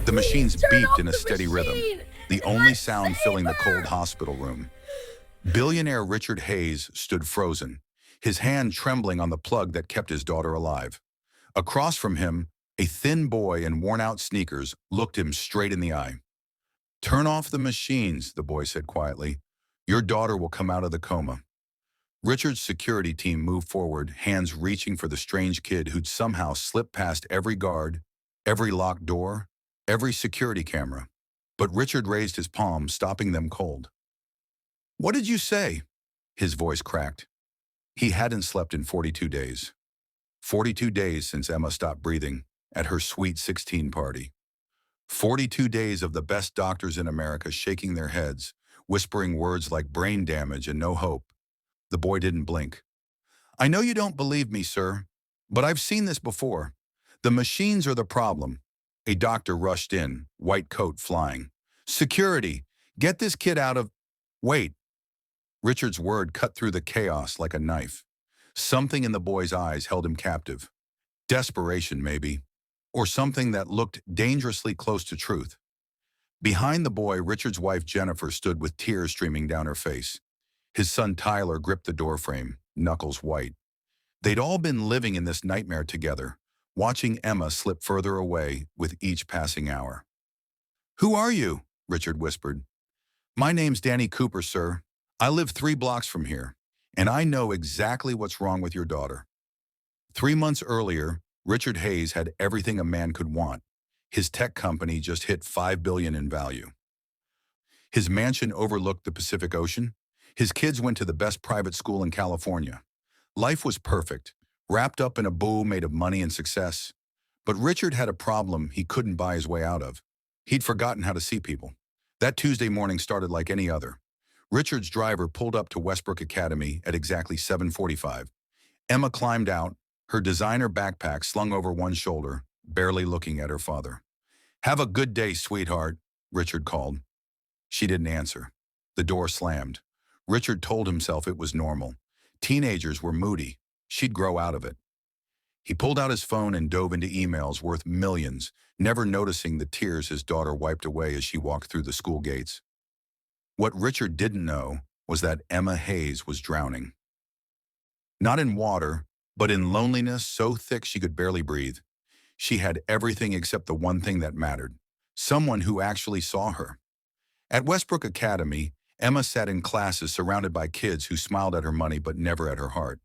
The machines Please turn beeped off in a the steady rhythm, machine. the And only let's sound save filling the cold her. hospital room. Billionaire Richard Hayes stood frozen, his hand trembling on the plug that kept his daughter alive. Across from him, a thin boy in worn-out sneakers looked him straight in the eye. "Turn off the machines," the boy said quietly. "Your daughter will come out of the coma." Richard's security team moved forward, hands reaching for the strange kid who'd somehow slipped past every guard, every locked door, every security camera. But Richard raised his palm, stopping them cold. "What did you say?" His voice cracked. He hadn't slept in 42 days. 42 days since Emma stopped breathing at her Sweet 16 party. 42 days of the best doctors in America shaking their heads, whispering words like brain damage and no hope. The boy didn't blink. "I know you don't believe me, sir, but I've seen this before. The machines are the problem." A doctor rushed in, white coat flying. "Security, get this kid out of—" "Wait." Richard's word cut through the chaos like a knife. Something in the boy's eyes held him captive. Desperation, maybe. Or something that looked dangerously close to truth. Behind the boy, Richard's wife Jennifer stood with tears streaming down her face. His son Tyler gripped the doorframe, knuckles white. They'd all been living in this nightmare together, watching Emma slip further away with each passing hour. "Who are you?" Richard whispered. "My name's Danny Cooper, sir. I live 3 blocks from here, and I know exactly what's wrong with your daughter." 3 months earlier, Richard Hayes had everything a man could want. His tech company just hit $5 billion in value. His mansion overlooked the Pacific Ocean. His kids went to the best private school in California. Life was perfect, wrapped up in a bow made of money and success. But Richard had a problem he couldn't buy his way out of. He'd forgotten how to see people. That Tuesday morning started like any other. Richard's driver pulled up to Westbrook Academy at exactly 7:45. Emma climbed out, her designer backpack slung over one shoulder, barely looking at her father. "Have a good day, sweetheart," Richard called. She didn't answer. The door slammed. Richard told himself it was normal. Teenagers were moody. She'd grow out of it. He pulled out his phone and dove into emails worth millions, never noticing the tears his daughter wiped away as she walked through the school gates. What Richard didn't know was that Emma Hayes was drowning. Not in water, but in loneliness so thick she could barely breathe. She had everything except the one thing that mattered: someone who actually saw her. At Westbrook Academy, Emma sat in classes surrounded by kids who smiled at her money but never at her heart.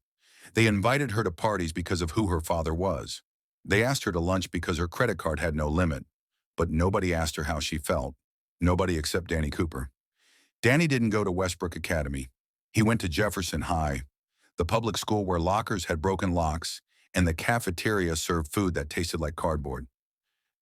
They invited her to parties because of who her father was. They asked her to lunch because her credit card had no limit. But nobody asked her how she felt. Nobody except Danny Cooper. Danny didn't go to Westbrook Academy. He went to Jefferson High, the public school where lockers had broken locks and the cafeteria served food that tasted like cardboard.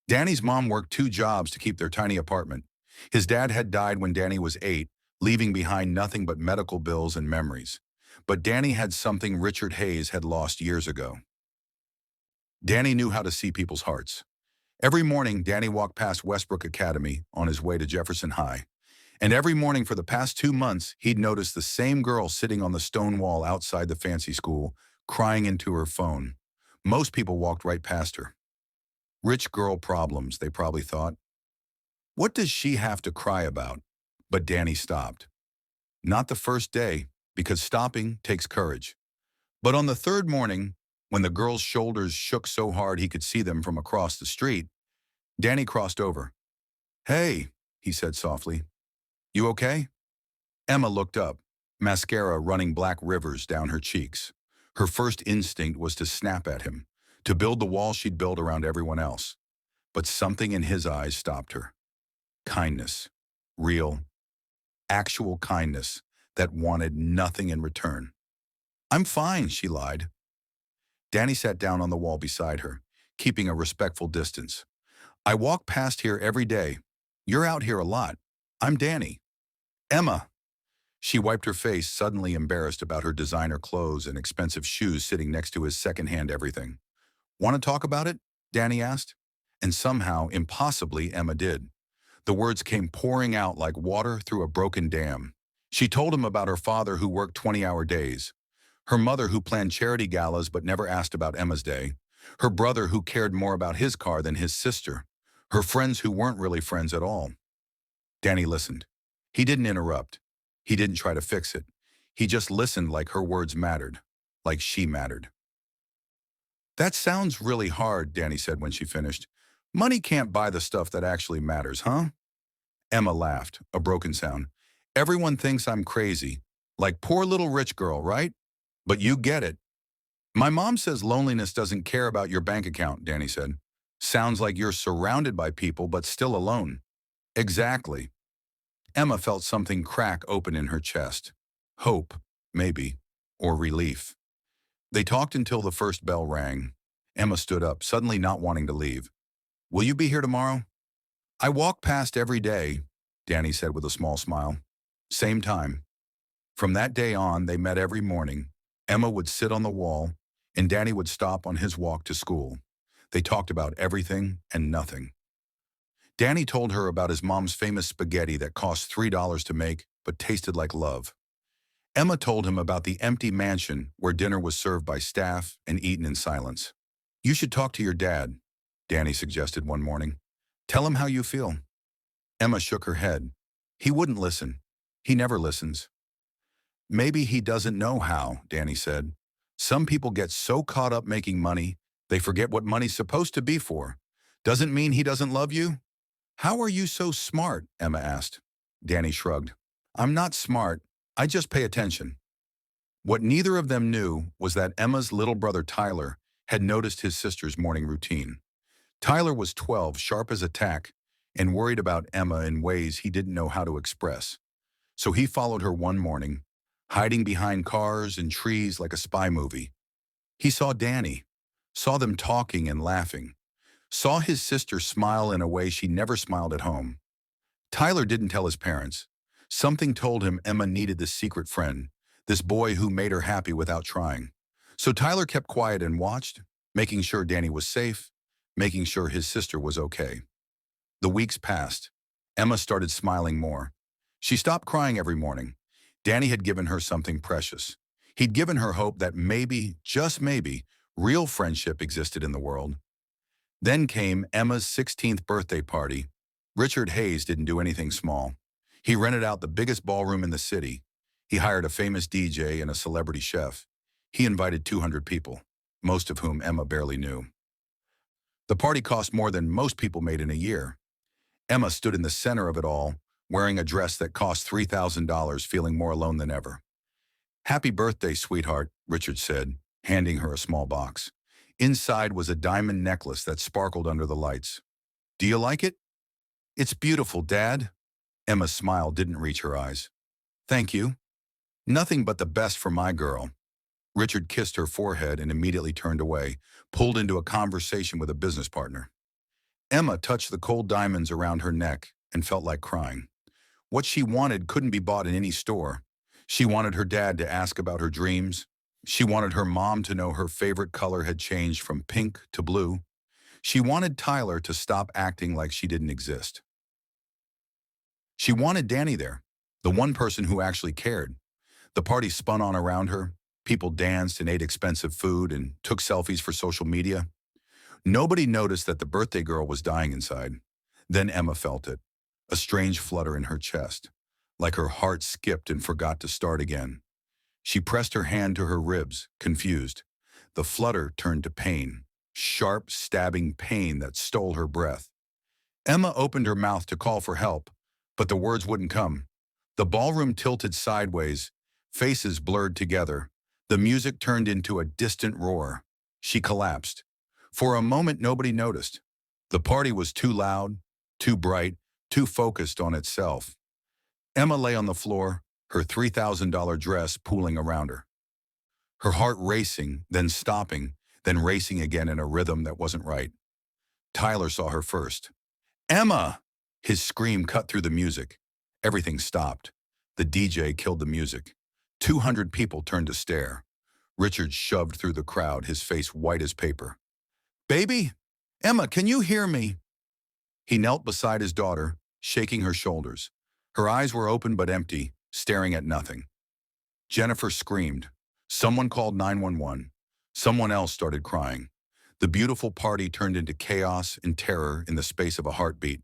Danny's mom worked 2 jobs to keep their tiny apartment. His dad had died when Danny was 8, leaving behind nothing but medical bills and memories. But Danny had something Richard Hayes had lost years ago. Danny knew how to see people's hearts. Every morning, Danny walked past Westbrook Academy on his way to Jefferson High. And every morning for the past 2 months, he'd noticed the same girl sitting on the stone wall outside the fancy school, crying into her phone. Most people walked right past her. Rich girl problems, they probably thought. What does she have to cry about? But Danny stopped. Not the first day, because stopping takes courage. But on the 3rd morning, when the girl's shoulders shook so hard he could see them from across the street, Danny crossed over. "Hey," he said softly. "You okay?" Emma looked up, mascara running black rivers down her cheeks. Her first instinct was to snap at him, to build the wall she'd built around everyone else. But something in his eyes stopped her. Kindness. Real, actual kindness that wanted nothing in return. "I'm fine," she lied. Danny sat down on the wall beside her, keeping a respectful distance. "I walk past here every day. You're out here a lot. I'm Danny." "Emma." She wiped her face, suddenly embarrassed about her designer clothes and expensive shoes sitting next to his secondhand everything. "Want to talk about it?" Danny asked. And somehow, impossibly, Emma did. The words came pouring out like water through a broken dam. She told him about her father who worked 20-hour days, her mother who planned charity galas but never asked about Emma's day, her brother who cared more about his car than his sister, Her friends who weren't really friends at all. Danny listened. He didn't interrupt. He didn't try to fix it. He just listened like her words mattered, like she mattered. That sounds really hard, Danny said when she finished. Money can't buy the stuff that actually matters, huh? Emma laughed, a broken sound. Everyone thinks I'm crazy. Like poor little rich girl, right? But you get it. My mom says loneliness doesn't care about your bank account, Danny said. Sounds like you're surrounded by people but still alone. Exactly. Emma felt something crack open in her chest. Hope, maybe, or relief. They talked until the first bell rang. Emma stood up, suddenly not wanting to leave. Will you be here tomorrow? I walk past every day, Danny said with a small smile. Same time. From that day on, they met every morning. Emma would sit on the wall, and Danny would stop on his walk to school. They talked about everything and nothing. Danny told her about his mom's famous spaghetti that cost $3 to make, but tasted like love. Emma told him about the empty mansion where dinner was served by staff and eaten in silence. You should talk to your dad, Danny suggested one morning. Tell him how you feel. Emma shook her head. He wouldn't listen. He never listens. Maybe he doesn't know how, Danny said. Some people get so caught up making money, they forget what money's supposed to be for. Doesn't mean he doesn't love you. How are you so smart? Emma asked. Danny shrugged. I'm not smart. I just pay attention. What neither of them knew was that Emma's little brother Tyler had noticed his sister's morning routine. Tyler was 12, sharp as a tack, and worried about Emma in ways he didn't know how to express. So he followed her one morning, hiding behind cars and trees like a spy movie. He saw Danny, saw them talking and laughing, saw his sister smile in a way she never smiled at home. Tyler didn't tell his parents. Something told him Emma needed this secret friend, this boy who made her happy without trying. So Tyler kept quiet and watched, making sure Danny was safe, making sure his sister was okay. The weeks passed. Emma started smiling more. She stopped crying every morning. Danny had given her something precious. He'd given her hope that maybe, just maybe, real friendship existed in the world. Then came Emma's 16th birthday party. Richard Hayes didn't do anything small. He rented out the biggest ballroom in the city. He hired a famous DJ and a celebrity chef. He invited 200 people, most of whom Emma barely knew. The party cost more than most people made in a year. Emma stood in the center of it all, wearing a dress that cost $3,000, feeling more alone than ever. Happy birthday, sweetheart, Richard said, handing her a small box. Inside was a diamond necklace that sparkled under the lights. Do you like it? It's beautiful, Dad. Emma's smile didn't reach her eyes. Thank you. Nothing but the best for my girl. Richard kissed her forehead and immediately turned away, pulled into a conversation with a business partner. Emma touched the cold diamonds around her neck and felt like crying. What she wanted couldn't be bought in any store. She wanted her dad to ask about her dreams. She wanted her mom to know her favorite color had changed from pink to blue. She wanted Tyler to stop acting like she didn't exist. She wanted Danny there, the one person who actually cared. The party spun on around her. People danced and ate expensive food and took selfies for social media. Nobody noticed that the birthday girl was dying inside. Then Emma felt it, a strange flutter in her chest, like her heart skipped and forgot to start again. She pressed her hand to her ribs, confused. The flutter turned to pain, sharp, stabbing pain that stole her breath. Emma opened her mouth to call for help, but the words wouldn't come. The ballroom tilted sideways, faces blurred together. The music turned into a distant roar. She collapsed. For a moment, nobody noticed. The party was too loud, too bright, too focused on itself. Emma lay on the floor, her $3,000 dress pooling around her. Her heart racing, then stopping, then racing again in a rhythm that wasn't right. Tyler saw her first. Emma! His scream cut through the music. Everything stopped. The DJ killed the music. 200 people turned to stare. Richard shoved through the crowd, his face white as paper. Baby? Emma, can you hear me? He knelt beside his daughter, shaking her shoulders. Her eyes were open but empty, staring at nothing. Jennifer screamed. Someone called 911. Someone else started crying. The beautiful party turned into chaos and terror in the space of a heartbeat.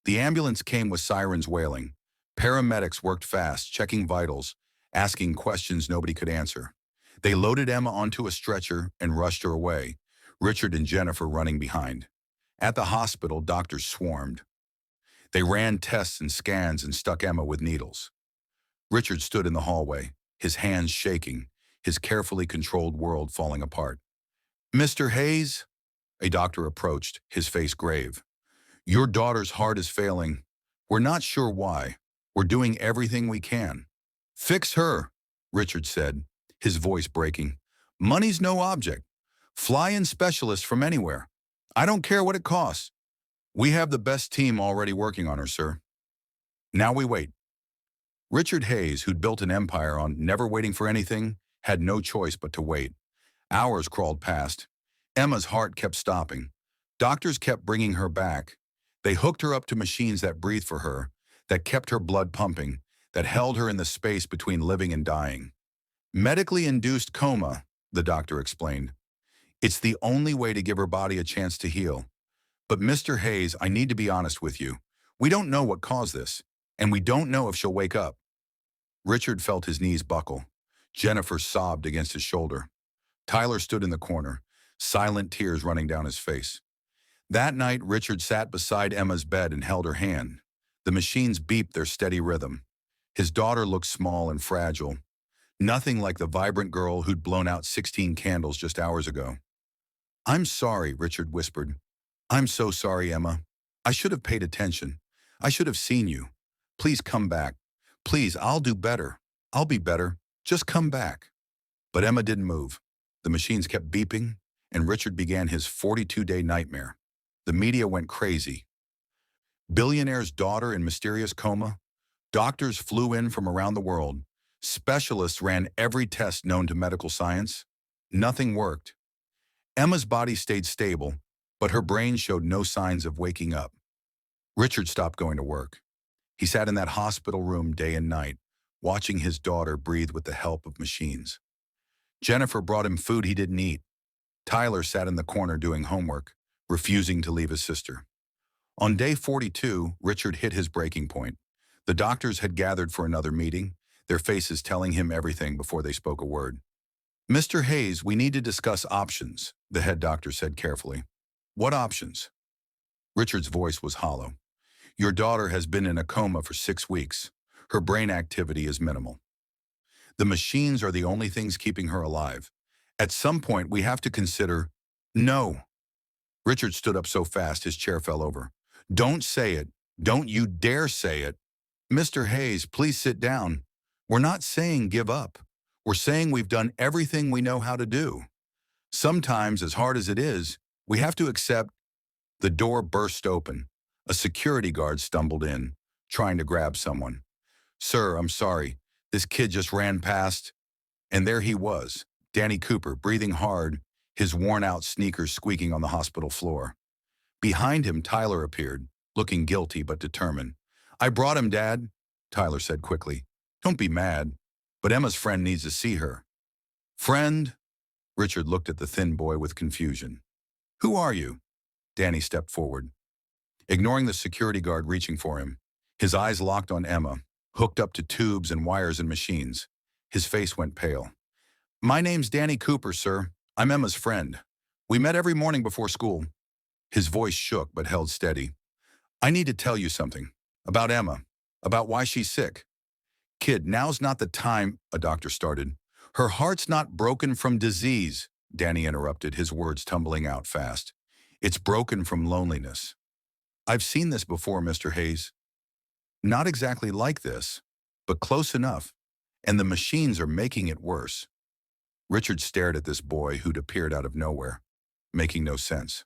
The ambulance came with sirens wailing. Paramedics worked fast, checking vitals, asking questions nobody could answer. They loaded Emma onto a stretcher and rushed her away, Richard and Jennifer running behind. At the hospital, doctors swarmed. They ran tests and scans and stuck Emma with needles. Richard stood in the hallway, his hands shaking, his carefully controlled world falling apart. "Mr. Hayes?" A doctor approached, his face grave. "Your daughter's heart is failing. We're not sure why. We're doing everything we can." "Fix her," Richard said, his voice breaking. "Money's no object. Fly in specialists from anywhere. I don't care what it costs. We have the best team already working on her, sir." Now we wait. Richard Hayes, who'd built an empire on never waiting for anything, had no choice but to wait. Hours crawled past. Emma's heart kept stopping. Doctors kept bringing her back. They hooked her up to machines that breathed for her, that kept her blood pumping, that held her in the space between living and dying. "Medically induced coma," the doctor explained. "It's the only way to give her body a chance to heal. But Mr. Hayes, I need to be honest with you. We don't know what caused this, and we don't know if she'll wake up." Richard felt his knees buckle. Jennifer sobbed against his shoulder. Tyler stood in the corner, silent tears running down his face. That night, Richard sat beside Emma's bed and held her hand. The machines beeped their steady rhythm. His daughter looked small and fragile, nothing like the vibrant girl who'd blown out 16 candles just hours ago. "I'm sorry," Richard whispered. "I'm so sorry, Emma. I should have paid attention. I should have seen you. Please come back. Please, I'll do better. I'll be better. Just come back." But Emma didn't move. The machines kept beeping, and Richard began his 42-day nightmare. The media went crazy. Billionaire's daughter in mysterious coma. Doctors flew in from around the world. Specialists ran every test known to medical science. Nothing worked. Emma's body stayed stable, but her brain showed no signs of waking up. Richard stopped going to work. He sat in that hospital room day and night, watching his daughter breathe with the help of machines. Jennifer brought him food he didn't eat. Tyler sat in the corner doing homework, refusing to leave his sister. On day 42, Richard hit his breaking point. The doctors had gathered for another meeting, their faces telling him everything before they spoke a word. "Mr. Hayes, we need to discuss options," the head doctor said carefully. "What options?" Richard's voice was hollow. "Your daughter has been in a coma for 6 weeks. Her brain activity is minimal. The machines are the only things keeping her alive. At some point, we have to consider—" "No." Richard stood up so fast his chair fell over. "Don't say it. Don't you dare say it. Mr. Hayes, please sit down. We're not saying give up. We're saying we've done everything we know how to do. Sometimes, as hard as it is, we have to accept—" The door burst open. A security guard stumbled in, trying to grab someone. "Sir, I'm sorry. This kid just ran past." And there he was, Danny Cooper, breathing hard, his worn-out sneakers squeaking on the hospital floor. Behind him, Tyler appeared, looking guilty but determined. "I brought him, Dad," Tyler said quickly. "Don't be mad, but Emma's friend needs to see her." "Friend?" Richard looked at the thin boy with confusion. "Who are you?" Danny stepped forward, ignoring the security guard reaching for him. His eyes locked on Emma, hooked up to tubes and wires and machines. His face went pale. "My name's Danny Cooper, sir. I'm Emma's friend. We met every morning before school." His voice shook but held steady. "I need to tell you something. About Emma. About why she's sick." "Kid, now's not the time," a doctor started. "Her heart's not broken from disease," Danny interrupted, his words tumbling out fast. "It's broken from loneliness." "I've seen this before, Mr. Hayes. Not exactly like this, but close enough, and the machines are making it worse." Richard stared at this boy who'd appeared out of nowhere, making no sense.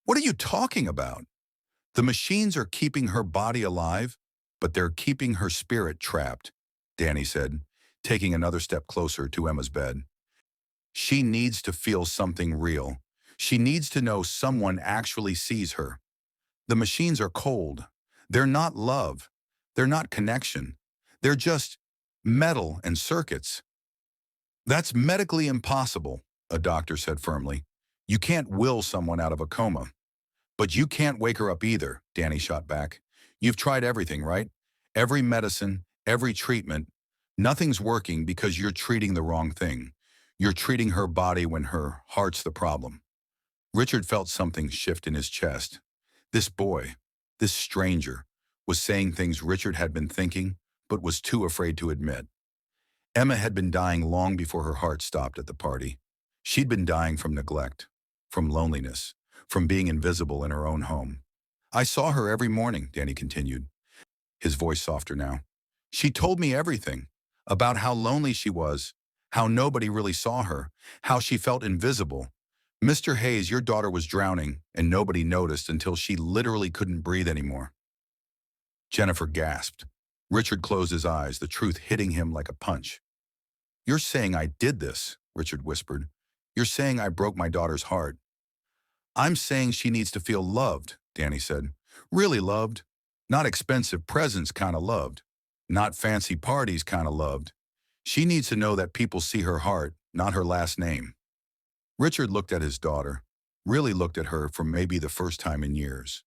"What are you talking about? The machines are keeping her body alive, but they're keeping her spirit trapped," Danny said, taking another step closer to Emma's bed. "She needs to feel something real. She needs to know someone actually sees her. The machines are cold. They're not love. They're not connection. They're just metal and circuits." "That's medically impossible," a doctor said firmly. You can't will someone out of a coma. But you can't wake her up either, Danny shot back. You've tried everything, right? Every medicine, every treatment. Nothing's working because you're treating the wrong thing. You're treating her body when her heart's the problem. Richard felt something shift in his chest. This boy, this stranger, was saying things Richard had been thinking, but was too afraid to admit. Emma had been dying long before her heart stopped at the party. She'd been dying from neglect, from loneliness, from being invisible in her own home. I saw her every morning, Danny continued, his voice softer now. She told me everything, about how lonely she was, how nobody really saw her, how she felt invisible. Mr. Hayes, your daughter was drowning, and nobody noticed until she literally couldn't breathe anymore. Jennifer gasped. Richard closed his eyes, the truth hitting him like a punch. You're saying I did this, Richard whispered. You're saying I broke my daughter's heart. I'm saying she needs to feel loved, Danny said. Really loved. Not expensive presents kind of loved. Not fancy parties kind of loved. She needs to know that people see her heart, not her last name. Richard looked at his daughter, really looked at her for maybe the first time in years.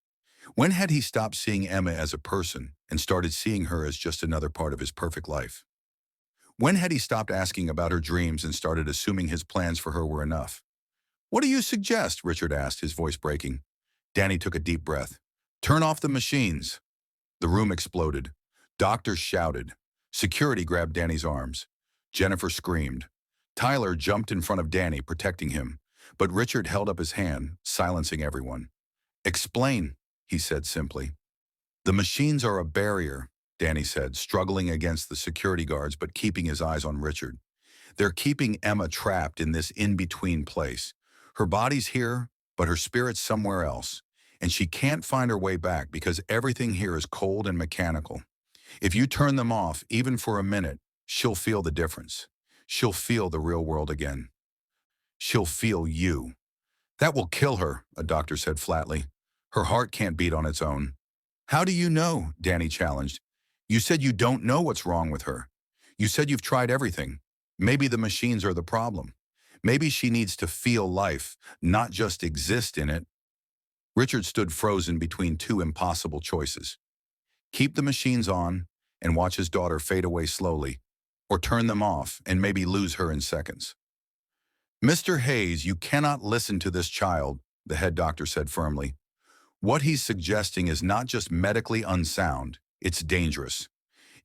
When had he stopped seeing Emma as a person and started seeing her as just another part of his perfect life? When had he stopped asking about her dreams and started assuming his plans for her were enough? What do you suggest? Richard asked, his voice breaking. Danny took a deep breath. Turn off the machines. The room exploded. Doctors shouted. Security grabbed Danny's arms. Jennifer screamed. Tyler jumped in front of Danny, protecting him, but Richard held up his hand, silencing everyone. Explain, he said simply. The machines are a barrier, Danny said, struggling against the security guards but keeping his eyes on Richard. They're keeping Emma trapped in this in-between place. Her body's here, but her spirit's somewhere else, and she can't find her way back because everything here is cold and mechanical. If you turn them off, even for a minute, she'll feel the difference. She'll feel the real world again. She'll feel you. That will kill her, a doctor said flatly. Her heart can't beat on its own. How do you know? Danny challenged. You said you don't know what's wrong with her. You said you've tried everything. Maybe the machines are the problem. Maybe she needs to feel life, not just exist in it. Richard stood frozen between two impossible choices. Keep the machines on and watch his daughter fade away slowly, or turn them off and maybe lose her in seconds. Mr. Hayes, you cannot listen to this child, the head doctor said firmly. What he's suggesting is not just medically unsound, it's dangerous.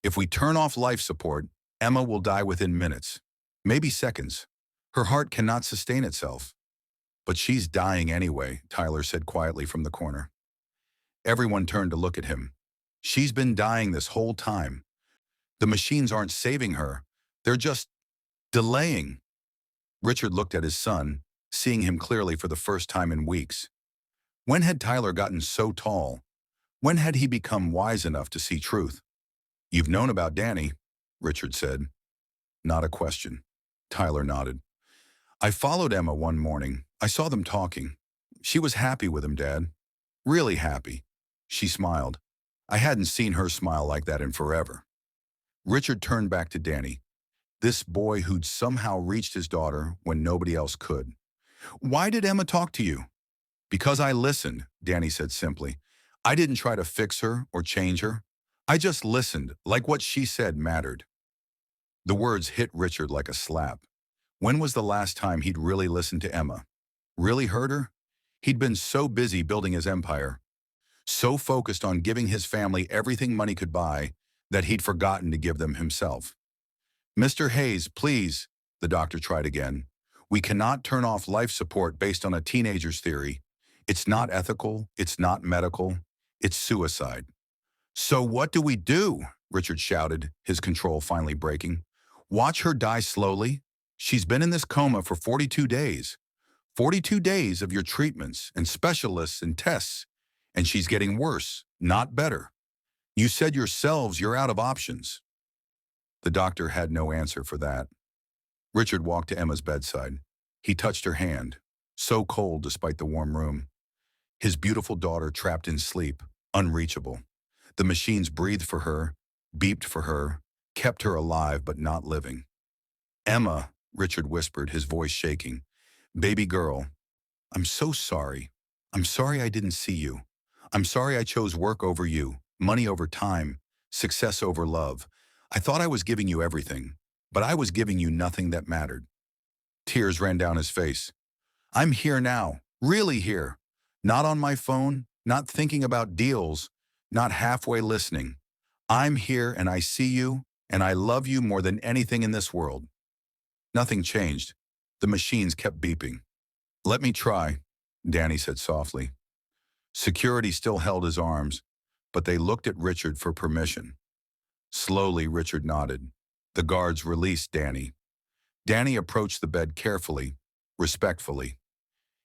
If we turn off life support, Emma will die within minutes, maybe seconds. Her heart cannot sustain itself. But she's dying anyway, Tyler said quietly from the corner. Everyone turned to look at him. She's been dying this whole time. The machines aren't saving her. They're just delaying. Richard looked at his son, seeing him clearly for the first time in weeks. When had Tyler gotten so tall? When had he become wise enough to see truth? You've known about Danny, Richard said. Not a question. Tyler nodded. I followed Emma one morning. I saw them talking. She was happy with him, Dad. Really happy. She smiled. I hadn't seen her smile like that in forever. Richard turned back to Danny, this boy who'd somehow reached his daughter when nobody else could. Why did Emma talk to you? Because I listened, Danny said simply. I didn't try to fix her or change her. I just listened, like what she said mattered. The words hit Richard like a slap. When was the last time he'd really listened to Emma? Really heard her? He'd been so busy building his empire, so focused on giving his family everything money could buy, that he'd forgotten to give them himself. Mr. Hayes, please, the doctor tried again. We cannot turn off life support based on a teenager's theory. It's not ethical, it's not medical, it's suicide. So what do we do? Richard shouted, his control finally breaking. Watch her die slowly? She's been in this coma for 42 days. 42 days of your treatments and specialists and tests, and she's getting worse, not better. You said yourselves you're out of options. The doctor had no answer for that. Richard walked to Emma's bedside. He touched her hand, so cold despite the warm room. His beautiful daughter trapped in sleep, unreachable. The machines breathed for her, beeped for her, kept her alive but not living. Emma, Richard whispered, his voice shaking. Baby girl. I'm so sorry. I'm sorry I didn't see you. I'm sorry I chose work over you, money over time, success over love. I thought I was giving you everything, but I was giving you nothing that mattered. Tears ran down his face. I'm here now, really here. Not on my phone, not thinking about deals, not halfway listening. I'm here and I see you, and I love you more than anything in this world. Nothing changed. The machines kept beeping. Let me try, Danny said softly. Security still held his arms, but they looked at Richard for permission. Slowly, Richard nodded. The guards released Danny. Danny approached the bed carefully, respectfully.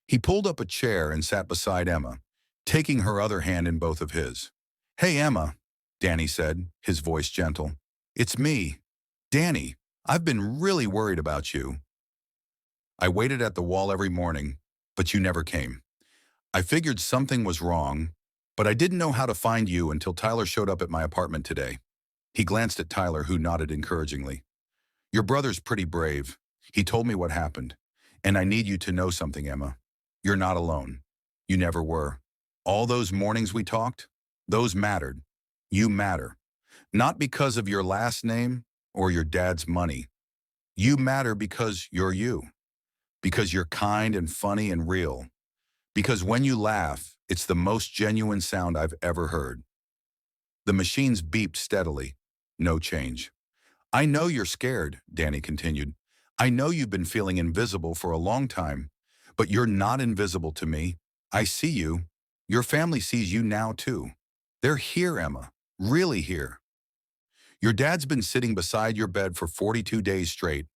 He pulled up a chair and sat beside Emma, taking her other hand in both of his. Hey, Emma, Danny said, his voice gentle. It's me, Danny. I've been really worried about you. I waited at the wall every morning, but you never came. I figured something was wrong, but I didn't know how to find you until Tyler showed up at my apartment today. He glanced at Tyler, who nodded encouragingly. Your brother's pretty brave. He told me what happened. And I need you to know something, Emma. You're not alone. You never were. All those mornings we talked, those mattered. You matter. Not because of your last name or your dad's money. You matter because you're you. Because you're kind and funny and real. Because when you laugh, it's the most genuine sound I've ever heard. The machines beeped steadily. No change. I know you're scared, Danny continued. I know you've been feeling invisible for a long time, but you're not invisible to me. I see you. Your family sees you now too. They're here, Emma. Really here. Your dad's been sitting beside your bed for 42 days straight.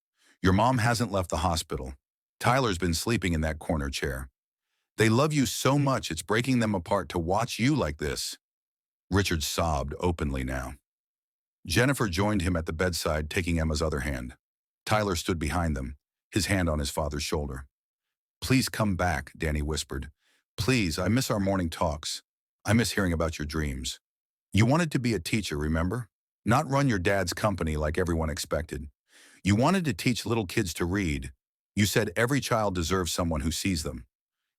Your mom hasn't left the hospital. Tyler's been sleeping in that corner chair. They love you so much it's breaking them apart to watch you like this. Richard sobbed openly now. Jennifer joined him at the bedside, taking Emma's other hand. Tyler stood behind them, his hand on his father's shoulder. Please come back, Danny whispered. Please, I miss our morning talks. I miss hearing about your dreams. You wanted to be a teacher, remember? Not run your dad's company like everyone expected. You wanted to teach little kids to read. You said every child deserves someone who sees them.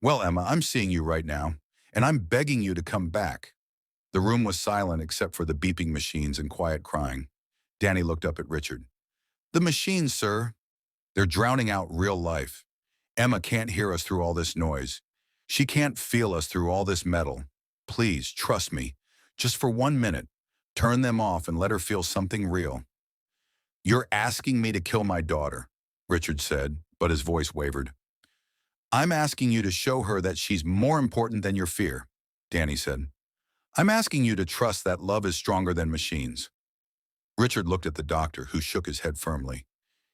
Well, Emma, I'm seeing you right now, and I'm begging you to come back. The room was silent except for the beeping machines and quiet crying. Danny looked up at Richard. The machines, sir. They're drowning out real life. Emma can't hear us through all this noise. She can't feel us through all this metal. Please, trust me. Just for 1 minute. Turn them off and let her feel something real. You're asking me to kill my daughter, Richard said, but his voice wavered. I'm asking you to show her that she's more important than your fear, Danny said. I'm asking you to trust that love is stronger than machines. Richard looked at the doctor, who shook his head firmly.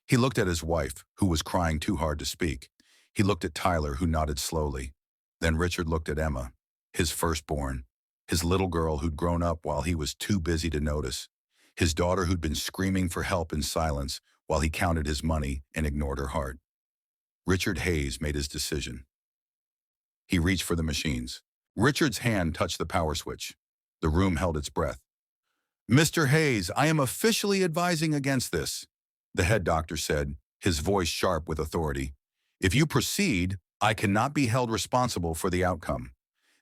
He looked at his wife, who was crying too hard to speak. He looked at Tyler, who nodded slowly. Then Richard looked at Emma, his firstborn, his little girl who'd grown up while he was too busy to notice, his daughter who'd been screaming for help in silence while he counted his money and ignored her heart. Richard Hayes made his decision. He reached for the machines. Richard's hand touched the power switch. The room held its breath. Mr. Hayes, I am officially advising against this, the head doctor said, his voice sharp with authority. If you proceed, I cannot be held responsible for the outcome.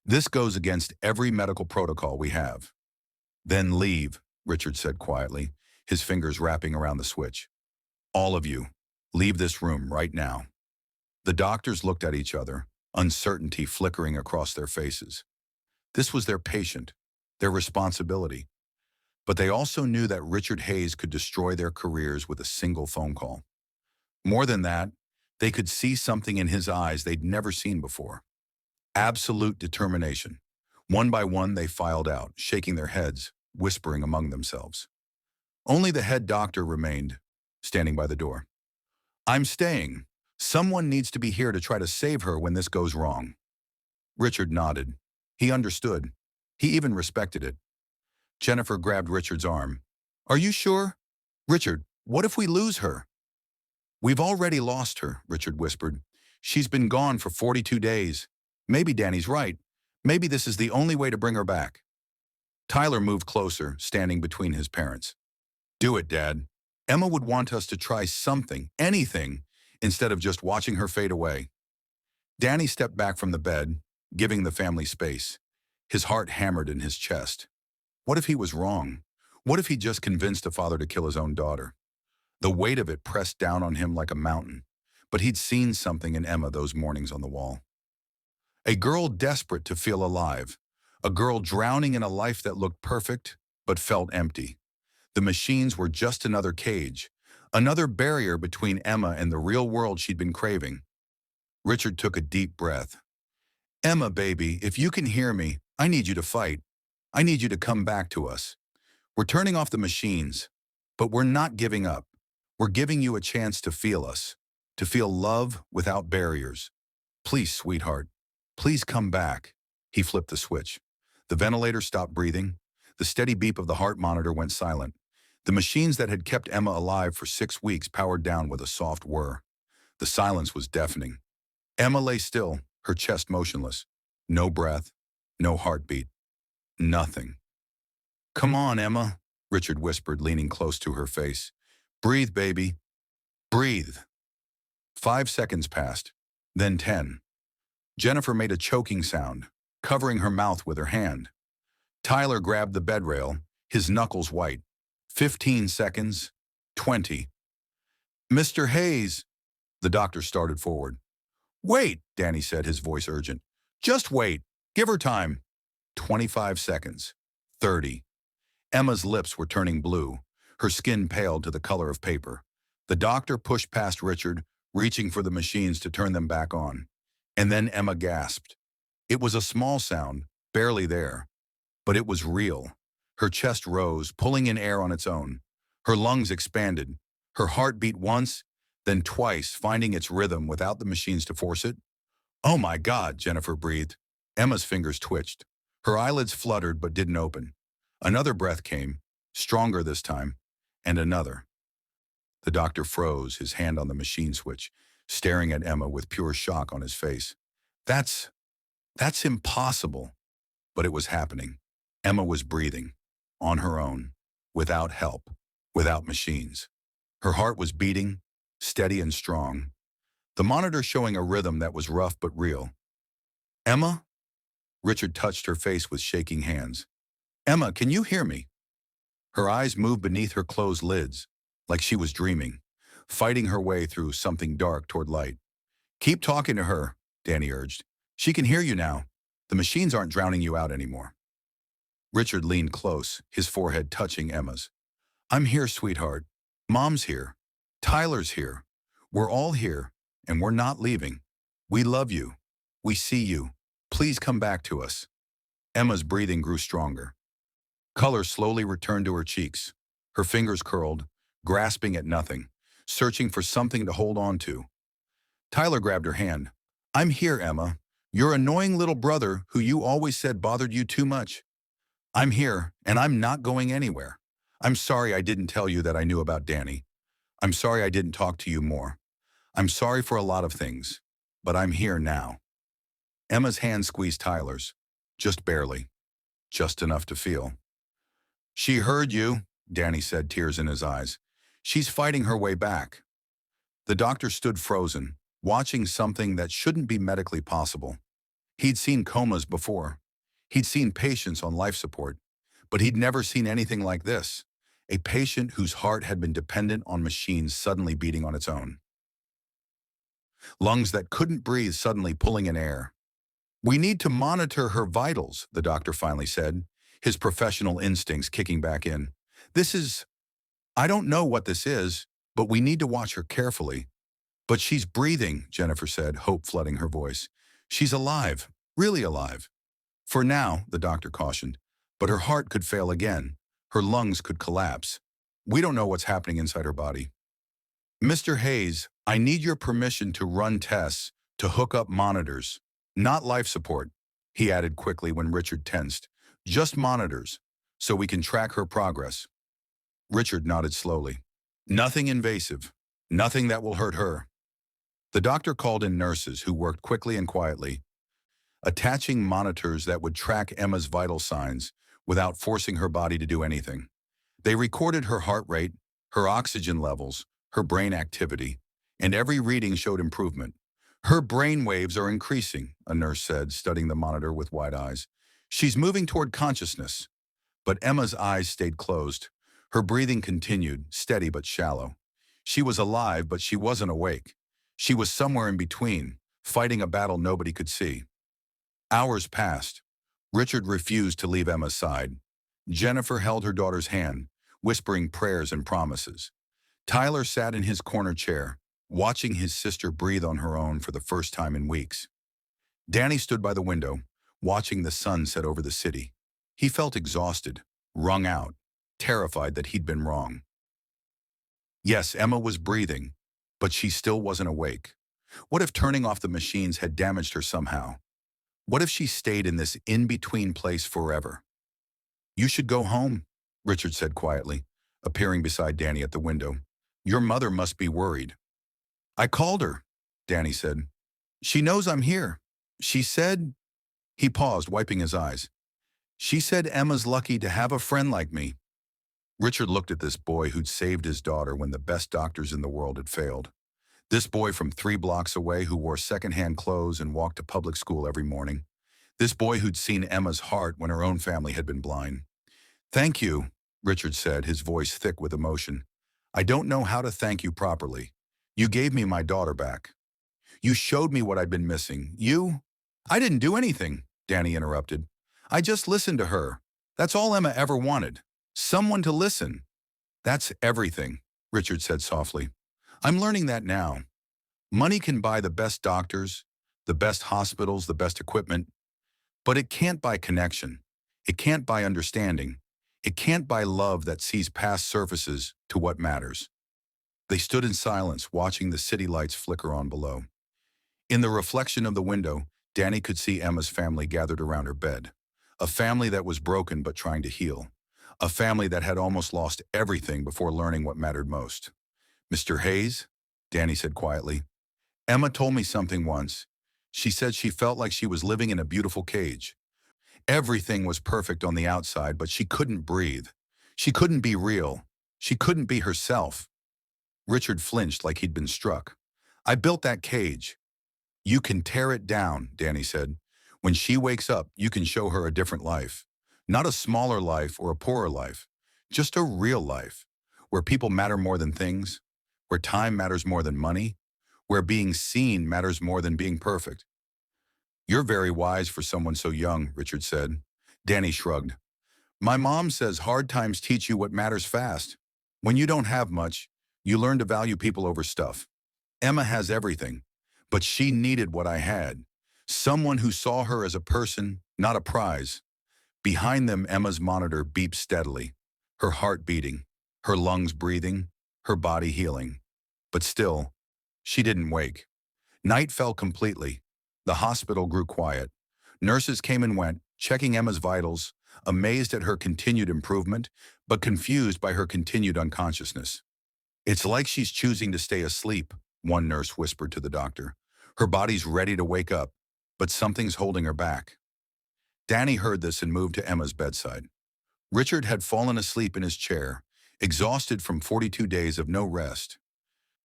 This goes against every medical protocol we have. Then leave, Richard said quietly, his fingers wrapping around the switch. All of you, leave this room right now. The doctors looked at each other, uncertainty flickering across their faces. This was their patient, their responsibility. But they also knew that Richard Hayes could destroy their careers with a single phone call. More than that, they could see something in his eyes they'd never seen before. Absolute determination. One by one, they filed out, shaking their heads, whispering among themselves. Only the head doctor remained, standing by the door. I'm staying. Someone needs to be here to try to save her when this goes wrong. Richard nodded. He understood. He even respected it. Jennifer grabbed Richard's arm. Are you sure? Richard, what if we lose her? We've already lost her, Richard whispered. She's been gone for 42 days. Maybe Danny's right. Maybe this is the only way to bring her back. Tyler moved closer, standing between his parents. Do it, Dad. Emma would want us to try something, anything, instead of just watching her fade away. Danny stepped back from the bed, giving the family space. His heart hammered in his chest. What if he was wrong? What if he just convinced a father to kill his own daughter? The weight of it pressed down on him like a mountain. But he'd seen something in Emma those mornings on the wall. A girl desperate to feel alive. A girl drowning in a life that looked perfect, but felt empty. The machines were just another cage, another barrier between Emma and the real world she'd been craving. Richard took a deep breath. Emma, baby, if you can hear me, I need you to fight. I need you to come back to us. We're turning off the machines, but we're not giving up. We're giving you a chance to feel us, to feel love without barriers. Please, sweetheart, please come back. He flipped the switch. The ventilator stopped breathing. The steady beep of the heart monitor went silent. The machines that had kept Emma alive for 6 weeks powered down with a soft whir. The silence was deafening. Emma lay still, her chest motionless. No breath, no heartbeat, nothing. Come on, Emma, Richard whispered, leaning close to her face. Breathe, baby. Breathe. 5 seconds passed, then 10. Jennifer made a choking sound, covering her mouth with her hand. Tyler grabbed the bed rail, his knuckles white. 15 seconds, 20. Mr. Hayes, the doctor started forward. Wait, Danny said, his voice urgent. Just wait. Give her time. 25 seconds, 30. Emma's lips were turning blue. Her skin paled to the color of paper. The doctor pushed past Richard, reaching for the machines to turn them back on. And then Emma gasped. It was a small sound, barely there. But it was real. Her chest rose, pulling in air on its own. Her lungs expanded. Her heart beat once, then twice, finding its rhythm without the machines to force it. Oh my God, Jennifer breathed. Emma's fingers twitched. Her eyelids fluttered but didn't open. Another breath came, stronger this time, and another. The doctor froze, his hand on the machine switch, staring at Emma with pure shock on his face. That's impossible. But it was happening. Emma was breathing, on her own, without help, without machines. Her heart was beating, steady and strong. The monitor showing a rhythm that was rough but real. Emma? Richard touched her face with shaking hands. Emma, can you hear me? Her eyes moved beneath her closed lids, like she was dreaming, fighting her way through something dark toward light. Keep talking to her, Danny urged. She can hear you now. The machines aren't drowning you out anymore. Richard leaned close, his forehead touching Emma's. I'm here, sweetheart. Mom's here. Tyler's here. We're all here, and we're not leaving. We love you. We see you. Please come back to us. Emma's breathing grew stronger. Color slowly returned to her cheeks. Her fingers curled, grasping at nothing, searching for something to hold on to. Tyler grabbed her hand. I'm here, Emma. Your annoying little brother who you always said bothered you too much. I'm here, and I'm not going anywhere. I'm sorry I didn't tell you that I knew about Danny. I'm sorry I didn't talk to you more. I'm sorry for a lot of things, but I'm here now. Emma's hand squeezed Tyler's, just barely, just enough to feel. She heard you, Danny said, tears in his eyes. She's fighting her way back. The doctor stood frozen, watching something that shouldn't be medically possible. He'd seen comas before. He'd seen patients on life support, but he'd never seen anything like this. A patient whose heart had been dependent on machines suddenly beating on its own. Lungs that couldn't breathe suddenly pulling in air. We need to monitor her vitals, the doctor finally said, his professional instincts kicking back in. I don't know what this is, but we need to watch her carefully. But she's breathing, Jennifer said, hope flooding her voice. She's alive, really alive. For now, the doctor cautioned, but her heart could fail again. Her lungs could collapse. We don't know what's happening inside her body. Mr. Hayes, I need your permission to run tests, to hook up monitors. Not life support, he added quickly when Richard tensed. Just monitors, so we can track her progress. Richard nodded slowly. Nothing invasive, nothing that will hurt her. The doctor called in nurses who worked quickly and quietly, attaching monitors that would track Emma's vital signs without forcing her body to do anything. They recorded her heart rate, her oxygen levels, her brain activity, and every reading showed improvement. Her brain waves are increasing, a nurse said, studying the monitor with wide eyes. She's moving toward consciousness. But Emma's eyes stayed closed. Her breathing continued, steady but shallow. She was alive, but she wasn't awake. She was somewhere in between, fighting a battle nobody could see. Hours passed. Richard refused to leave Emma's side. Jennifer held her daughter's hand, whispering prayers and promises. Tyler sat in his corner chair, watching his sister breathe on her own for the first time in weeks. Danny stood by the window, watching the sun set over the city. He felt exhausted, wrung out, terrified that he'd been wrong. Yes, Emma was breathing, but she still wasn't awake. What if turning off the machines had damaged her somehow? What if she stayed in this in-between place forever? You should go home, Richard said quietly, appearing beside Danny at the window. Your mother must be worried. I called her, Danny said. She knows I'm here. She said... He paused, wiping his eyes. She said Emma's lucky to have a friend like me. Richard looked at this boy who'd saved his daughter when the best doctors in the world had failed. This boy from 3 blocks away who wore secondhand clothes and walked to public school every morning. This boy who'd seen Emma's heart when her own family had been blind. Thank you, Richard said, his voice thick with emotion. I don't know how to thank you properly. You gave me my daughter back. You showed me what I'd been missing. I didn't do anything, Danny interrupted. I just listened to her. That's all Emma ever wanted. Someone to listen. That's everything, Richard said softly. I'm learning that now. Money can buy the best doctors, the best hospitals, the best equipment, but it can't buy connection. It can't buy understanding. It can't buy love that sees past surfaces to what matters. They stood in silence, watching the city lights flicker on below. In the reflection of the window, Danny could see Emma's family gathered around her bed. A family that was broken but trying to heal. A family that had almost lost everything before learning what mattered most. Mr. Hayes, Danny said quietly, Emma told me something once. She said she felt like she was living in a beautiful cage. Everything was perfect on the outside, but she couldn't breathe. She couldn't be real. She couldn't be herself. Richard flinched like he'd been struck. I built that cage. You can tear it down, Danny said. When she wakes up, you can show her a different life. Not a smaller life or a poorer life. Just a real life. Where people matter more than things. Where time matters more than money. Where being seen matters more than being perfect. You're very wise for someone so young, Richard said. Danny shrugged. My mom says hard times teach you what matters fast. When you don't have much, you learn to value people over stuff. Emma has everything, but she needed what I had. Someone who saw her as a person, not a prize. Behind them, Emma's monitor beeped steadily, her heart beating, her lungs breathing, her body healing. But still, she didn't wake. Night fell completely. The hospital grew quiet. Nurses came and went, checking Emma's vitals, amazed at her continued improvement, but confused by her continued unconsciousness. It's like she's choosing to stay asleep, one nurse whispered to the doctor. Her body's ready to wake up, but something's holding her back. Danny heard this and moved to Emma's bedside. Richard had fallen asleep in his chair, exhausted from 42 days of no rest.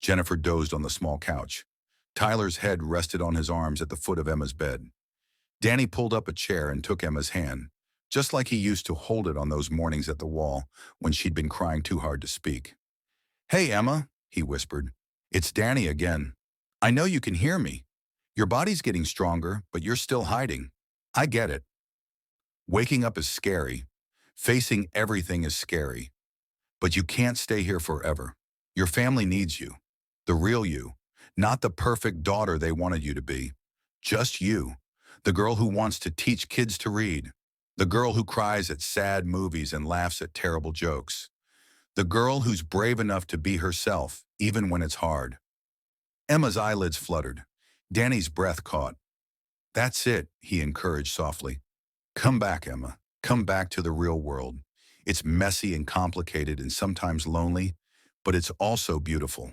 Jennifer dozed on the small couch. Tyler's head rested on his arms at the foot of Emma's bed. Danny pulled up a chair and took Emma's hand, just like he used to hold it on those mornings at the wall when she'd been crying too hard to speak. Hey, Emma, he whispered. It's Danny again. I know you can hear me. Your body's getting stronger, but you're still hiding. I get it. Waking up is scary. Facing everything is scary. But you can't stay here forever. Your family needs you. The real you. Not the perfect daughter they wanted you to be. Just you. The girl who wants to teach kids to read. The girl who cries at sad movies and laughs at terrible jokes. The girl who's brave enough to be herself, even when it's hard. Emma's eyelids fluttered. Danny's breath caught. That's it, he encouraged softly. Come back, Emma. Come back to the real world. It's messy and complicated and sometimes lonely, but it's also beautiful.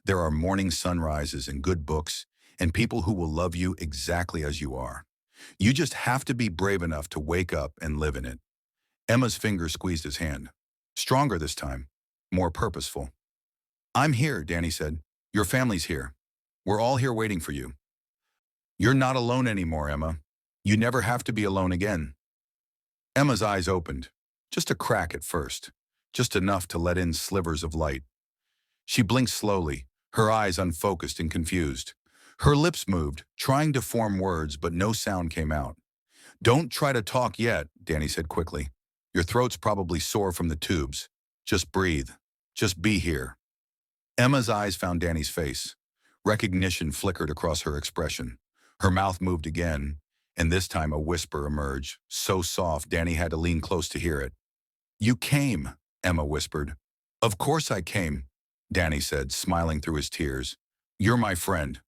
There are morning sunrises and good books and people who will love you exactly as you are. You just have to be brave enough to wake up and live in it. Emma's finger squeezed his hand. Stronger this time. More purposeful. I'm here, Danny said. Your family's here. We're all here waiting for you. You're not alone anymore, Emma. You never have to be alone again. Emma's eyes opened, just a crack at first, just enough to let in slivers of light. She blinked slowly, her eyes unfocused and confused. Her lips moved, trying to form words, but no sound came out. Don't try to talk yet, Danny said quickly. Your throat's probably sore from the tubes. Just breathe. Just be here. Emma's eyes found Danny's face. Recognition flickered across her expression. Her mouth moved again, and this time a whisper emerged, so soft Danny had to lean close to hear it. You came, Emma whispered. Of course I came, Danny said, smiling through his tears. You're my friend.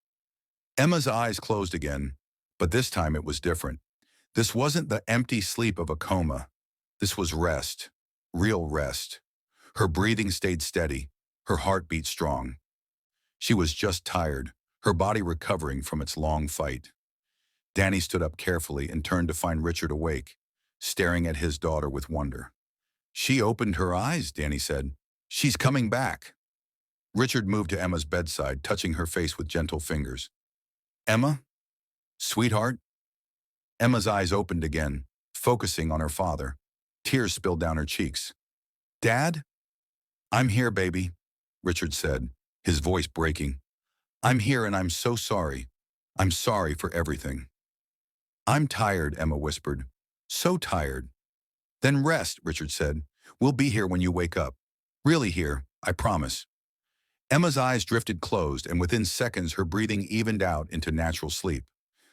Emma's eyes closed again, but this time it was different. This wasn't the empty sleep of a coma. This was rest, real rest. Her breathing stayed steady, her heart beat strong. She was just tired, her body recovering from its long fight. Danny stood up carefully and turned to find Richard awake, staring at his daughter with wonder. She opened her eyes, Danny said. She's coming back. Richard moved to Emma's bedside, touching her face with gentle fingers. Emma? Sweetheart? Emma's eyes opened again, focusing on her father. Tears spilled down her cheeks. Dad? I'm here, baby, Richard said, his voice breaking. I'm here and I'm so sorry. I'm sorry for everything. I'm tired, Emma whispered. So tired. Then rest, Richard said. We'll be here when you wake up. Really here, I promise. Emma's eyes drifted closed, and within seconds her breathing evened out into natural sleep.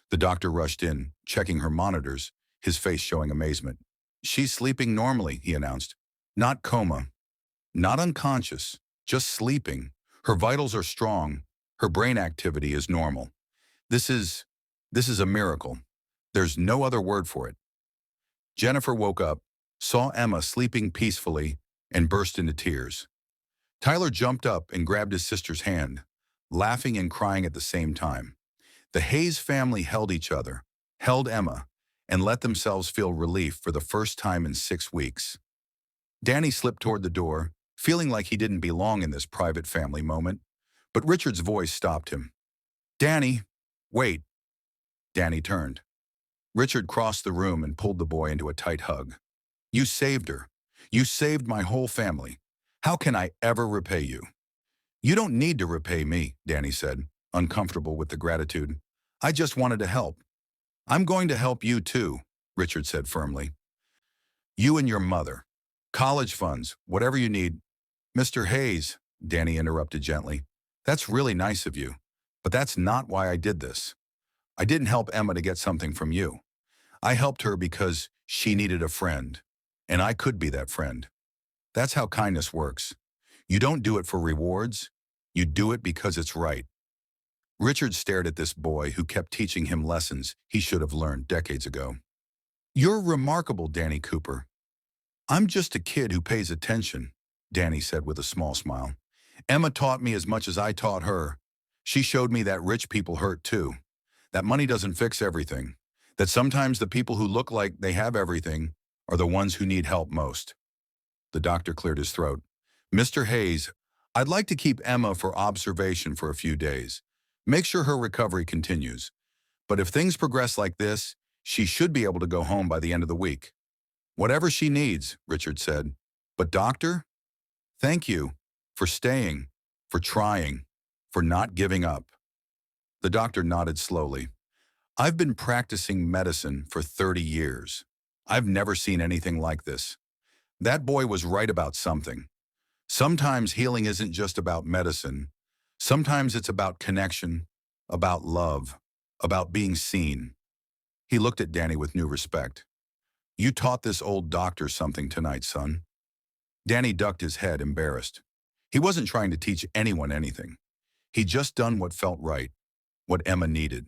The doctor rushed in, checking her monitors, his face showing amazement. She's sleeping normally, he announced. Not coma. Not unconscious. Just sleeping. Her vitals are strong. Her brain activity is normal. This is a miracle. There's no other word for it. Jennifer woke up, saw Emma sleeping peacefully, and burst into tears. Tyler jumped up and grabbed his sister's hand, laughing and crying at the same time. The Hayes family held each other, held Emma, and let themselves feel relief for the first time in 6 weeks. Danny slipped toward the door, feeling like he didn't belong in this private family moment, but Richard's voice stopped him. Danny, wait. Danny turned. Richard crossed the room and pulled the boy into a tight hug. You saved her. You saved my whole family. How can I ever repay you? You don't need to repay me, Danny said, uncomfortable with the gratitude. I just wanted to help. I'm going to help you too, Richard said firmly. You and your mother. College funds, whatever you need. Mr. Hayes, Danny interrupted gently. That's really nice of you, but that's not why I did this. I didn't help Emma to get something from you. I helped her because she needed a friend, and I could be that friend. That's how kindness works. You don't do it for rewards. You do it because it's right. Richard stared at this boy who kept teaching him lessons he should have learned decades ago. You're remarkable, Danny Cooper. I'm just a kid who pays attention, Danny said with a small smile. Emma taught me as much as I taught her. She showed me that rich people hurt too, that money doesn't fix everything, that sometimes the people who look like they have everything are the ones who need help most. The doctor cleared his throat. Mr. Hayes, I'd like to keep Emma for observation for a few days. Make sure her recovery continues. But if things progress like this, she should be able to go home by the end of the week. Whatever she needs, Richard said. But doctor, thank you for staying, for trying, for not giving up. The doctor nodded slowly. I've been practicing medicine for 30 years. I've never seen anything like this. That boy was right about something. Sometimes healing isn't just about medicine. Sometimes it's about connection, about love, about being seen. He looked at Danny with new respect. You taught this old doctor something tonight, son. Danny ducked his head, embarrassed. He wasn't trying to teach anyone anything. He'd just done what felt right, what Emma needed.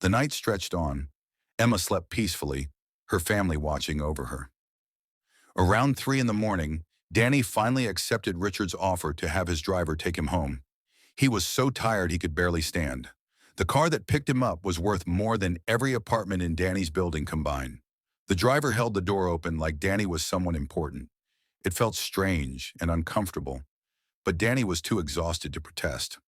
The night stretched on. Emma slept peacefully, her family watching over her. Around 3 in the morning, Danny finally accepted Richard's offer to have his driver take him home. He was so tired he could barely stand. The car that picked him up was worth more than every apartment in Danny's building combined. The driver held the door open like Danny was someone important. It felt strange and uncomfortable, but Danny was too exhausted to protest.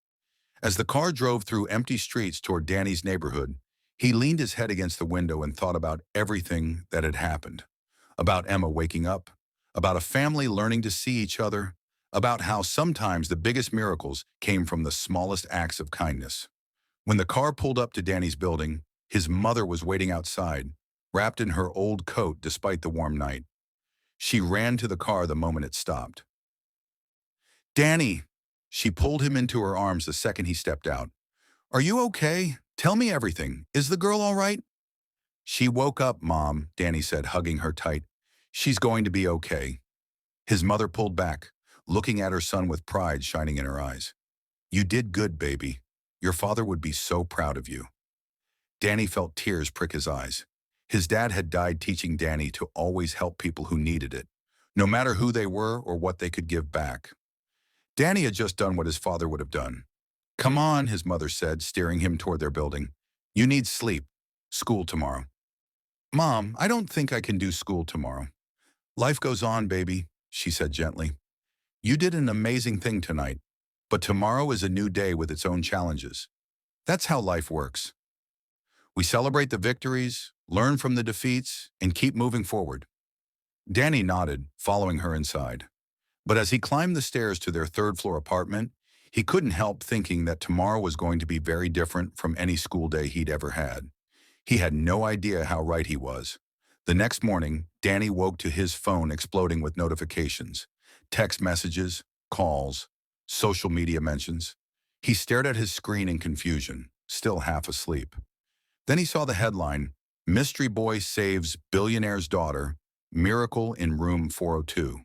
As the car drove through empty streets toward Danny's neighborhood, He leaned his head against the window and thought about everything that had happened. About Emma waking up, about a family learning to see each other, about how sometimes the biggest miracles came from the smallest acts of kindness. When the car pulled up to Danny's building, his mother was waiting outside, wrapped in her old coat despite the warm night. She ran to the car the moment it stopped. "Danny!" She pulled him into her arms the second he stepped out. "Are you okay? Tell me everything. Is the girl all right?" "She woke up, Mom," Danny said, hugging her tight. "She's going to be okay." His mother pulled back, looking at her son with pride shining in her eyes. "You did good, baby. Your father would be so proud of you." Danny felt tears prick his eyes. His dad had died teaching Danny to always help people who needed it, no matter who they were or what they could give back. Danny had just done what his father would have done. "Come on," his mother said, steering him toward their building. "You need sleep. School tomorrow." "Mom, I don't think I can do school tomorrow." "Life goes on, baby," she said gently. "You did an amazing thing tonight, but tomorrow is a new day with its own challenges. That's how life works. We celebrate the victories, learn from the defeats, and keep moving forward." Danny nodded, following her inside. But as he climbed the stairs to their third-floor apartment, he couldn't help thinking that tomorrow was going to be very different from any school day he'd ever had. He had no idea how right he was. The next morning, Danny woke to his phone exploding with notifications, text messages, calls, social media mentions. He stared at his screen in confusion, still half asleep. Then he saw the headline, "Mystery Boy Saves Billionaire's Daughter, Miracle in Room 402.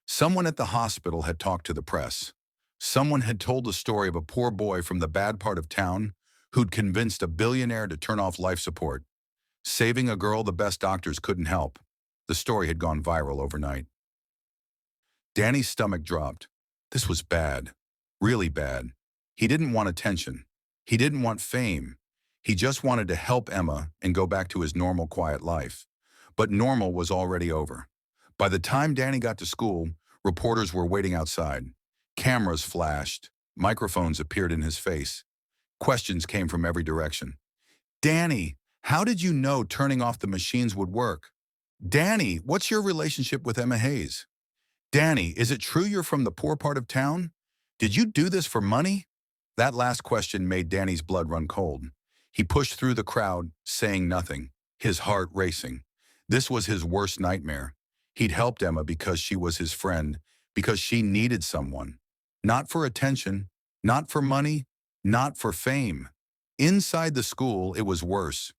Someone at the hospital had talked to the press. Someone had told the story of a poor boy from the bad part of town who'd convinced a billionaire to turn off life support, saving a girl the best doctors couldn't help. The story had gone viral overnight. Danny's stomach dropped. This was bad. Really bad. He didn't want attention. He didn't want fame. He just wanted to help Emma and go back to his normal, quiet life. But normal was already over. By the time Danny got to school, reporters were waiting outside. Cameras flashed. Microphones appeared in his face. Questions came from every direction. "Danny, how did you know turning off the machines would work? Danny, what's your relationship with Emma Hayes? Danny, is it true you're from the poor part of town? Did you do this for money?" That last question made Danny's blood run cold. He pushed through the crowd, saying nothing, his heart racing. This was his worst nightmare. He'd helped Emma because she was his friend, because she needed someone. Not for attention, not for money, not for fame. Inside the school, it was worse.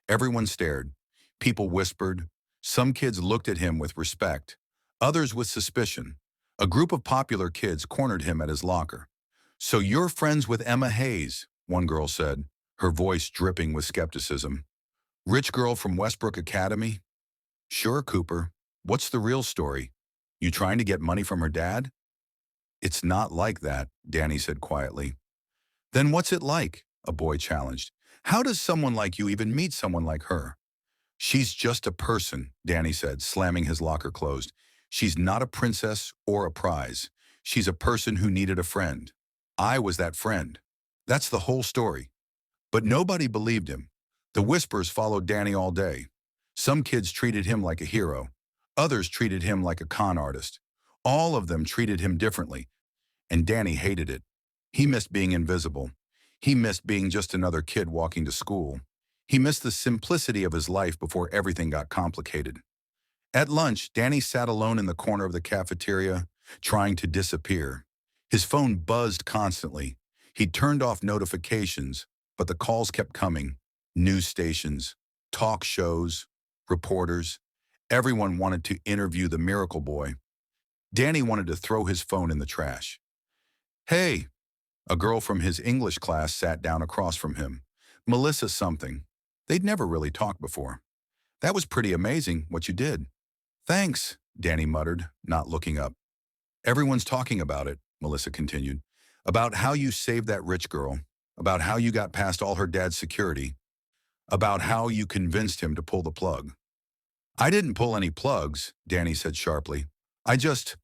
Everyone stared. People whispered. Some kids looked at him with respect, others with suspicion. A group of popular kids cornered him at his locker. "So you're friends with Emma Hayes," one girl said, her voice dripping with skepticism. "Rich girl from Westbrook Academy?" "Sure, Cooper. What's the real story? You trying to get money from her dad?" "It's not like that," Danny said quietly. "Then what's it like?" a boy challenged. "How does someone like you even meet someone like her?" "She's just a person," Danny said, slamming his locker closed. "She's not a princess or a prize. She's a person who needed a friend. I was that friend. That's the whole story." But nobody believed him. The whispers followed Danny all day. Some kids treated him like a hero. Others treated him like a con artist. All of them treated him differently, and Danny hated it. He missed being invisible. He missed being just another kid walking to school. He missed the simplicity of his life before everything got complicated. At lunch, Danny sat alone in the corner of the cafeteria, trying to disappear. His phone buzzed constantly. He'd turned off notifications, but the calls kept coming. News stations, talk shows, reporters. Everyone wanted to interview the miracle boy. Danny wanted to throw his phone in the trash. "Hey," a girl from his English class sat down across from him. Melissa something. They'd never really talked before. "That was pretty amazing, what you did." "Thanks," Danny muttered, not looking up. "Everyone's talking about it," Melissa continued. "About how you saved that rich girl. About how you got past all her dad's security. About how you convinced him to pull the plug." "I didn't pull any plugs," Danny said sharply. I just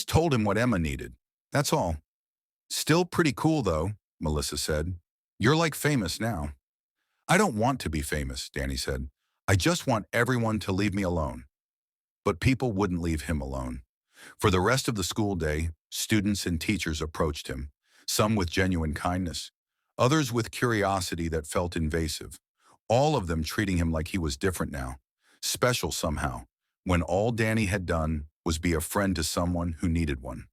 told him what Emma needed. That's all." "Still pretty cool, though," Melissa said. "You're like famous now." I don't want to be famous, Danny said. I just want everyone to leave me alone. But people wouldn't leave him alone. For the rest of the school day, students and teachers approached him, some with genuine kindness, others with curiosity that felt invasive, all of them treating him like he was different now, special somehow, when all Danny had done was be a friend to someone who needed one.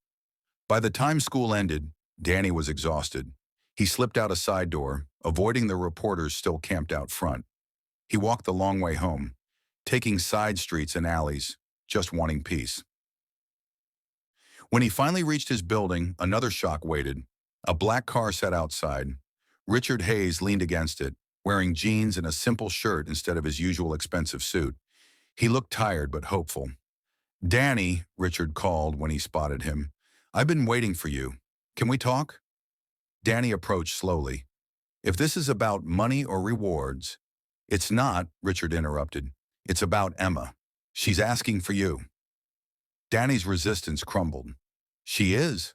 By the time school ended, Danny was exhausted. He slipped out a side door, avoiding the reporters still camped out front. He walked the long way home, taking side streets and alleys, just wanting peace. When he finally reached his building, another shock waited. A black car sat outside. Richard Hayes leaned against it, wearing jeans and a simple shirt instead of his usual expensive suit. He looked tired but hopeful. "Danny," Richard called when he spotted him. "I've been waiting for you. Can we talk?" Danny approached slowly. "If this is about money or rewards—" "It's not," Richard interrupted. "It's about Emma. She's asking for you." Danny's resistance crumbled. "She is?"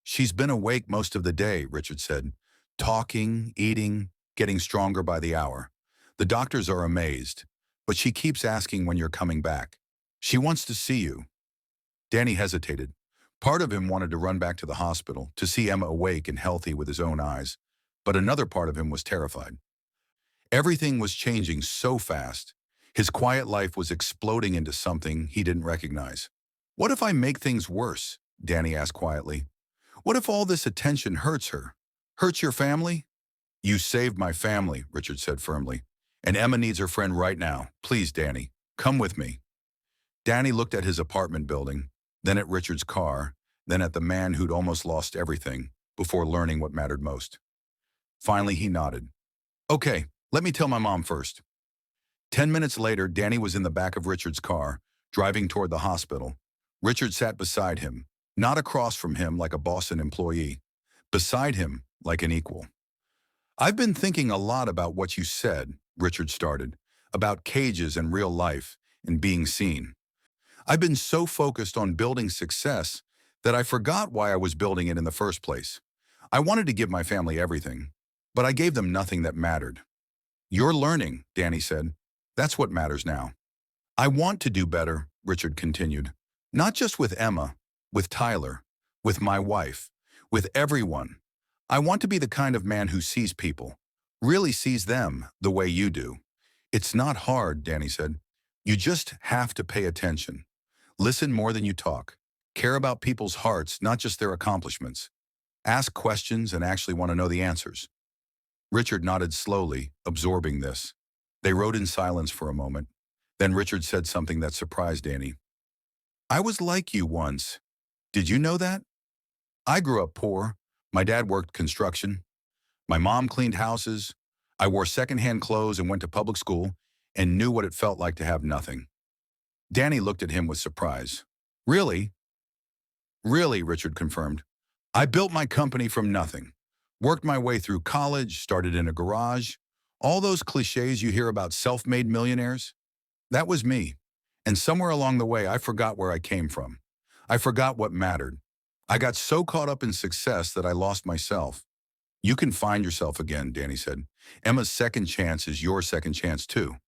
"She's been awake most of the day," Richard said. "Talking, eating, getting stronger by the hour. The doctors are amazed, but she keeps asking when you're coming back. She wants to see you." Danny hesitated. Part of him wanted to run back to the hospital, to see Emma awake and healthy with his own eyes, but another part of him was terrified. Everything was changing so fast. His quiet life was exploding into something he didn't recognize. "What if I make things worse?" Danny asked quietly. "What if all this attention hurts her? Hurts your family?" "You saved my family," Richard said firmly. "And Emma needs her friend right now. Please, Danny, come with me." Danny looked at his apartment building, then at Richard's car, then at the man who'd almost lost everything, before learning what mattered most. Finally, he nodded. "Okay, let me tell my mom first." 10 minutes later, Danny was in the back of Richard's car, driving toward the hospital. Richard sat beside him, not across from him like a boss and employee, beside him like an equal. "I've been thinking a lot about what you said," Richard started, "about cages and real life and being seen. I've been so focused on building success that I forgot why I was building it in the first place. I wanted to give my family everything, but I gave them nothing that mattered." "You're learning," Danny said. "That's what matters now." "I want to do better," Richard continued. "Not just with Emma, with Tyler, with my wife, with everyone. I want to be the kind of man who sees people, really sees them the way you do." "It's not hard," Danny said. "You just have to pay attention. Listen more than you talk. Care about people's hearts, not just their accomplishments. Ask questions and actually want to know the answers." Richard nodded slowly, absorbing this. They rode in silence for a moment. Then Richard said something that surprised Danny. "I was like you once. Did you know that? I grew up poor. My dad worked construction. My mom cleaned houses. I wore secondhand clothes and went to public school and knew what it felt like to have nothing." Danny looked at him with surprise. "Really?" "Really," Richard confirmed. "I built my company from nothing. Worked my way through college, started in a garage. All those cliches you hear about self-made millionaires. That was me. And somewhere along the way, I forgot where I came from. I forgot what mattered. I got so caught up in success that I lost myself." "You can find yourself again," Danny said. "Emma's second chance is your second chance too."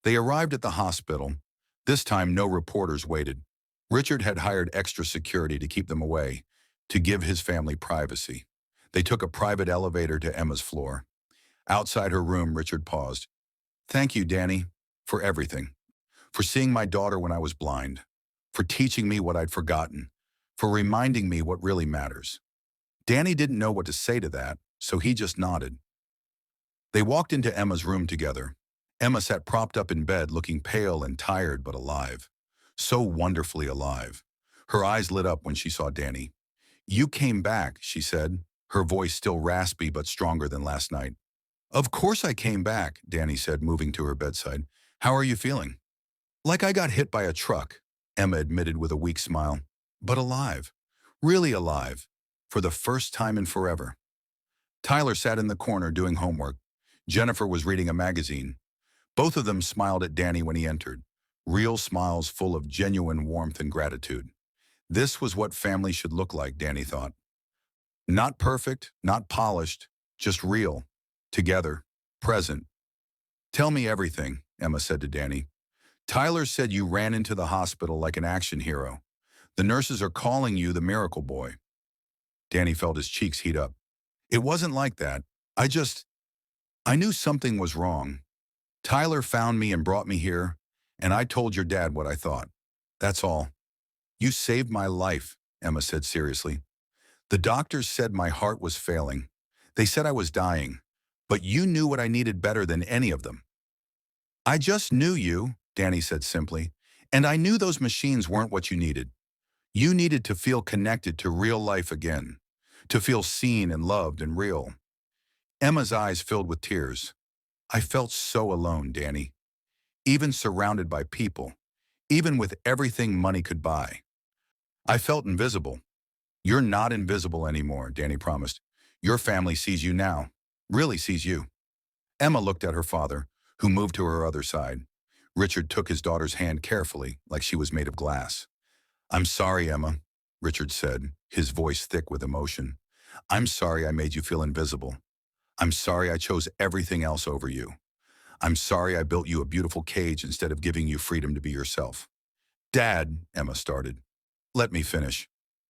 They arrived at the hospital. This time, no reporters waited. Richard had hired extra security to keep them away, to give his family privacy. They took a private elevator to Emma's floor. Outside her room, Richard paused. "Thank you, Danny, for everything. For seeing my daughter when I was blind. For teaching me what I'd forgotten. For reminding me what really matters." Danny didn't know what to say to that, so he just nodded. They walked into Emma's room together. Emma sat propped up in bed, looking pale and tired but alive. So wonderfully alive. Her eyes lit up when she saw Danny. "You came back," she said, her voice still raspy but stronger than last night. "Of course I came back," Danny said, moving to her bedside. "How are you feeling?" "Like I got hit by a truck," Emma admitted with a weak smile. "But alive. Really alive. For the first time in forever." Tyler sat in the corner doing homework. Jennifer was reading a magazine. Both of them smiled at Danny when he entered. Real smiles full of genuine warmth and gratitude. This was what family should look like, Danny thought. Not perfect, not polished, just real. Together. Present. Tell me everything, Emma said to Danny. Tyler said you ran into the hospital like an action hero. The nurses are calling you the miracle boy. Danny felt his cheeks heat up. It wasn't like that. I knew something was wrong. Tyler found me and brought me here, and I told your dad what I thought. That's all. You saved my life, Emma said seriously. The doctors said my heart was failing. They said I was dying, but you knew what I needed better than any of them. I just knew you, Danny said simply, and I knew those machines weren't what you needed. You needed to feel connected to real life again, to feel seen and loved and real. Emma's eyes filled with tears. I felt so alone, Danny. Even surrounded by people, even with everything money could buy. I felt invisible. You're not invisible anymore, Danny promised. Your family sees you now, really sees you. Emma looked at her father, who moved to her other side. Richard took his daughter's hand carefully, like she was made of glass. I'm sorry, Emma, Richard said, his voice thick with emotion. I'm sorry I made you feel invisible. I'm sorry I chose everything else over you. I'm sorry I built you a beautiful cage instead of giving you freedom to be yourself. Dad, Emma started. Let me finish,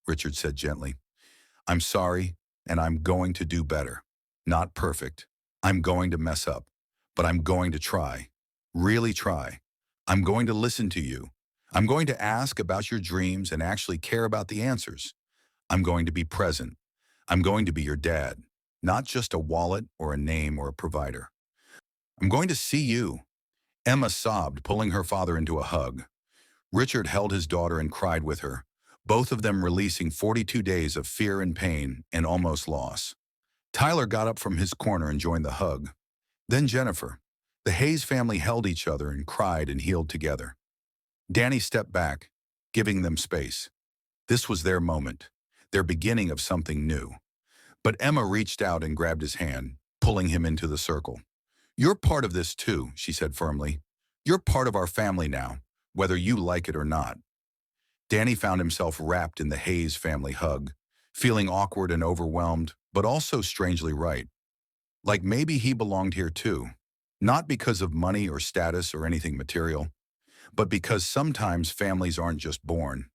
Richard said gently. I'm sorry, and I'm going to do better. Not perfect. I'm going to mess up, but I'm going to try. Really try. I'm going to listen to you. I'm going to ask about your dreams and actually care about the answers. I'm going to be present. I'm going to be your dad, not just a wallet or a name or a provider. I'm going to see you. Emma sobbed, pulling her father into a hug. Richard held his daughter and cried with her, both of them releasing 42 days of fear and pain and almost loss. Tyler got up from his corner and joined the hug. Then Jennifer. The Hayes family held each other and cried and healed together. Danny stepped back, giving them space. This was their moment, their beginning of something new. But Emma reached out and grabbed his hand, pulling him into the circle. You're part of this too, she said firmly. You're part of our family now, whether you like it or not. Danny found himself wrapped in the Hayes family hug, feeling awkward and overwhelmed, but also strangely right. Like maybe he belonged here too, not because of money or status or anything material, but because sometimes families aren't just born.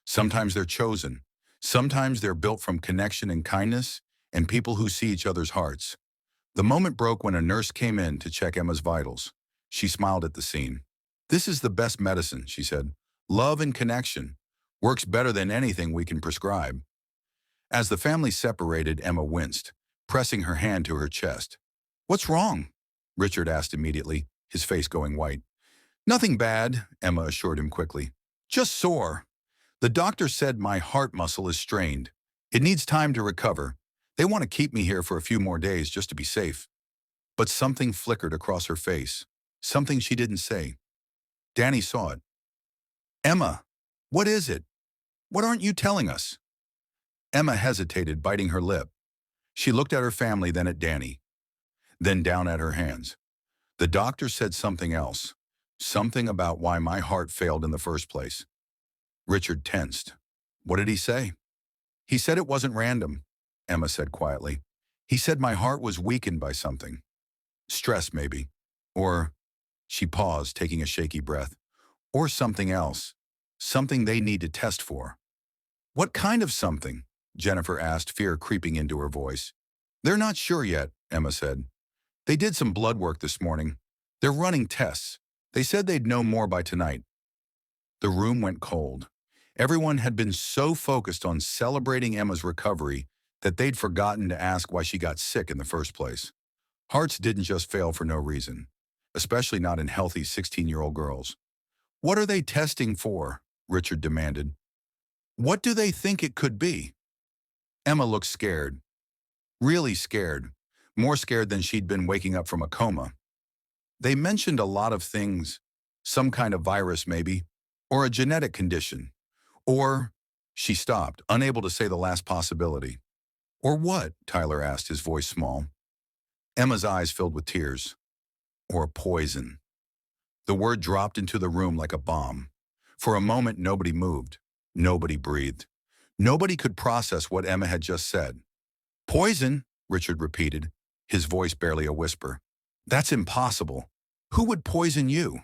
Sometimes they're chosen. Sometimes they're built from connection and kindness and people who see each other's hearts. The moment broke when a nurse came in to check Emma's vitals. She smiled at the scene. This is the best medicine, she said. Love and connection works better than anything we can prescribe. As the family separated, Emma winced, pressing her hand to her chest. What's wrong? Richard asked immediately, his face going white. Nothing bad, Emma assured him quickly. Just sore. The doctor said my heart muscle is strained. It needs time to recover. They want to keep me here for a few more days just to be safe. But something flickered across her face, something she didn't say. Danny saw it. Emma, what is it? What aren't you telling us? Emma hesitated, biting her lip. She looked at her family, then at Danny, then down at her hands. The doctor said something else, something about why my heart failed in the first place. Richard tensed. What did he say? He said it wasn't random, Emma said quietly. He said my heart was weakened by something. Stress, maybe. Or, she paused, taking a shaky breath. Or something else. Something they need to test for. What kind of something? Jennifer asked, fear creeping into her voice. They're not sure yet, Emma said. They did some blood work this morning. They're running tests. They said they'd know more by tonight. The room went cold. Everyone had been so focused on celebrating Emma's recovery that they'd forgotten to ask why she got sick in the first place. Hearts didn't just fail for no reason, especially not in healthy 16-year-old girls. What are they testing for? Richard demanded. What do they think it could be? Emma looked scared. Really scared. More scared than she'd been waking up from a coma. They mentioned a lot of things. Some kind of virus, maybe. Or a genetic condition. Or, she stopped, unable to say the last possibility. Or what? Tyler asked, his voice small. Emma's eyes filled with tears. Or poison. The word dropped into the room like a bomb. For a moment, nobody moved. Nobody breathed. Nobody could process what Emma had just said. Poison, Richard repeated, his voice barely a whisper. That's impossible. Who would poison you?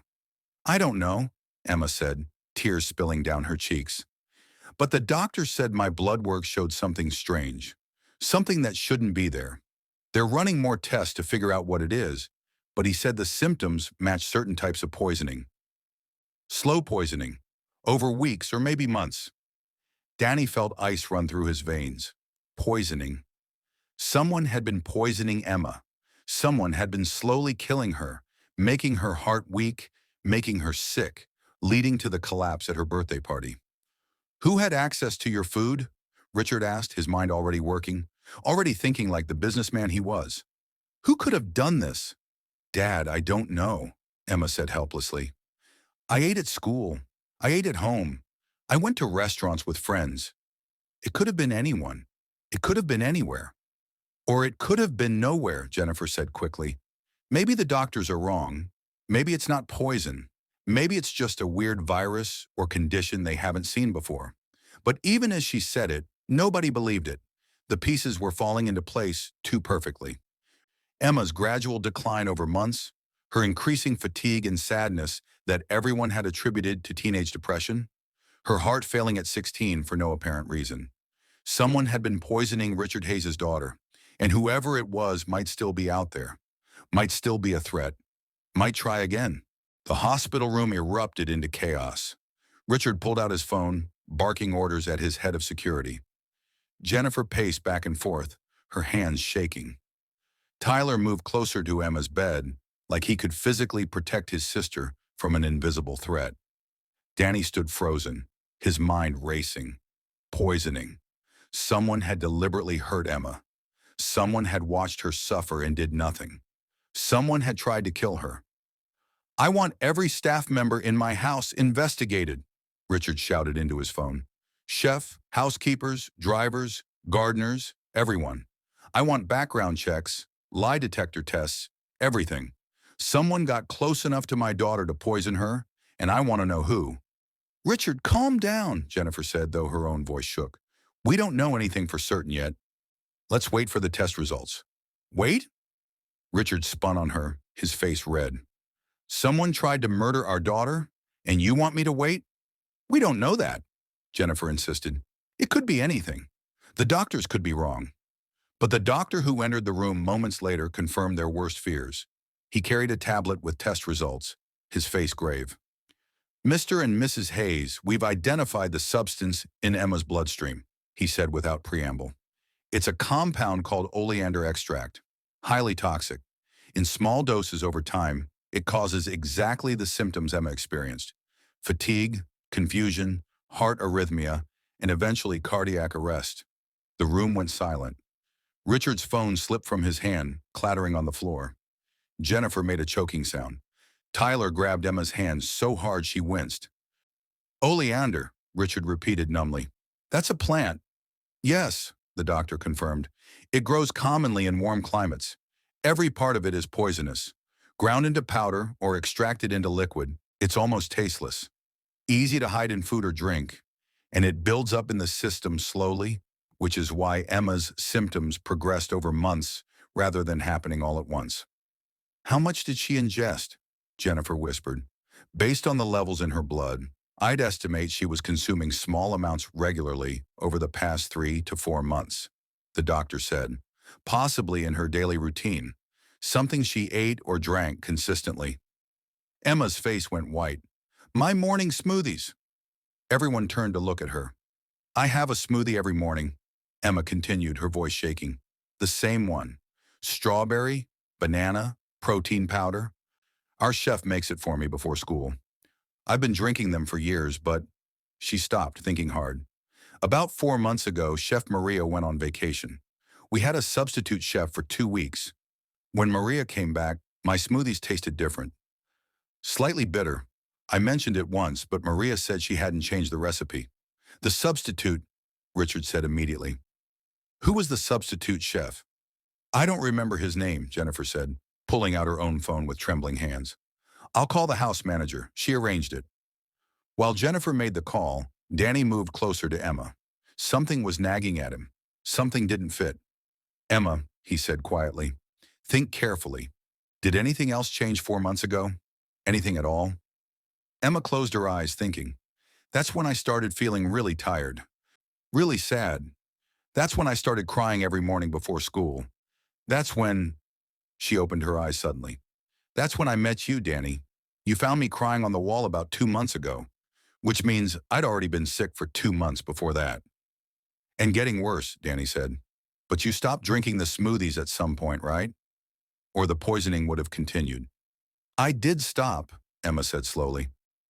I don't know, Emma said, tears spilling down her cheeks. But the doctor said my blood work showed something strange, something that shouldn't be there. They're running more tests to figure out what it is, but he said the symptoms match certain types of poisoning. Slow poisoning, over weeks or maybe months. Danny felt ice run through his veins. Poisoning. Someone had been poisoning Emma. Someone had been slowly killing her, making her heart weak, making her sick, leading to the collapse at her birthday party. Who had access to your food? Richard asked, his mind already working, already thinking like the businessman he was. Who could have done this? Dad, I don't know, Emma said helplessly. I ate at school. I ate at home. I went to restaurants with friends. It could have been anyone. It could have been anywhere. Or it could have been nowhere, Jennifer said quickly. Maybe the doctors are wrong. Maybe it's not poison. Maybe it's just a weird virus or condition they haven't seen before. But even as she said it, nobody believed it. The pieces were falling into place too perfectly. Emma's gradual decline over months, her increasing fatigue and sadness that everyone had attributed to teenage depression, her heart failing at 16 for no apparent reason. Someone had been poisoning Richard Hayes' daughter, and whoever it was might still be out there, might still be a threat, might try again. The hospital room erupted into chaos. Richard pulled out his phone, barking orders at his head of security. Jennifer paced back and forth, her hands shaking. Tyler moved closer to Emma's bed, like he could physically protect his sister from an invisible threat. Danny stood frozen, his mind racing. Poisoning. Someone had deliberately hurt Emma. Someone had watched her suffer and did nothing. Someone had tried to kill her. I want every staff member in my house investigated, Richard shouted into his phone. Chef, housekeepers, drivers, gardeners, everyone. I want background checks, lie detector tests, everything. Someone got close enough to my daughter to poison her, and I want to know who. Richard, calm down, Jennifer said, though her own voice shook. We don't know anything for certain yet. Let's wait for the test results. Wait? Richard spun on her, his face red. Someone tried to murder our daughter, and you want me to wait? We don't know that, Jennifer insisted. It could be anything. The doctors could be wrong. But the doctor who entered the room moments later confirmed their worst fears. He carried a tablet with test results, his face grave. Mr. and Mrs. Hayes, we've identified the substance in Emma's bloodstream, he said without preamble. It's a compound called oleander extract, highly toxic. In small doses over time, it causes exactly the symptoms Emma experienced: fatigue, confusion, heart arrhythmia, and eventually cardiac arrest. The room went silent. Richard's phone slipped from his hand, clattering on the floor. Jennifer made a choking sound. Tyler grabbed Emma's hand so hard she winced. Oleander, Richard repeated numbly. That's a plant. Yes, the doctor confirmed. It grows commonly in warm climates. Every part of it is poisonous. Ground into powder or extracted into liquid, it's almost tasteless. Easy to hide in food or drink, and it builds up in the system slowly, which is why Emma's symptoms progressed over months rather than happening all at once. How much did she ingest? Jennifer whispered. Based on the levels in her blood, I'd estimate she was consuming small amounts regularly over the past 3 to 4 months, the doctor said, possibly in her daily routine, something she ate or drank consistently. Emma's face went white. My morning smoothies. Everyone turned to look at her. I have a smoothie every morning, Emma continued, her voice shaking. The same one. Strawberry, banana, protein powder. Our chef makes it for me before school. I've been drinking them for years, but she stopped, thinking hard. About 4 months ago, Chef Maria went on vacation. We had a substitute chef for 2 weeks. When Maria came back, my smoothies tasted different. Slightly bitter. I mentioned it once, but Maria said she hadn't changed the recipe. The substitute, Richard said immediately. Who was the substitute chef? I don't remember his name, Jennifer said, pulling out her own phone with trembling hands. I'll call the house manager. She arranged it. While Jennifer made the call, Danny moved closer to Emma. Something was nagging at him. Something didn't fit. Emma, he said quietly, Think carefully. Did anything else change 4 months ago? Anything at all? Emma closed her eyes, thinking. That's when I started feeling really tired. Really sad. That's when I started crying every morning before school. That's when... She opened her eyes suddenly. That's when I met you, Danny. You found me crying on the wall about 2 months ago, which means I'd already been sick for 2 months before that. And getting worse, Danny said. But you stopped drinking the smoothies at some point, right? Or the poisoning would have continued. I did stop, Emma said slowly.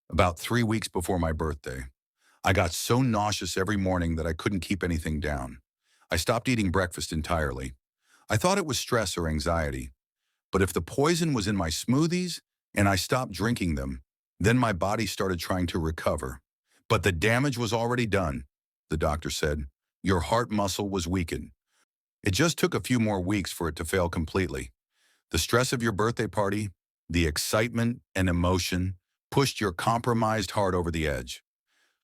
About 3 weeks before my birthday. I got so nauseous every morning that I couldn't keep anything down. I stopped eating breakfast entirely. I thought it was stress or anxiety. But if the poison was in my smoothies and I stopped drinking them, then my body started trying to recover. But the damage was already done, the doctor said. Your heart muscle was weakened. It just took a few more weeks for it to fail completely. The stress of your birthday party, the excitement and emotion pushed your compromised heart over the edge.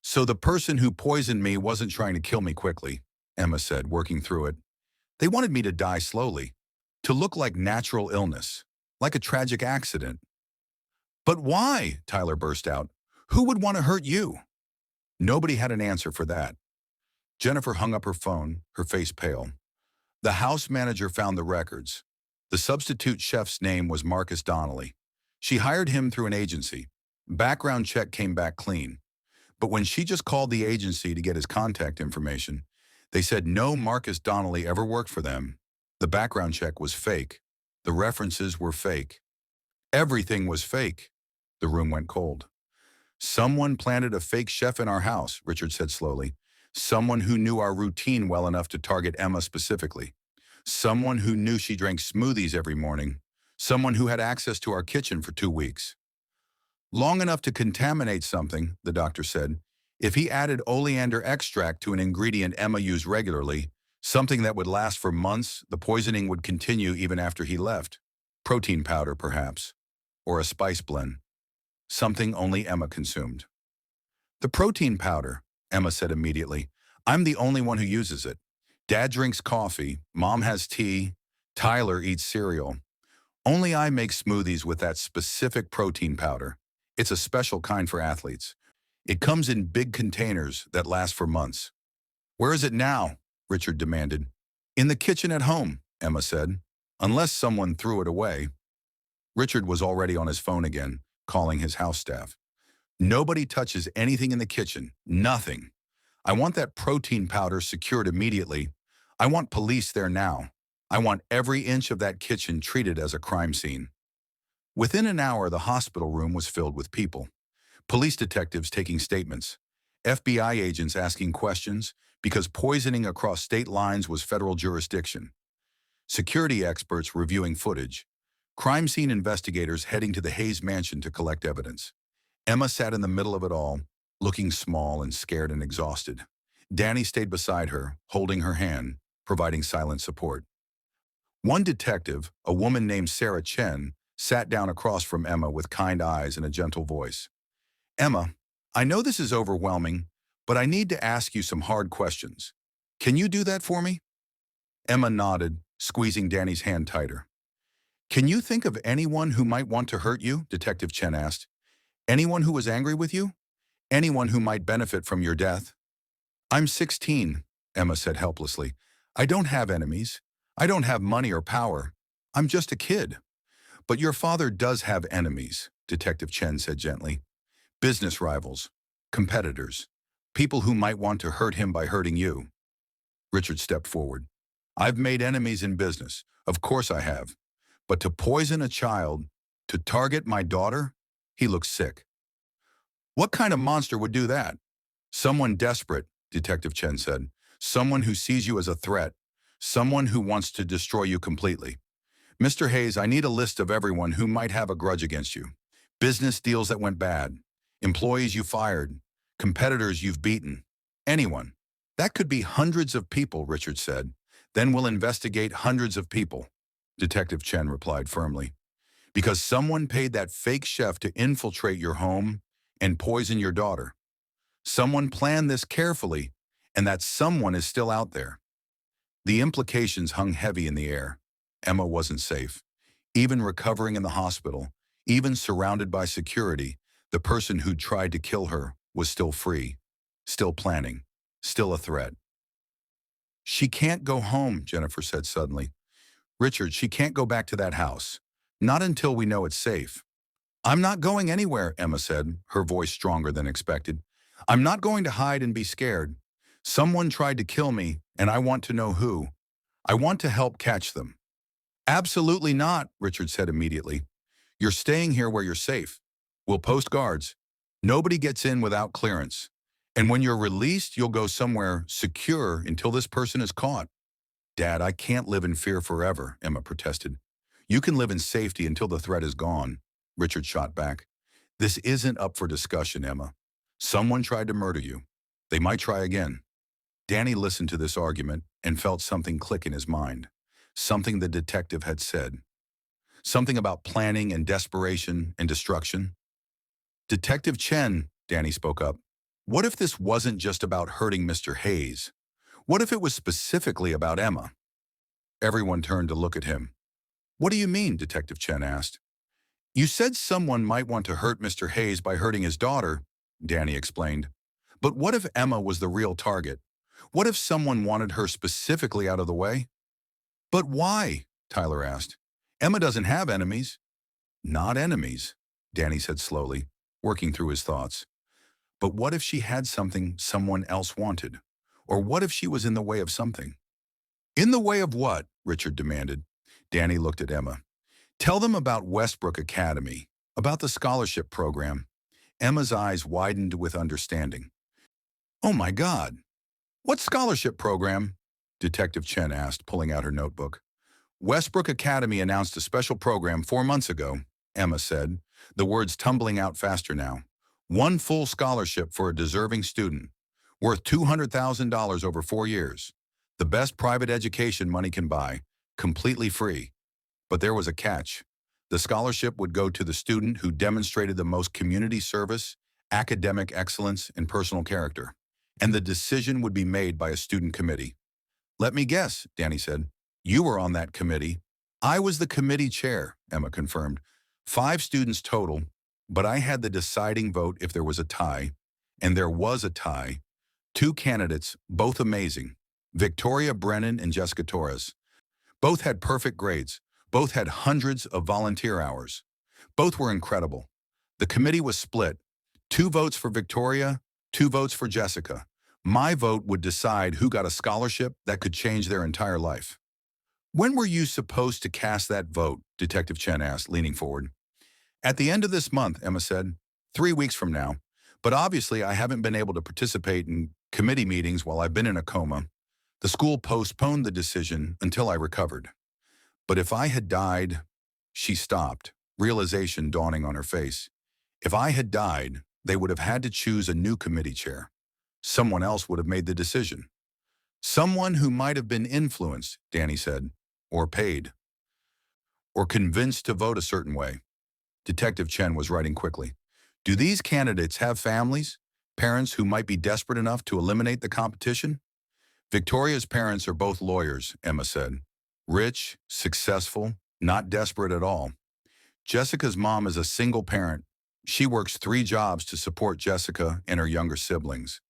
So the person who poisoned me wasn't trying to kill me quickly, Emma said, working through it. They wanted me to die slowly, to look like natural illness, like a tragic accident. But why? Tyler burst out. Who would want to hurt you? Nobody had an answer for that. Jennifer hung up her phone, her face pale. The house manager found the records. The substitute chef's name was Marcus Donnelly. She hired him through an agency. Background check came back clean. But when she just called the agency to get his contact information, they said no Marcus Donnelly ever worked for them. The background check was fake. The references were fake. Everything was fake. The room went cold. Someone planted a fake chef in our house, Richard said slowly. Someone who knew our routine well enough to target Emma specifically. Someone who knew she drank smoothies every morning. Someone who had access to our kitchen for 2 weeks. Long enough to contaminate something, the doctor said. If he added oleander extract to an ingredient Emma used regularly, something that would last for months, the poisoning would continue even after he left. Protein powder, perhaps. Or a spice blend. Something only Emma consumed. The protein powder, Emma said immediately. I'm the only one who uses it. Dad drinks coffee, Mom has tea, Tyler eats cereal. Only I make smoothies with that specific protein powder. It's a special kind for athletes. It comes in big containers that last for months. Where is it now? Richard demanded. In the kitchen at home, Emma said. Unless someone threw it away. Richard was already on his phone again, calling his house staff. Nobody touches anything in the kitchen. Nothing. I want that protein powder secured immediately. I want police there now. I want every inch of that kitchen treated as a crime scene. Within an hour, the hospital room was filled with people. Police detectives taking statements. FBI agents asking questions because poisoning across state lines was federal jurisdiction. Security experts reviewing footage. Crime scene investigators heading to the Hayes mansion to collect evidence. Emma sat in the middle of it all, looking small and scared and exhausted. Danny stayed beside her, holding her hand, providing silent support. One detective, a woman named Sarah Chen, sat down across from Emma with kind eyes and a gentle voice. Emma, I know this is overwhelming, but I need to ask you some hard questions. Can you do that for me? Emma nodded, squeezing Danny's hand tighter. Can you think of anyone who might want to hurt you? Detective Chen asked. Anyone who was angry with you? Anyone who might benefit from your death? I'm 16, Emma said helplessly. I don't have enemies. I don't have money or power. I'm just a kid. But your father does have enemies, Detective Chen said gently. Business rivals, competitors, people who might want to hurt him by hurting you. Richard stepped forward. I've made enemies in business. Of course I have. But to poison a child, to target my daughter? He looked sick. What kind of monster would do that? Someone desperate, Detective Chen said. Someone who sees you as a threat. Someone who wants to destroy you completely. Mr. Hayes, I need a list of everyone who might have a grudge against you. Business deals that went bad. Employees you fired. Competitors you've beaten. Anyone. That could be hundreds of people, Richard said. Then we'll investigate hundreds of people. Detective Chen replied firmly. Because someone paid that fake chef to infiltrate your home and poison your daughter. Someone planned this carefully, and that someone is still out there. The implications hung heavy in the air. Emma wasn't safe. Even recovering in the hospital, even surrounded by security, the person who'd tried to kill her was still free, still planning, still a threat. She can't go home, Jennifer said suddenly. Richard, she can't go back to that house. Not until we know it's safe. I'm not going anywhere, Emma said, her voice stronger than expected. I'm not going to hide and be scared. Someone tried to kill me, and I want to know who. I want to help catch them. Absolutely not, Richard said immediately. You're staying here where you're safe. We'll post guards. Nobody gets in without clearance. And when you're released, you'll go somewhere secure until this person is caught. Dad, I can't live in fear forever, Emma protested. You can live in safety until the threat is gone, Richard shot back. This isn't up for discussion, Emma. Someone tried to murder you. They might try again. Danny listened to this argument and felt something click in his mind. Something the detective had said. Something about planning and desperation and destruction. Detective Chen, Danny spoke up. What if this wasn't just about hurting Mr. Hayes? What if it was specifically about Emma? Everyone turned to look at him. What do you mean? Detective Chen asked. You said someone might want to hurt Mr. Hayes by hurting his daughter, Danny explained. But what if Emma was the real target? What if someone wanted her specifically out of the way? But why? Tyler asked. Emma doesn't have enemies. Not enemies, Danny said slowly, working through his thoughts. But what if she had something someone else wanted? Or what if she was in the way of something? In the way of what? Richard demanded. Danny looked at Emma. Tell them about Westbrook Academy, about the scholarship program. Emma's eyes widened with understanding. Oh my God! What scholarship program? Detective Chen asked, pulling out her notebook. Westbrook Academy announced a special program 4 months ago, Emma said, the words tumbling out faster now. One full scholarship for a deserving student, worth $200,000 over 4 years. The best private education money can buy, completely free. But there was a catch. The scholarship would go to the student who demonstrated the most community service, academic excellence, and personal character. And the decision would be made by a student committee. Let me guess, Danny said. You were on that committee. I was the committee chair, Emma confirmed. 5 students total, but I had the deciding vote if there was a tie. And there was a tie. 2 candidates, both amazing. Victoria Brennan and Jessica Torres. Both had perfect grades. Both had hundreds of volunteer hours. Both were incredible. The committee was split. 2 votes for Victoria, 2 votes for Jessica. My vote would decide who got a scholarship that could change their entire life. When were you supposed to cast that vote? Detective Chen asked, leaning forward. At the end of this month, Emma said. 3 weeks from now. But obviously I haven't been able to participate in committee meetings while I've been in a coma. The school postponed the decision until I recovered. But if I had died, she stopped, realization dawning on her face. If I had died, they would have had to choose a new committee chair. Someone else would have made the decision. Someone who might have been influenced, Danny said, or paid, or convinced to vote a certain way. Detective Chen was writing quickly. Do these candidates have families? Parents who might be desperate enough to eliminate the competition? Victoria's parents are both lawyers, Emma said. Rich, successful, not desperate at all. Jessica's mom is a single parent. She works 3 jobs to support Jessica and her younger siblings.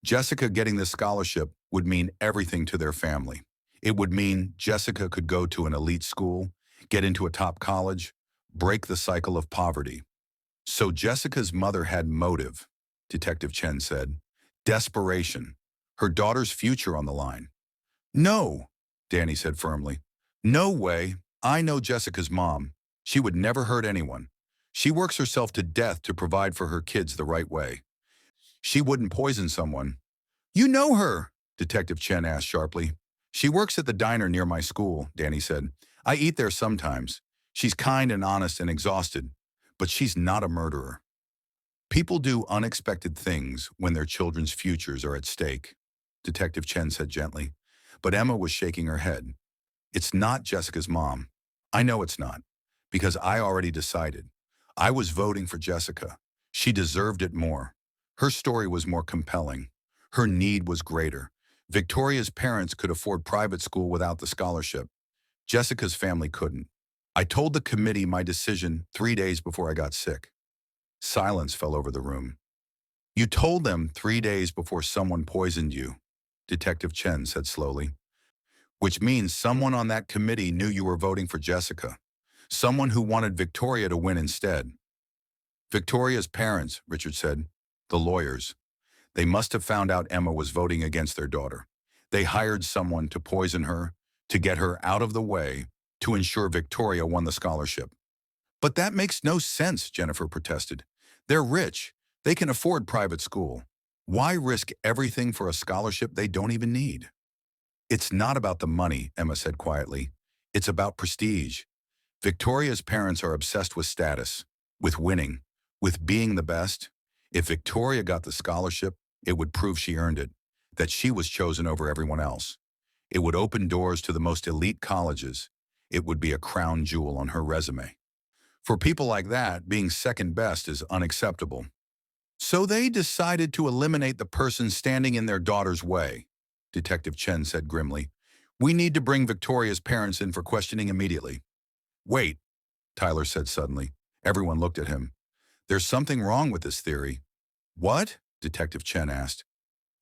Jessica getting this scholarship would mean everything to their family. It would mean Jessica could go to an elite school, get into a top college, break the cycle of poverty. So Jessica's mother had motive, Detective Chen said. Desperation. Her daughter's future on the line. No, Danny said firmly. No way. I know Jessica's mom. She would never hurt anyone. She works herself to death to provide for her kids the right way. She wouldn't poison someone. You know her, Detective Chen asked sharply. She works at the diner near my school, Danny said. I eat there sometimes. She's kind and honest and exhausted, but she's not a murderer. People do unexpected things when their children's futures are at stake, Detective Chen said gently, but Emma was shaking her head. It's not Jessica's mom. I know it's not, because I already decided. I was voting for Jessica. She deserved it more. Her story was more compelling. Her need was greater. Victoria's parents could afford private school without the scholarship. Jessica's family couldn't. I told the committee my decision 3 days before I got sick. Silence fell over the room. You told them 3 days before someone poisoned you, Detective Chen said slowly. Which means someone on that committee knew you were voting for Jessica. Someone who wanted Victoria to win instead. Victoria's parents, Richard said. The lawyers. They must have found out Emma was voting against their daughter. They hired someone to poison her, to get her out of the way, to ensure Victoria won the scholarship. But that makes no sense, Jennifer protested. They're rich. They can afford private school. Why risk everything for a scholarship they don't even need? It's not about the money, Emma said quietly. It's about prestige. Victoria's parents are obsessed with status, with winning, with being the best. If Victoria got the scholarship, it would prove she earned it, that she was chosen over everyone else. It would open doors to the most elite colleges. It would be a crown jewel on her resume. For people like that, being second best is unacceptable. So they decided to eliminate the person standing in their daughter's way, Detective Chen said grimly. We need to bring Victoria's parents in for questioning immediately. Wait, Tyler said suddenly. Everyone looked at him. There's something wrong with this theory. What? Detective Chen asked.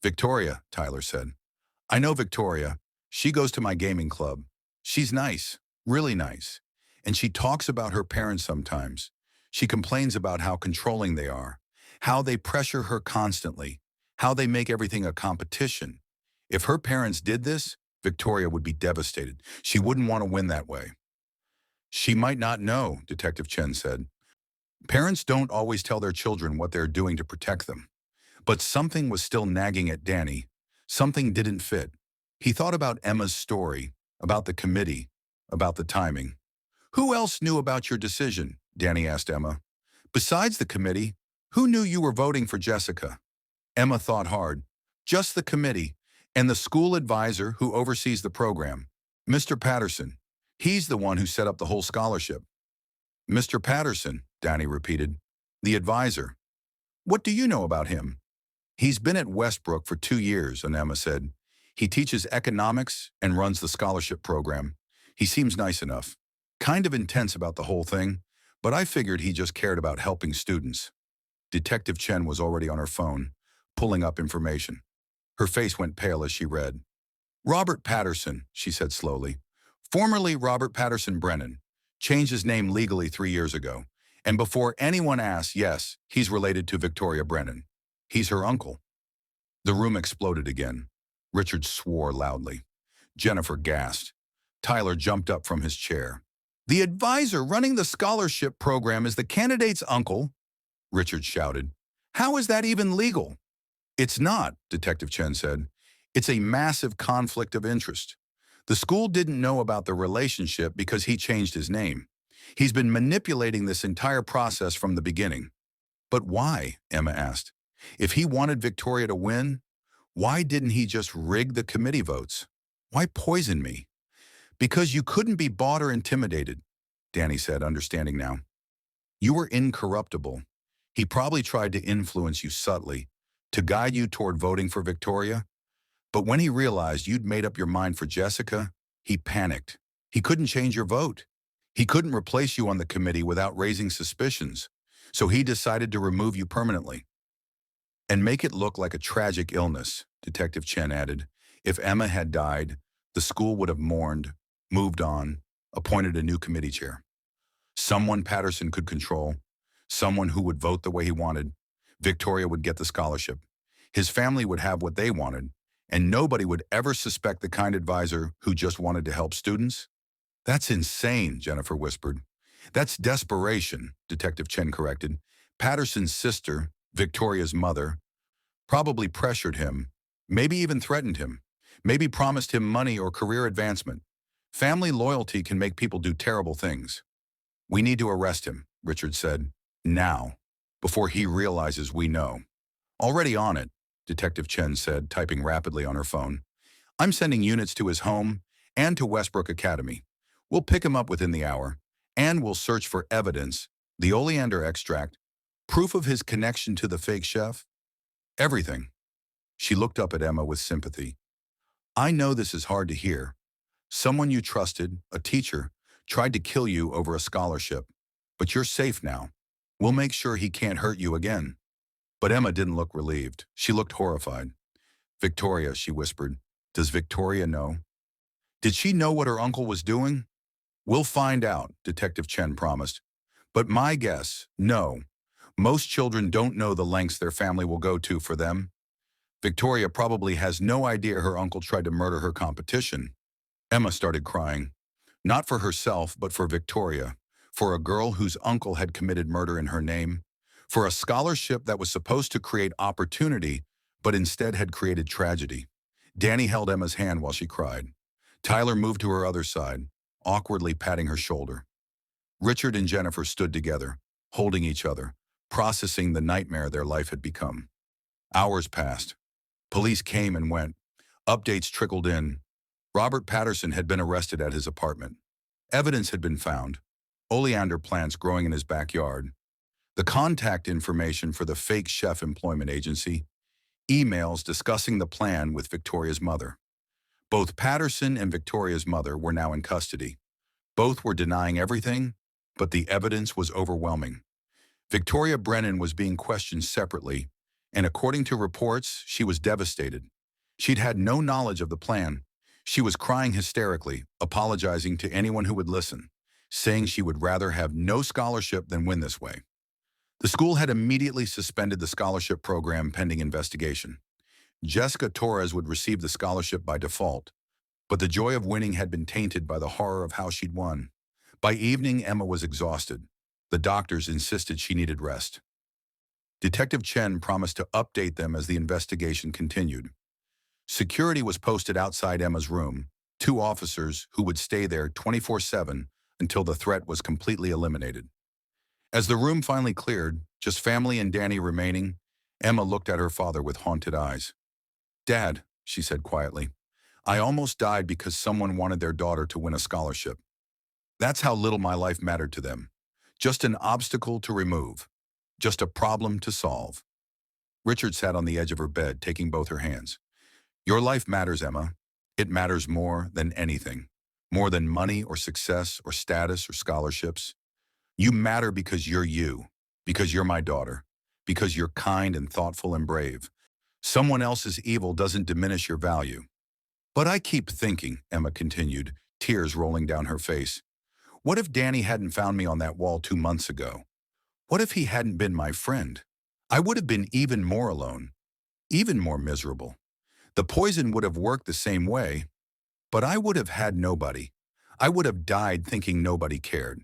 Victoria, Tyler said. I know Victoria. She goes to my gaming club. She's nice, really nice. And she talks about her parents sometimes. She complains about how controlling they are, how they pressure her constantly, how they make everything a competition. If her parents did this, Victoria would be devastated. She wouldn't want to win that way. She might not know, Detective Chen said. Parents don't always tell their children what they're doing to protect them. But something was still nagging at Danny. Something didn't fit. He thought about Emma's story, about the committee, about the timing. Who else knew about your decision? Danny asked Emma. Besides the committee, who knew you were voting for Jessica? Emma thought hard. Just the committee and the school advisor who oversees the program. Mr. Patterson. He's the one who set up the whole scholarship. Mr. Patterson, Danny repeated. The advisor. What do you know about him? He's been at Westbrook for 2 years, Emma said. He teaches economics and runs the scholarship program. He seems nice enough. Kind of intense about the whole thing, but I figured he just cared about helping students. Detective Chen was already on her phone, pulling up information. Her face went pale as she read. Robert Patterson, she said slowly. Formerly Robert Patterson Brennan. Changed his name legally 3 years ago. And before anyone asks, yes, he's related to Victoria Brennan. He's her uncle. The room exploded again. Richard swore loudly. Jennifer gasped. Tyler jumped up from his chair. The advisor running the scholarship program is the candidate's uncle, Richard shouted. How is that even legal? It's not, Detective Chen said. It's a massive conflict of interest. The school didn't know about the relationship because he changed his name. He's been manipulating this entire process from the beginning. But why? Emma asked. If he wanted Victoria to win, why didn't he just rig the committee votes? Why poison me? Because you couldn't be bought or intimidated, Danny said, understanding now. You were incorruptible. He probably tried to influence you subtly, to guide you toward voting for Victoria. But when he realized you'd made up your mind for Jessica, he panicked. He couldn't change your vote. He couldn't replace you on the committee without raising suspicions. So he decided to remove you permanently. And make it look like a tragic illness, Detective Chen added. If Emma had died, the school would have mourned, moved on, appointed a new committee chair. Someone Patterson could control, someone who would vote the way he wanted. Victoria would get the scholarship. His family would have what they wanted, and nobody would ever suspect the kind advisor who just wanted to help students. That's insane, Jennifer whispered. That's desperation, Detective Chen corrected. Patterson's sister, Victoria's mother, probably pressured him, maybe even threatened him, maybe promised him money or career advancement. Family loyalty can make people do terrible things. We need to arrest him, Richard said, now, before he realizes we know. Already on it, Detective Chen said, typing rapidly on her phone. I'm sending units to his home and to Westbrook Academy. We'll pick him up within the hour, and we'll search for evidence, the oleander extract, proof of his connection to the fake chef, everything. She looked up at Emma with sympathy. I know this is hard to hear. Someone you trusted, a teacher, Tried to kill you over a scholarship. But you're safe now. We'll make sure he can't hurt you again." But Emma didn't look relieved. She looked horrified. "Victoria," she whispered. "Does Victoria know? Did she know what her uncle was doing?" "We'll find out," Detective Chen promised. "But my guess, no. Most children don't know the lengths their family will go to for them. Victoria probably has no idea her uncle tried to murder her competition." Emma started crying. Not for herself, but for Victoria. For a girl whose uncle had committed murder in her name. For a scholarship that was supposed to create opportunity, but instead had created tragedy. Danny held Emma's hand while she cried. Tyler moved to her other side, awkwardly patting her shoulder. Richard and Jennifer stood together, holding each other, processing the nightmare their life had become. Hours passed. Police came and went. Updates trickled in. Robert Patterson had been arrested at his apartment. Evidence had been found. Oleander plants growing in his backyard. The contact information for the fake chef employment agency. Emails discussing the plan with Victoria's mother. Both Patterson and Victoria's mother were now in custody. Both were denying everything, but the evidence was overwhelming. Victoria Brennan was being questioned separately, and according to reports, she was devastated. She'd had no knowledge of the plan. She was crying hysterically, apologizing to anyone who would listen, saying she would rather have no scholarship than win this way. The school had immediately suspended the scholarship program pending investigation. Jessica Torres would receive the scholarship by default, but the joy of winning had been tainted by the horror of how she'd won. By evening, Emma was exhausted. The doctors insisted she needed rest. Detective Chen promised to update them as the investigation continued. Security was posted outside Emma's room, 2 officers who would stay there 24/7 until the threat was completely eliminated. As the room finally cleared, just family and Danny remaining, Emma looked at her father with haunted eyes. "Dad," she said quietly, "I almost died because someone wanted their daughter to win a scholarship. That's how little my life mattered to them. Just an obstacle to remove. Just a problem to solve." Richard sat on the edge of her bed, taking both her hands. "Your life matters, Emma. It matters more than anything. More than money or success or status or scholarships. You matter because you're you, because you're my daughter, because you're kind and thoughtful and brave. Someone else's evil doesn't diminish your value." "But I keep thinking," Emma continued, tears rolling down her face, "what if Danny hadn't found me on that wall 2 months ago? What if he hadn't been my friend? I would have been even more alone, even more miserable. The poison would have worked the same way, but I would have had nobody. I would have died thinking nobody cared."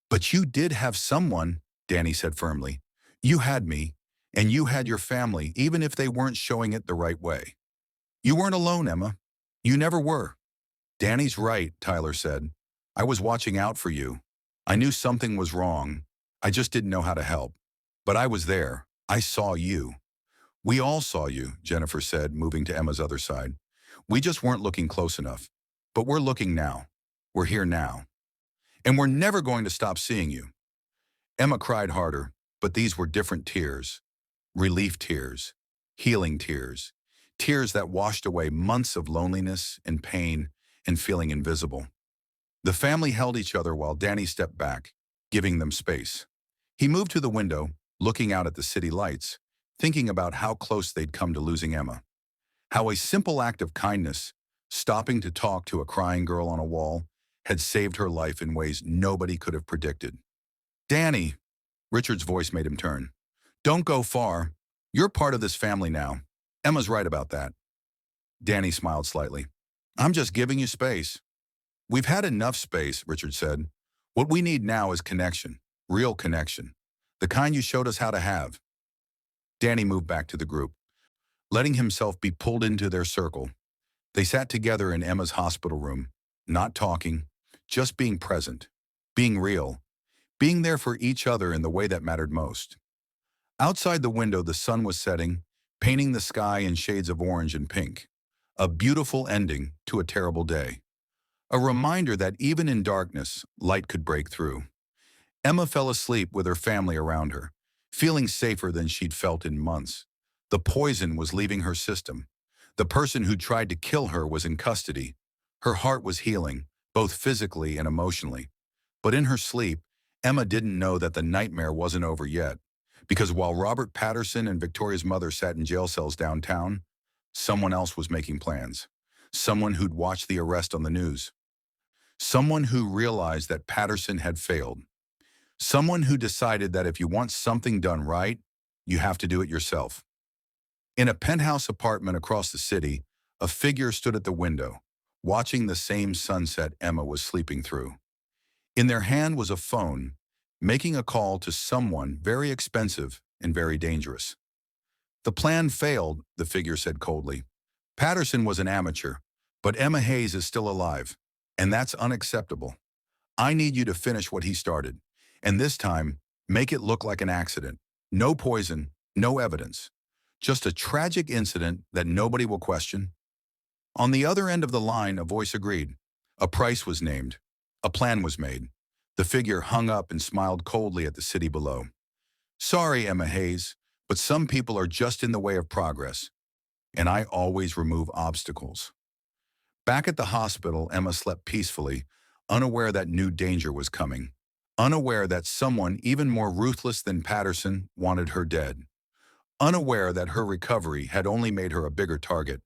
"But you did have someone," Danny said firmly. "You had me, and you had your family, even if they weren't showing it the right way. You weren't alone, Emma. You never were." "Danny's right," Tyler said. "I was watching out for you. I knew something was wrong. I just didn't know how to help. But I was there. I saw you." "We all saw you," Jennifer said, moving to Emma's other side. "We just weren't looking close enough. But we're looking now. We're here now. And we're never going to stop seeing you." Emma cried harder, but these were different tears. Relief tears. Healing tears. Tears that washed away months of loneliness and pain and feeling invisible. The family held each other while Danny stepped back, giving them space. He moved to the window, looking out at the city lights, thinking about how close they'd come to losing Emma. How a simple act of kindness, stopping to talk to a crying girl on a wall, had saved her life in ways nobody could have predicted. "Danny," Richard's voice made him turn. "Don't go far. You're part of this family now. Emma's right about that." Danny smiled slightly. "I'm just giving you space." "We've had enough space," Richard said. "What we need now is connection. Real connection. The kind you showed us how to have." Danny moved back to the group, letting himself be pulled into their circle. They sat together in Emma's hospital room, not talking, just being present, being real, being there for each other in the way that mattered most. Outside the window, the sun was setting, painting the sky in shades of orange and pink. A beautiful ending to a terrible day. A reminder that even in darkness, light could break through. Emma fell asleep with her family around her, feeling safer than she'd felt in months. The poison was leaving her system. The person who tried to kill her was in custody. Her heart was healing, both physically and emotionally. But in her sleep, Emma didn't know that the nightmare wasn't over yet, because while Robert Patterson and Victoria's mother sat in jail cells downtown, someone else was making plans. Someone who'd watched the arrest on the news. Someone who realized that Patterson had failed. Someone who decided that if you want something done right, you have to do it yourself. In a penthouse apartment across the city, a figure stood at the window, watching the same sunset Emma was sleeping through. In their hand was a phone, making a call to someone very expensive and very dangerous. The plan failed, the figure said coldly. Patterson was an amateur, but Emma Hayes is still alive, and that's unacceptable. I need you to finish what he started, and this time, make it look like an accident. No poison, no evidence. Just a tragic incident that nobody will question. On the other end of the line, a voice agreed. A price was named. A plan was made. The figure hung up and smiled coldly at the city below. Sorry, Emma Hayes, but some people are just in the way of progress, and I always remove obstacles. Back at the hospital, Emma slept peacefully, unaware that new danger was coming. Unaware that someone even more ruthless than Patterson wanted her dead. Unaware that her recovery had only made her a bigger target.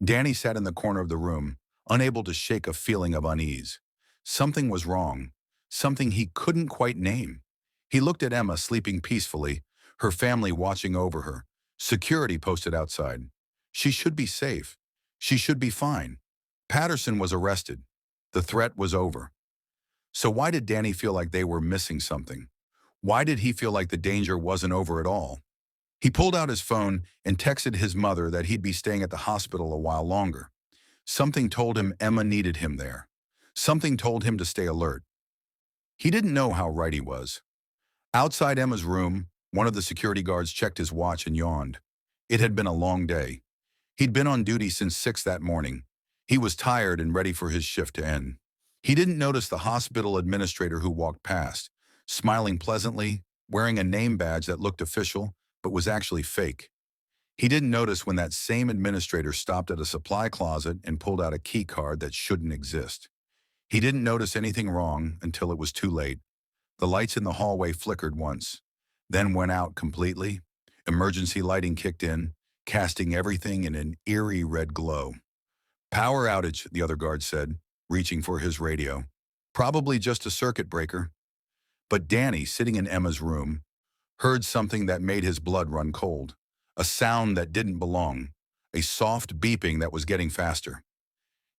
Danny sat in the corner of the room, unable to shake a feeling of unease. Something was wrong, something he couldn't quite name. He looked at Emma sleeping peacefully, her family watching over her, security posted outside. She should be safe. She should be fine. Patterson was arrested. The threat was over. So why did Danny feel like they were missing something? Why did he feel like the danger wasn't over at all? He pulled out his phone and texted his mother that he'd be staying at the hospital a while longer. Something told him Emma needed him there. Something told him to stay alert. He didn't know how right he was. Outside Emma's room, one of the security guards checked his watch and yawned. It had been a long day. He'd been on duty since 6 that morning. He was tired and ready for his shift to end. He didn't notice the hospital administrator who walked past, smiling pleasantly, wearing a name badge that looked official, but was actually fake. He didn't notice when that same administrator stopped at a supply closet and pulled out a key card that shouldn't exist. He didn't notice anything wrong until it was too late. The lights in the hallway flickered once, then went out completely. Emergency lighting kicked in, casting everything in an eerie red glow. Power outage, the other guard said, reaching for his radio. Probably just a circuit breaker. But Danny, sitting in Emma's room, heard something that made his blood run cold. A sound that didn't belong. A soft beeping that was getting faster.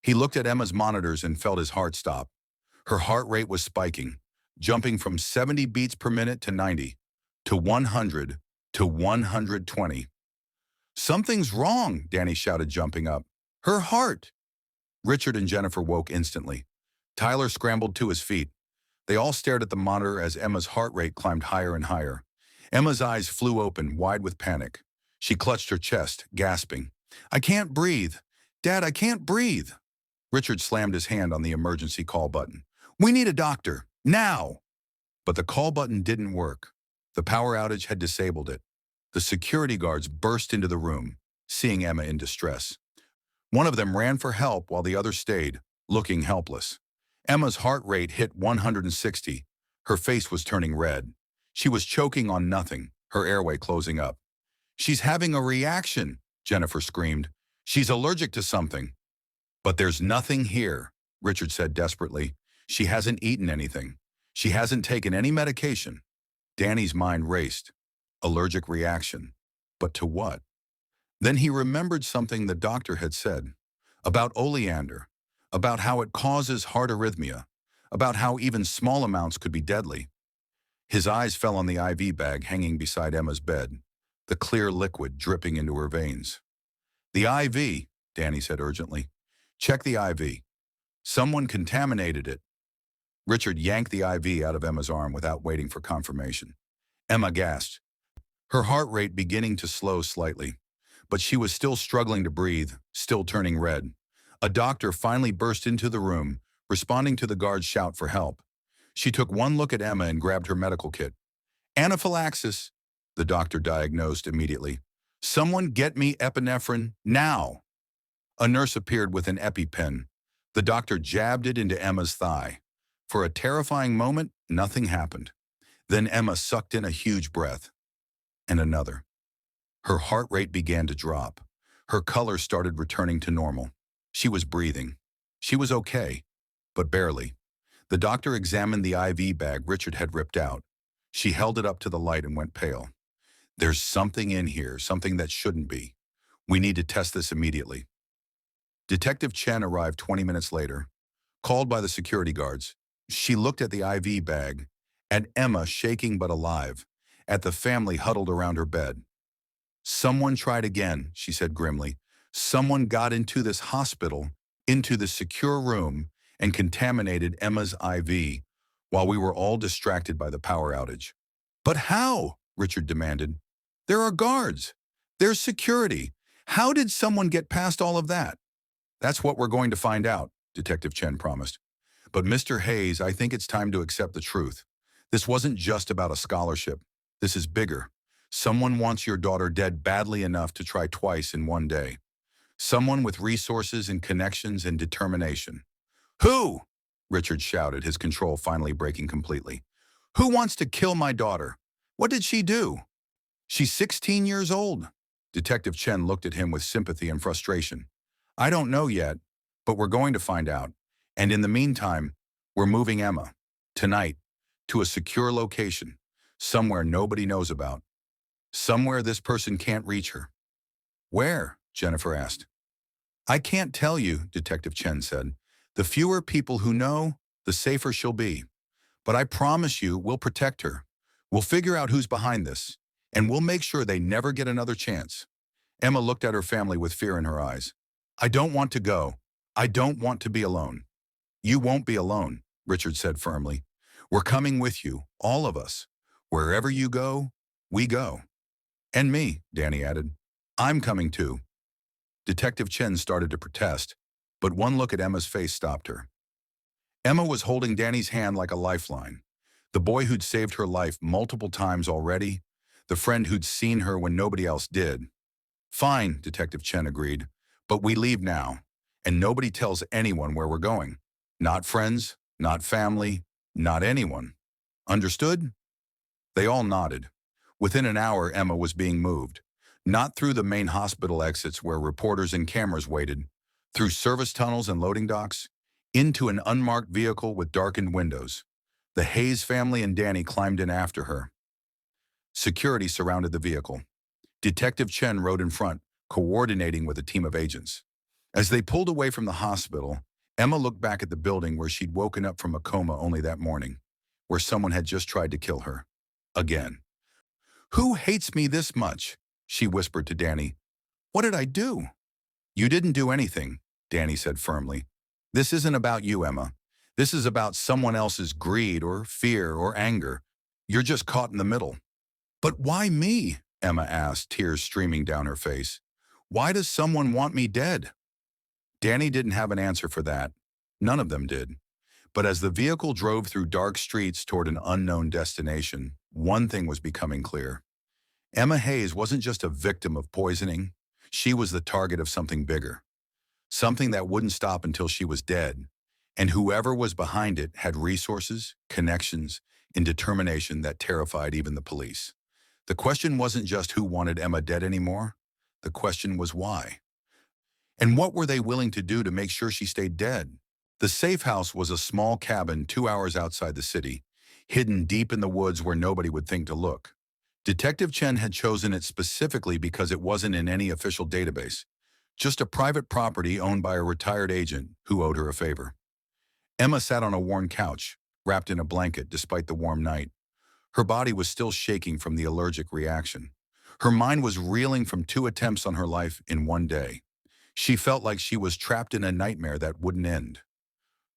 He looked at Emma's monitors and felt his heart stop. Her heart rate was spiking, jumping from 70 beats per minute to 90, to 100, to 120. Something's wrong, Danny shouted, jumping up. Her heart! Richard and Jennifer woke instantly. Tyler scrambled to his feet. They all stared at the monitor as Emma's heart rate climbed higher and higher. Emma's eyes flew open, wide with panic. She clutched her chest, gasping. I can't breathe. Dad, I can't breathe. Richard slammed his hand on the emergency call button. We need a doctor, now! But the call button didn't work. The power outage had disabled it. The security guards burst into the room, seeing Emma in distress. One of them ran for help while the other stayed, looking helpless. Emma's heart rate hit 160. Her face was turning red. She was choking on nothing, her airway closing up. She's having a reaction, Jennifer screamed. She's allergic to something. But there's nothing here, Richard said desperately. She hasn't eaten anything. She hasn't taken any medication. Danny's mind raced. Allergic reaction. But to what? Then he remembered something the doctor had said. About oleander. About how it causes heart arrhythmia. About how even small amounts could be deadly. His eyes fell on the IV bag hanging beside Emma's bed, the clear liquid dripping into her veins. The IV, Danny said urgently. Check the IV. Someone contaminated it. Richard yanked the IV out of Emma's arm without waiting for confirmation. Emma gasped, her heart rate beginning to slow slightly. But she was still struggling to breathe, still turning red. A doctor finally burst into the room, responding to the guard's shout for help. She took one look at Emma and grabbed her medical kit. Anaphylaxis, the doctor diagnosed immediately. Someone get me epinephrine, now! A nurse appeared with an EpiPen. The doctor jabbed it into Emma's thigh. For a terrifying moment, nothing happened. Then Emma sucked in a huge breath, and another. Her heart rate began to drop. Her color started returning to normal. She was breathing. She was okay, but barely. The doctor examined the IV bag Richard had ripped out. She held it up to the light and went pale. There's something in here, something that shouldn't be. We need to test this immediately. Detective Chen arrived 20 minutes later, called by the security guards. She looked at the IV bag, at Emma shaking but alive, at the family huddled around her bed. Someone tried again, she said grimly. Someone got into this hospital, into the secure room, and contaminated Emma's IV while we were all distracted by the power outage. But how? Richard demanded. There are guards. There's security. How did someone get past all of that? That's what we're going to find out, Detective Chen promised. But Mr. Hayes, I think it's time to accept the truth. This wasn't just about a scholarship. This is bigger. Someone wants your daughter dead badly enough to try twice in one day. Someone with resources and connections and determination. Who? Richard shouted, his control finally breaking completely. Who wants to kill my daughter? What did she do? She's 16 years old. Detective Chen looked at him with sympathy and frustration. I don't know yet, but we're going to find out. And in the meantime, we're moving Emma, tonight, to a secure location, somewhere nobody knows about. Somewhere this person can't reach her. Where? Jennifer asked. I can't tell you, Detective Chen said. The fewer people who know, the safer she'll be. But I promise you, we'll protect her. We'll figure out who's behind this, and we'll make sure they never get another chance. Emma looked at her family with fear in her eyes. I don't want to go. I don't want to be alone. You won't be alone, Richard said firmly. We're coming with you, all of us. Wherever you go, we go. And me, Danny added. I'm coming too. Detective Chen started to protest, but one look at Emma's face stopped her. Emma was holding Danny's hand like a lifeline. The boy who'd saved her life multiple times already, the friend who'd seen her when nobody else did. Fine, Detective Chen agreed, but we leave now, and nobody tells anyone where we're going. Not friends, not family, not anyone. Understood? They all nodded. Within an hour, Emma was being moved. Not through the main hospital exits where reporters and cameras waited, through service tunnels and loading docks, into an unmarked vehicle with darkened windows. The Hayes family and Danny climbed in after her. Security surrounded the vehicle. Detective Chen rode in front, coordinating with a team of agents. As they pulled away from the hospital, Emma looked back at the building where she'd woken up from a coma only that morning, where someone had just tried to kill her. Again. Who hates me this much? She whispered to Danny. What did I do? You didn't do anything, Danny said firmly. This isn't about you, Emma. This is about someone else's greed or fear or anger. You're just caught in the middle. But why me? Emma asked, tears streaming down her face. Why does someone want me dead? Danny didn't have an answer for that. None of them did. But as the vehicle drove through dark streets toward an unknown destination, one thing was becoming clear. Emma Hayes wasn't just a victim of poisoning. She was the target of something bigger. Something that wouldn't stop until she was dead. And whoever was behind it had resources, connections, and determination that terrified even the police. The question wasn't just who wanted Emma dead anymore. The question was why. And what were they willing to do to make sure she stayed dead? The safe house was a small cabin 2 hours outside the city, hidden deep in the woods where nobody would think to look. Detective Chen had chosen it specifically because it wasn't in any official database, just a private property owned by a retired agent who owed her a favor. Emma sat on a worn couch, wrapped in a blanket despite the warm night. Her body was still shaking from the allergic reaction. Her mind was reeling from 2 attempts on her life in one day. She felt like she was trapped in a nightmare that wouldn't end.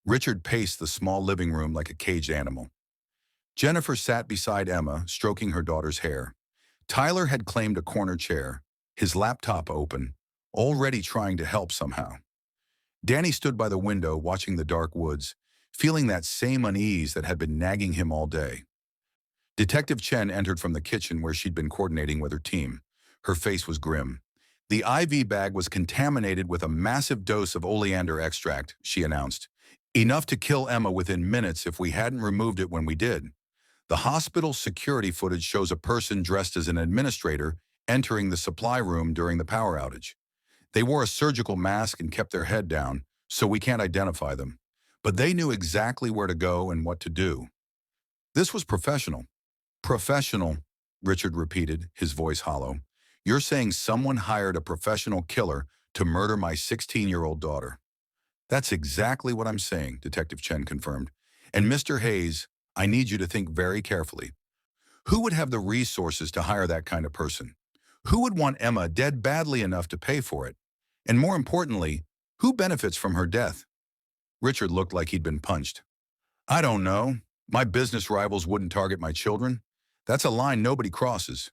Richard paced the small living room like a caged animal. Jennifer sat beside Emma, stroking her daughter's hair. Tyler had claimed a corner chair, his laptop open, already trying to help somehow. Danny stood by the window watching the dark woods, feeling that same unease that had been nagging him all day. Detective Chen entered from the kitchen where she'd been coordinating with her team. Her face was grim. The IV bag was contaminated with a massive dose of oleander extract, she announced. Enough to kill Emma within minutes if we hadn't removed it when we did. The hospital's security footage shows a person dressed as an administrator entering the supply room during the power outage. They wore a surgical mask and kept their head down, so we can't identify them. But they knew exactly where to go and what to do. This was professional. Professional, Richard repeated, his voice hollow. You're saying someone hired a professional killer to murder my 16-year-old daughter. That's exactly what I'm saying, Detective Chen confirmed. And Mr. Hayes, I need you to think very carefully. Who would have the resources to hire that kind of person? Who would want Emma dead badly enough to pay for it? And more importantly, who benefits from her death? Richard looked like he'd been punched. I don't know. My business rivals wouldn't target my children. That's a line nobody crosses.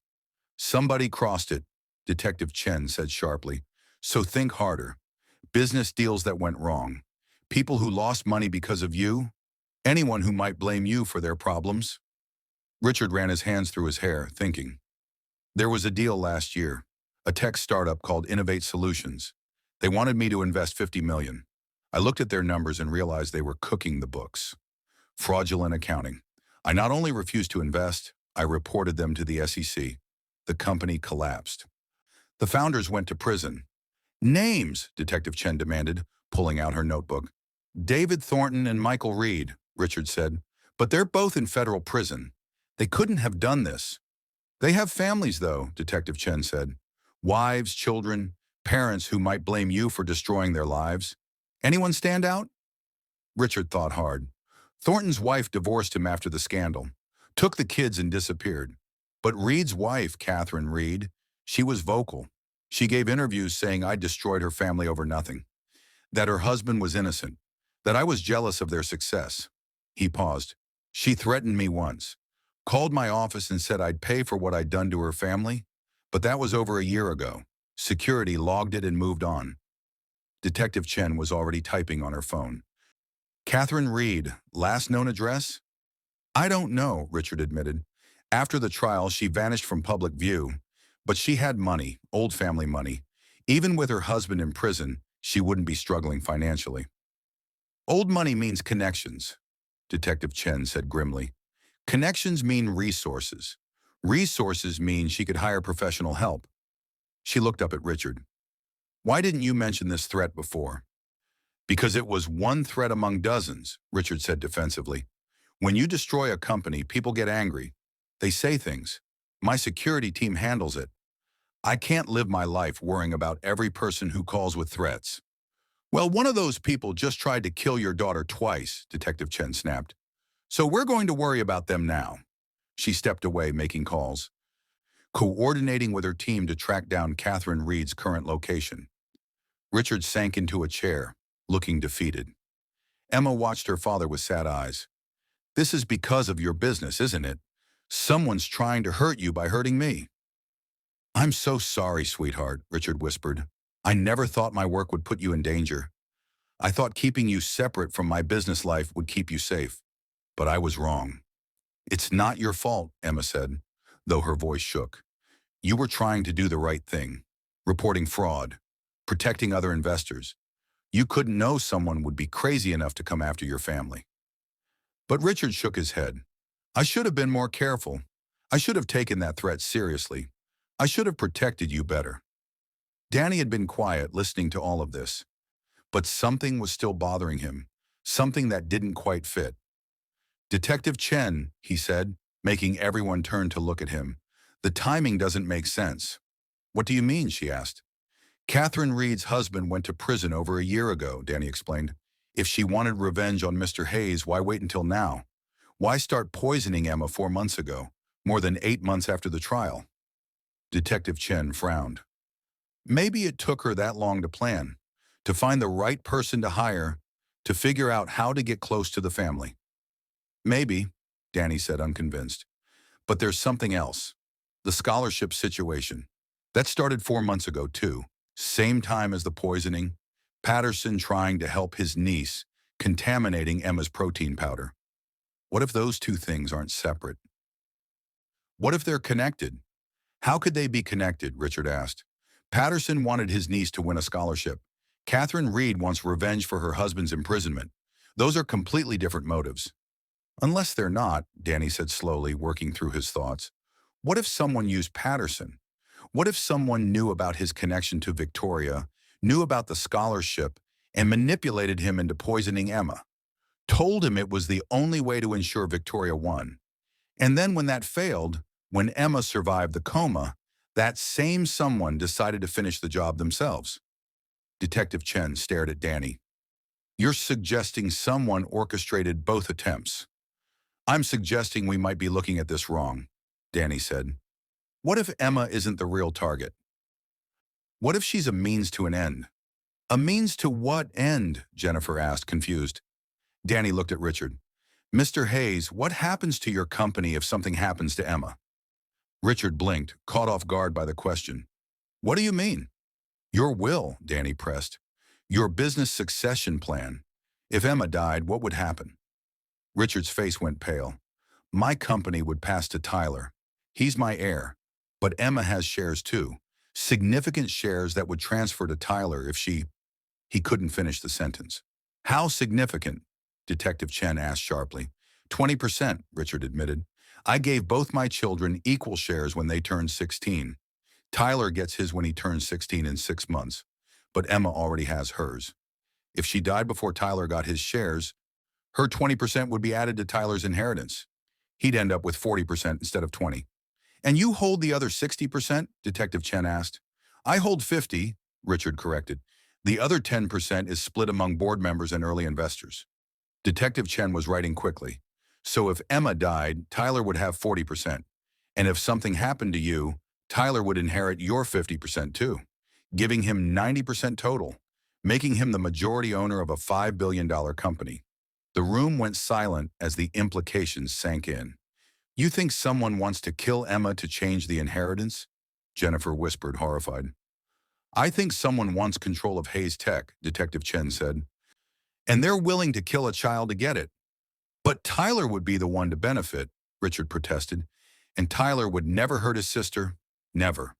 Somebody crossed it, Detective Chen said sharply. So think harder. Business deals that went wrong. People who lost money because of you. Anyone who might blame you for their problems. Richard ran his hands through his hair, thinking. There was a deal last year, a tech startup called Innovate Solutions. They wanted me to invest $50 million. I looked at their numbers and realized they were cooking the books. Fraudulent accounting. I not only refused to invest, I reported them to the SEC. The company collapsed. The founders went to prison. Names, Detective Chen demanded, pulling out her notebook. David Thornton and Michael Reed, Richard said. But they're both in federal prison. They couldn't have done this. They have families, though, Detective Chen said. Wives, children, parents who might blame you for destroying their lives. Anyone stand out? Richard thought hard. Thornton's wife divorced him after the scandal, took the kids and disappeared. But Reed's wife, Catherine Reed, she was vocal. She gave interviews saying I destroyed her family over nothing, that her husband was innocent, that I was jealous of their success. He paused. She threatened me once, called my office and said I'd pay for what I'd done to her family, but that was over a year ago. Security logged it and moved on. Detective Chen was already typing on her phone. Catherine Reed, last known address? I don't know, Richard admitted. After the trial, she vanished from public view, but she had money, old family money. Even with her husband in prison, she wouldn't be struggling financially. Old money means connections, Detective Chen said grimly. Connections mean resources. Resources mean she could hire professional help. She looked up at Richard. Why didn't you mention this threat before? Because it was one threat among dozens, Richard said defensively. When you destroy a company, people get angry. They say things. My security team handles it. I can't live my life worrying about every person who calls with threats. Well, one of those people just tried to kill your daughter twice, Detective Chen snapped. So we're going to worry about them now. She stepped away, making calls, coordinating with her team to track down Catherine Reed's current location. Richard sank into a chair, looking defeated. Emma watched her father with sad eyes. This is because of your business, isn't it? Someone's trying to hurt you by hurting me. I'm so sorry, sweetheart, Richard whispered. I never thought my work would put you in danger. I thought keeping you separate from my business life would keep you safe. But I was wrong. It's not your fault, Emma said, though her voice shook. You were trying to do the right thing, reporting fraud, protecting other investors. You couldn't know someone would be crazy enough to come after your family. But Richard shook his head. I should have been more careful. I should have taken that threat seriously. I should have protected you better. Danny had been quiet, listening to all of this. But something was still bothering him, something that didn't quite fit. Detective Chen, he said, making everyone turn to look at him. The timing doesn't make sense. What do you mean, she asked. Catherine Reed's husband went to prison over a year ago, Danny explained. If she wanted revenge on Mr. Hayes, why wait until now? Why start poisoning Emma 4 months ago, more than 8 months after the trial? Detective Chen frowned. Maybe it took her that long to plan, to find the right person to hire, to figure out how to get close to the family. Maybe, Danny said, unconvinced. But there's something else. The scholarship situation. That started 4 months ago, too. Same time as the poisoning. Patterson trying to help his niece, contaminating Emma's protein powder. What if those two things aren't separate? What if they're connected? How could they be connected, Richard asked. Patterson wanted his niece to win a scholarship. Catherine Reed wants revenge for her husband's imprisonment. Those are completely different motives. Unless they're not, Danny said slowly, working through his thoughts. What if someone used Patterson? What if someone knew about his connection to Victoria, knew about the scholarship, and manipulated him into poisoning Emma? Told him it was the only way to ensure Victoria won. And then when that failed, when Emma survived the coma, that same someone decided to finish the job themselves. Detective Chen stared at Danny. You're suggesting someone orchestrated both attempts. I'm suggesting we might be looking at this wrong, Danny said. What if Emma isn't the real target? What if she's a means to an end? A means to what end? Jennifer asked, confused. Danny looked at Richard. Mr. Hayes, what happens to your company if something happens to Emma? Richard blinked, caught off guard by the question. What do you mean? Your will, Danny pressed. Your business succession plan. If Emma died, what would happen? Richard's face went pale. My company would pass to Tyler. He's my heir. But Emma has shares too. Significant shares that would transfer to Tyler if she... He couldn't finish the sentence. How significant? Detective Chen asked sharply. 20%, Richard admitted. I gave both my children equal shares when they turned 16. Tyler gets his when he turns 16 in 6 months, but Emma already has hers. If she died before Tyler got his shares, her 20% would be added to Tyler's inheritance. He'd end up with 40% instead of 20. And you hold the other 60%? Detective Chen asked. I hold 50, Richard corrected. The other 10% is split among board members and early investors. Detective Chen was writing quickly. So if Emma died, Tyler would have 40%. And if something happened to you, Tyler would inherit your 50% too, giving him 90% total, making him the majority owner of a $5 billion company. The room went silent as the implications sank in. You think someone wants to kill Emma to change the inheritance? Jennifer whispered, horrified. I think someone wants control of Hayes Tech, Detective Chen said. And they're willing to kill a child to get it. But Tyler would be the one to benefit, Richard protested. And Tyler would never hurt his sister. Never.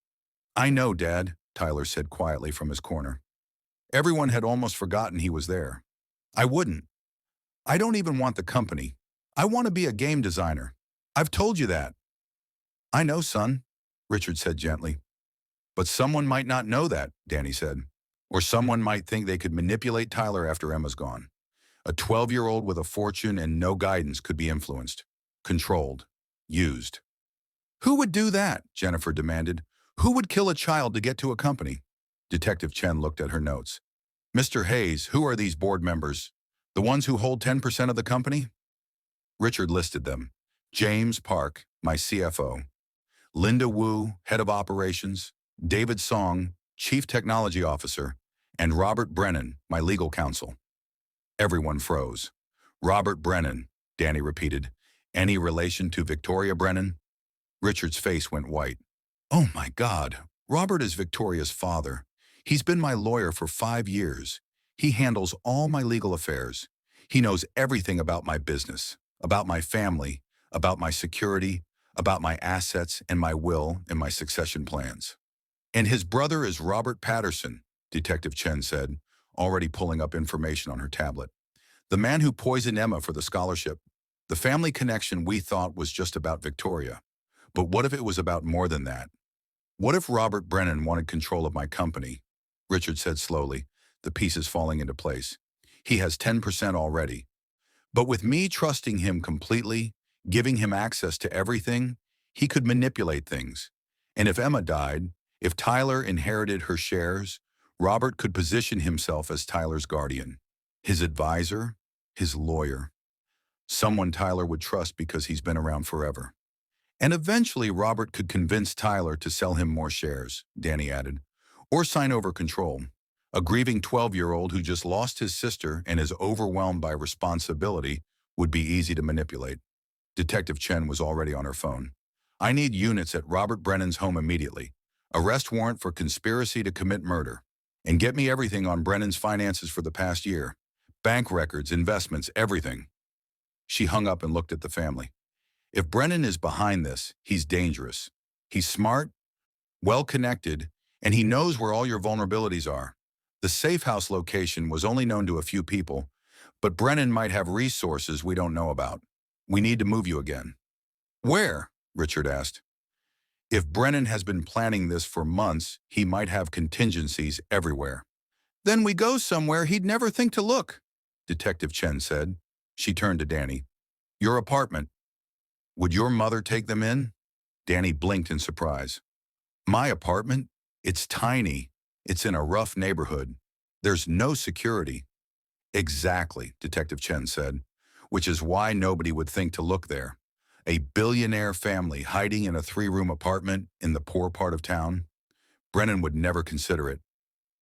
I know, Dad, Tyler said quietly from his corner. Everyone had almost forgotten he was there. I wouldn't. I don't even want the company. I want to be a game designer. I've told you that. I know, son, Richard said gently. But someone might not know that, Danny said. Or someone might think they could manipulate Tyler after Emma's gone. A 12-year-old with a fortune and no guidance could be influenced, controlled, used. Who would do that? Jennifer demanded. Who would kill a child to get to a company? Detective Chen looked at her notes. Mr. Hayes, who are these board members? The ones who hold 10% of the company? Richard listed them. James Park, my CFO. Linda Wu, head of operations. David Song, chief technology officer. And Robert Brennan, my legal counsel. Everyone froze. Robert Brennan, Danny repeated. Any relation to Victoria Brennan? Richard's face went white. Oh my God, Robert is Victoria's father. He's been my lawyer for 5 years. He handles all my legal affairs. He knows everything about my business, about my family, about my security, about my assets and my will and my succession plans. And his brother is Robert Patterson, Detective Chen said, already pulling up information on her tablet. The man who poisoned Emma for the scholarship. The family connection we thought was just about Victoria. But what if it was about more than that? What if Robert Brennan wanted control of my company? Richard said slowly, the pieces falling into place. He has 10% already. But with me trusting him completely, giving him access to everything, he could manipulate things. And if Emma died, if Tyler inherited her shares, Robert could position himself as Tyler's guardian, his advisor, his lawyer. Someone Tyler would trust because he's been around forever. And eventually Robert could convince Tyler to sell him more shares, Danny added, or sign over control. A grieving 12-year-old who just lost his sister and is overwhelmed by responsibility would be easy to manipulate. Detective Chen was already on her phone. I need units at Robert Brennan's home immediately. Arrest warrant for conspiracy to commit murder. And get me everything on Brennan's finances for the past year. Bank records, investments, everything. She hung up and looked at the family. If Brennan is behind this, he's dangerous. He's smart, well-connected, And he knows where all your vulnerabilities are. The safe house location was only known to a few people, but Brennan might have resources we don't know about. We need to move you again." "Where?" Richard asked. "If Brennan has been planning this for months, he might have contingencies everywhere." "Then we go somewhere he'd never think to look," Detective Chen said. She turned to Danny. "Your apartment. Would your mother take them in?" Danny blinked in surprise. "My apartment? It's tiny. It's in a rough neighborhood. There's no security." "Exactly," Detective Chen said, "which is why nobody would think to look there. A billionaire family hiding in a 3-room apartment in the poor part of town? Brennan would never consider it."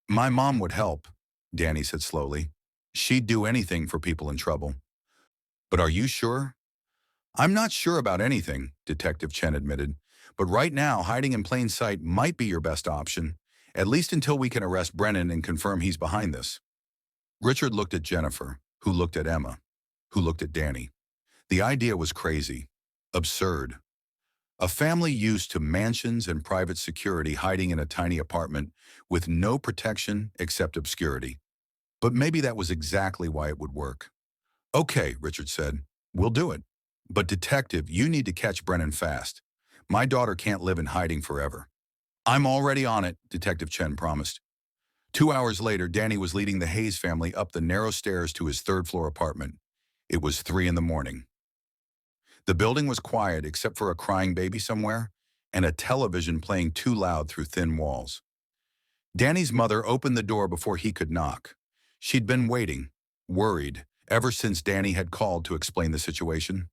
"My mom would help," Danny said slowly. "She'd do anything for people in trouble." "But are you sure?" "I'm not sure about anything," Detective Chen admitted. "But right now, hiding in plain sight might be your best option, at least until we can arrest Brennan and confirm he's behind this." Richard looked at Jennifer, who looked at Emma, who looked at Danny. The idea was crazy, absurd. A family used to mansions and private security hiding in a tiny apartment with no protection except obscurity. But maybe that was exactly why it would work. "Okay," Richard said, "we'll do it. But detective, you need to catch Brennan fast. My daughter can't live in hiding forever." "I'm already on it," Detective Chen promised. 2 hours later, Danny was leading the Hayes family up the narrow stairs to his third-floor apartment. It was 3 in the morning. The building was quiet except for a crying baby somewhere and a television playing too loud through thin walls. Danny's mother opened the door before he could knock. She'd been waiting, worried, ever since Danny had called to explain the situation.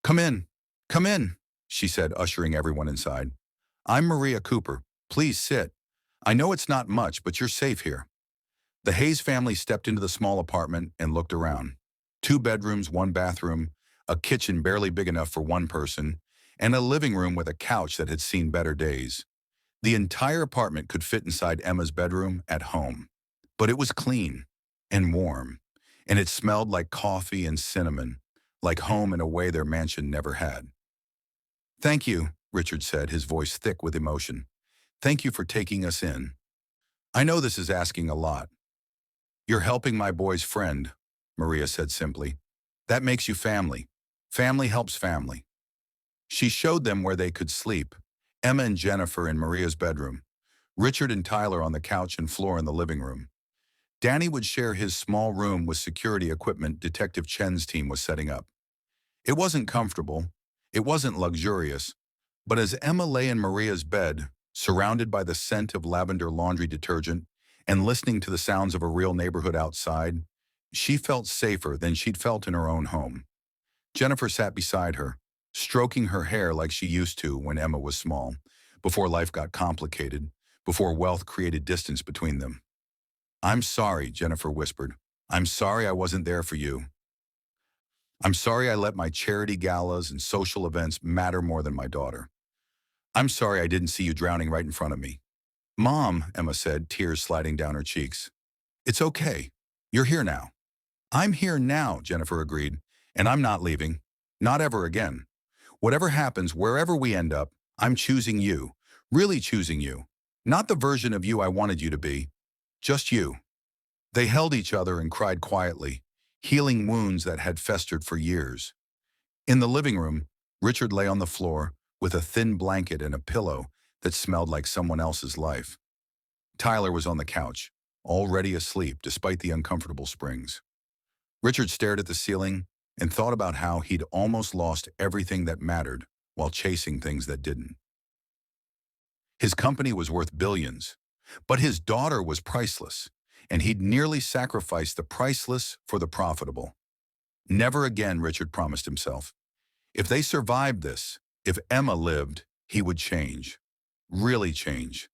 "Come in, come in," she said, ushering everyone inside. "I'm Maria Cooper. Please sit. I know it's not much, but you're safe here." The Hayes family stepped into the small apartment and looked around. 2 bedrooms, 1 bathroom, a kitchen barely big enough for one person, and a living room with a couch that had seen better days. The entire apartment could fit inside Emma's bedroom at home. But it was clean and warm, and it smelled like coffee and cinnamon, like home in a way their mansion never had. "Thank you," Richard said, his voice thick with emotion. "Thank you for taking us in. I know this is asking a lot." "You're helping my boy's friend," Maria said simply. "That makes you family. Family helps family." She showed them where they could sleep. Emma and Jennifer in Maria's bedroom. Richard and Tyler on the couch and floor in the living room. Danny would share his small room with security equipment Detective Chen's team was setting up. It wasn't comfortable. It wasn't luxurious. But as Emma lay in Maria's bed, surrounded by the scent of lavender laundry detergent and listening to the sounds of a real neighborhood outside, she felt safer than she'd felt in her own home. Jennifer sat beside her, stroking her hair like she used to when Emma was small, before life got complicated, before wealth created distance between them. "I'm sorry," Jennifer whispered. "I'm sorry I wasn't there for you. I'm sorry I let my charity galas and social events matter more than my daughter. I'm sorry I didn't see you drowning right in front of me." "Mom," Emma said, tears sliding down her cheeks. "It's okay. You're here now." "I'm here now," Jennifer agreed, "and I'm not leaving. Not ever again. Whatever happens, wherever we end up, I'm choosing you. Really choosing you. Not the version of you I wanted you to be. Just you." They held each other and cried quietly, healing wounds that had festered for years. In the living room, Richard lay on the floor with a thin blanket and a pillow that smelled like someone else's life. Tyler was on the couch, already asleep despite the uncomfortable springs. Richard stared at the ceiling and thought about how he'd almost lost everything that mattered while chasing things that didn't. His company was worth billions, but his daughter was priceless, and he'd nearly sacrificed the priceless for the profitable. Never again, Richard promised himself. If they survived this, if Emma lived, he would change. Really change.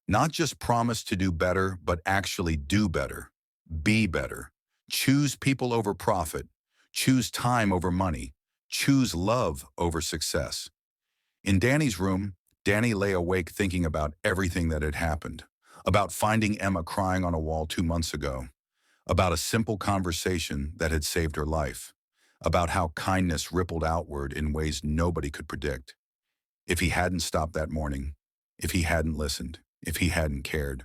Not just promise to do better, but actually do better. Be better. Choose people over profit. Choose time over money. Choose love over success. In Danny's room, Danny lay awake thinking about everything that had happened. About finding Emma crying on a wall 2 months ago. About a simple conversation that had saved her life. About how kindness rippled outward in ways nobody could predict. If he hadn't stopped that morning, if he hadn't listened. if he hadn't cared.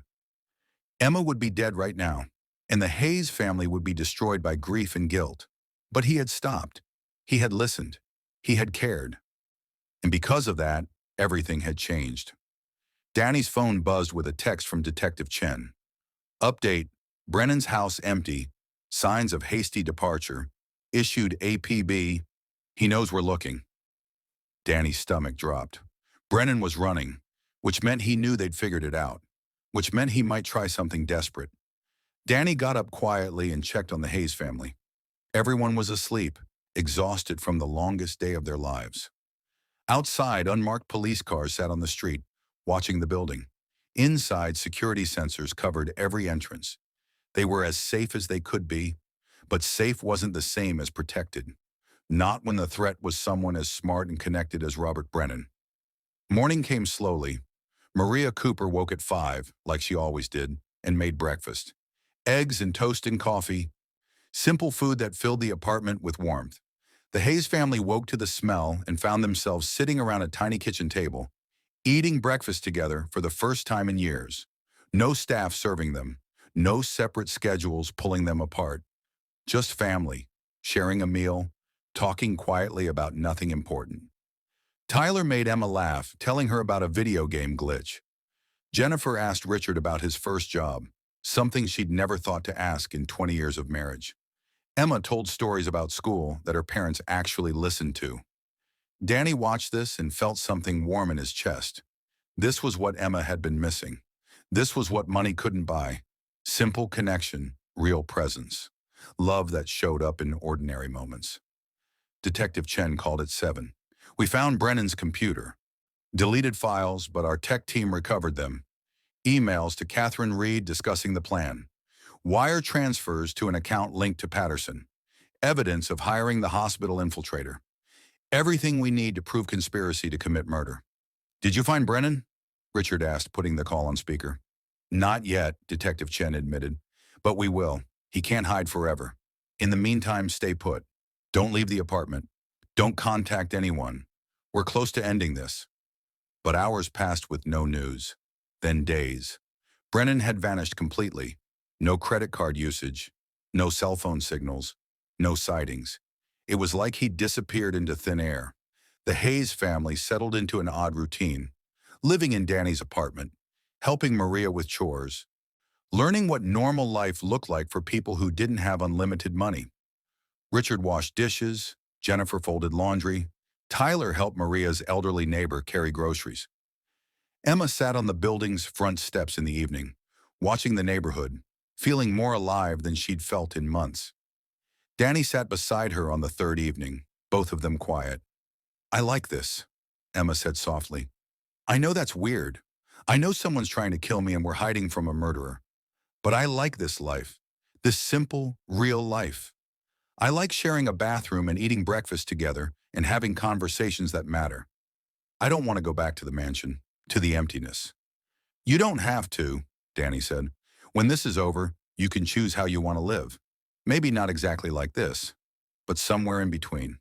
Emma would be dead right now, and the Hayes family would be destroyed by grief and guilt. But he had stopped. He had listened. He had cared. And because of that, everything had changed. Danny's phone buzzed with a text from Detective Chen. Update: Brennan's house empty. Signs of hasty departure. Issued APB. He knows we're looking. Danny's stomach dropped. Brennan was running, which meant he knew they'd figured it out, which meant he might try something desperate. Danny got up quietly and checked on the Hayes family. Everyone was asleep, exhausted from the longest day of their lives. Outside, unmarked police cars sat on the street, watching the building. Inside, security sensors covered every entrance. They were as safe as they could be, but safe wasn't the same as protected. Not when the threat was someone as smart and connected as Robert Brennan. Morning came slowly. Maria Cooper woke at 5, like she always did, and made breakfast. Eggs and toast and coffee. Simple food that filled the apartment with warmth. The Hayes family woke to the smell and found themselves sitting around a tiny kitchen table, eating breakfast together for the first time in years. No staff serving them, no separate schedules pulling them apart. Just family, sharing a meal, talking quietly about nothing important. Tyler made Emma laugh, telling her about a video game glitch. Jennifer asked Richard about his first job, something she'd never thought to ask in 20 years of marriage. Emma told stories about school that her parents actually listened to. Danny watched this and felt something warm in his chest. This was what Emma had been missing. This was what money couldn't buy. Simple connection, real presence. Love that showed up in ordinary moments. Detective Chen called at 7. We found Brennan's computer. Deleted files, but our tech team recovered them. Emails to Catherine Reed discussing the plan. Wire transfers to an account linked to Patterson. Evidence of hiring the hospital infiltrator. Everything we need to prove conspiracy to commit murder. Did you find Brennan? Richard asked, putting the call on speaker. Not yet, Detective Chen admitted. But we will. He can't hide forever. In the meantime, stay put. Don't leave the apartment. Don't contact anyone. We're close to ending this. But hours passed with no news. Then days. Brennan had vanished completely. No credit card usage, no cell phone signals, no sightings. It was like he'd disappeared into thin air. The Hayes family settled into an odd routine, living in Danny's apartment, helping Maria with chores, learning what normal life looked like for people who didn't have unlimited money. Richard washed dishes, Jennifer folded laundry, Tyler helped Maria's elderly neighbor carry groceries. Emma sat on the building's front steps in the evening, watching the neighborhood, feeling more alive than she'd felt in months. Danny sat beside her on the third evening, both of them quiet. I like this, Emma said softly. I know that's weird. I know someone's trying to kill me and we're hiding from a murderer. But I like this life, this simple, real life. I like sharing a bathroom and eating breakfast together and having conversations that matter. I don't want to go back to the mansion, to the emptiness. You don't have to, Danny said. When this is over, you can choose how you want to live. Maybe not exactly like this, but somewhere in between.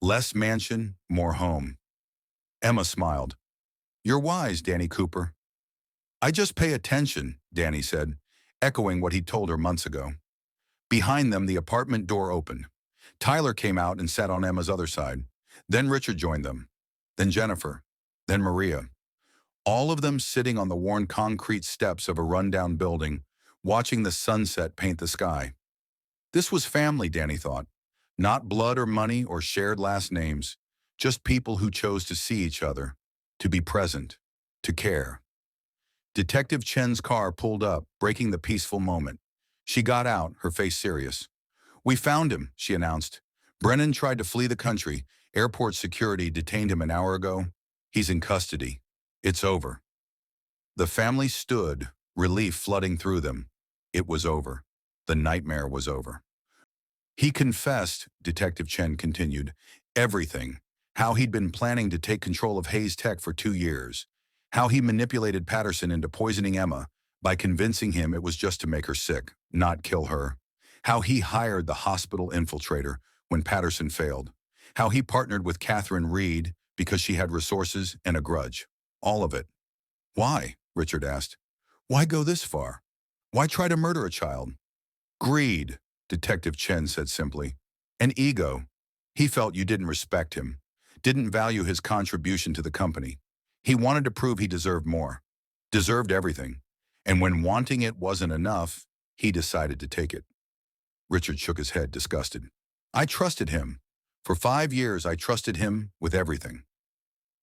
Less mansion, more home. Emma smiled. You're wise, Danny Cooper. I just pay attention, Danny said, echoing what he'd told her months ago. Behind them, the apartment door opened. Tyler came out and sat on Emma's other side. Then Richard joined them. Then Jennifer. Then Maria. All of them sitting on the worn concrete steps of a rundown building, watching the sunset paint the sky. This was family, Danny thought. Not blood or money or shared last names, just people who chose to see each other, to be present, to care. Detective Chen's car pulled up, breaking the peaceful moment. She got out, her face serious. We found him, she announced. Brennan tried to flee the country. Airport security detained him an hour ago. He's in custody. It's over. The family stood, relief flooding through them. It was over. The nightmare was over. He confessed, Detective Chen continued, everything. How he'd been planning to take control of Hayes Tech for 2 years. How he manipulated Patterson into poisoning Emma by convincing him it was just to make her sick, not kill her. How he hired the hospital infiltrator when Patterson failed. How he partnered with Catherine Reed because she had resources and a grudge. All of it. Why? Richard asked. Why go this far? Why try to murder a child? Greed, Detective Chen said simply. And ego. He felt you didn't respect him, didn't value his contribution to the company. He wanted to prove he deserved more, deserved everything. And when wanting it wasn't enough, he decided to take it. Richard shook his head, disgusted. I trusted him. For 5 years, I trusted him with everything.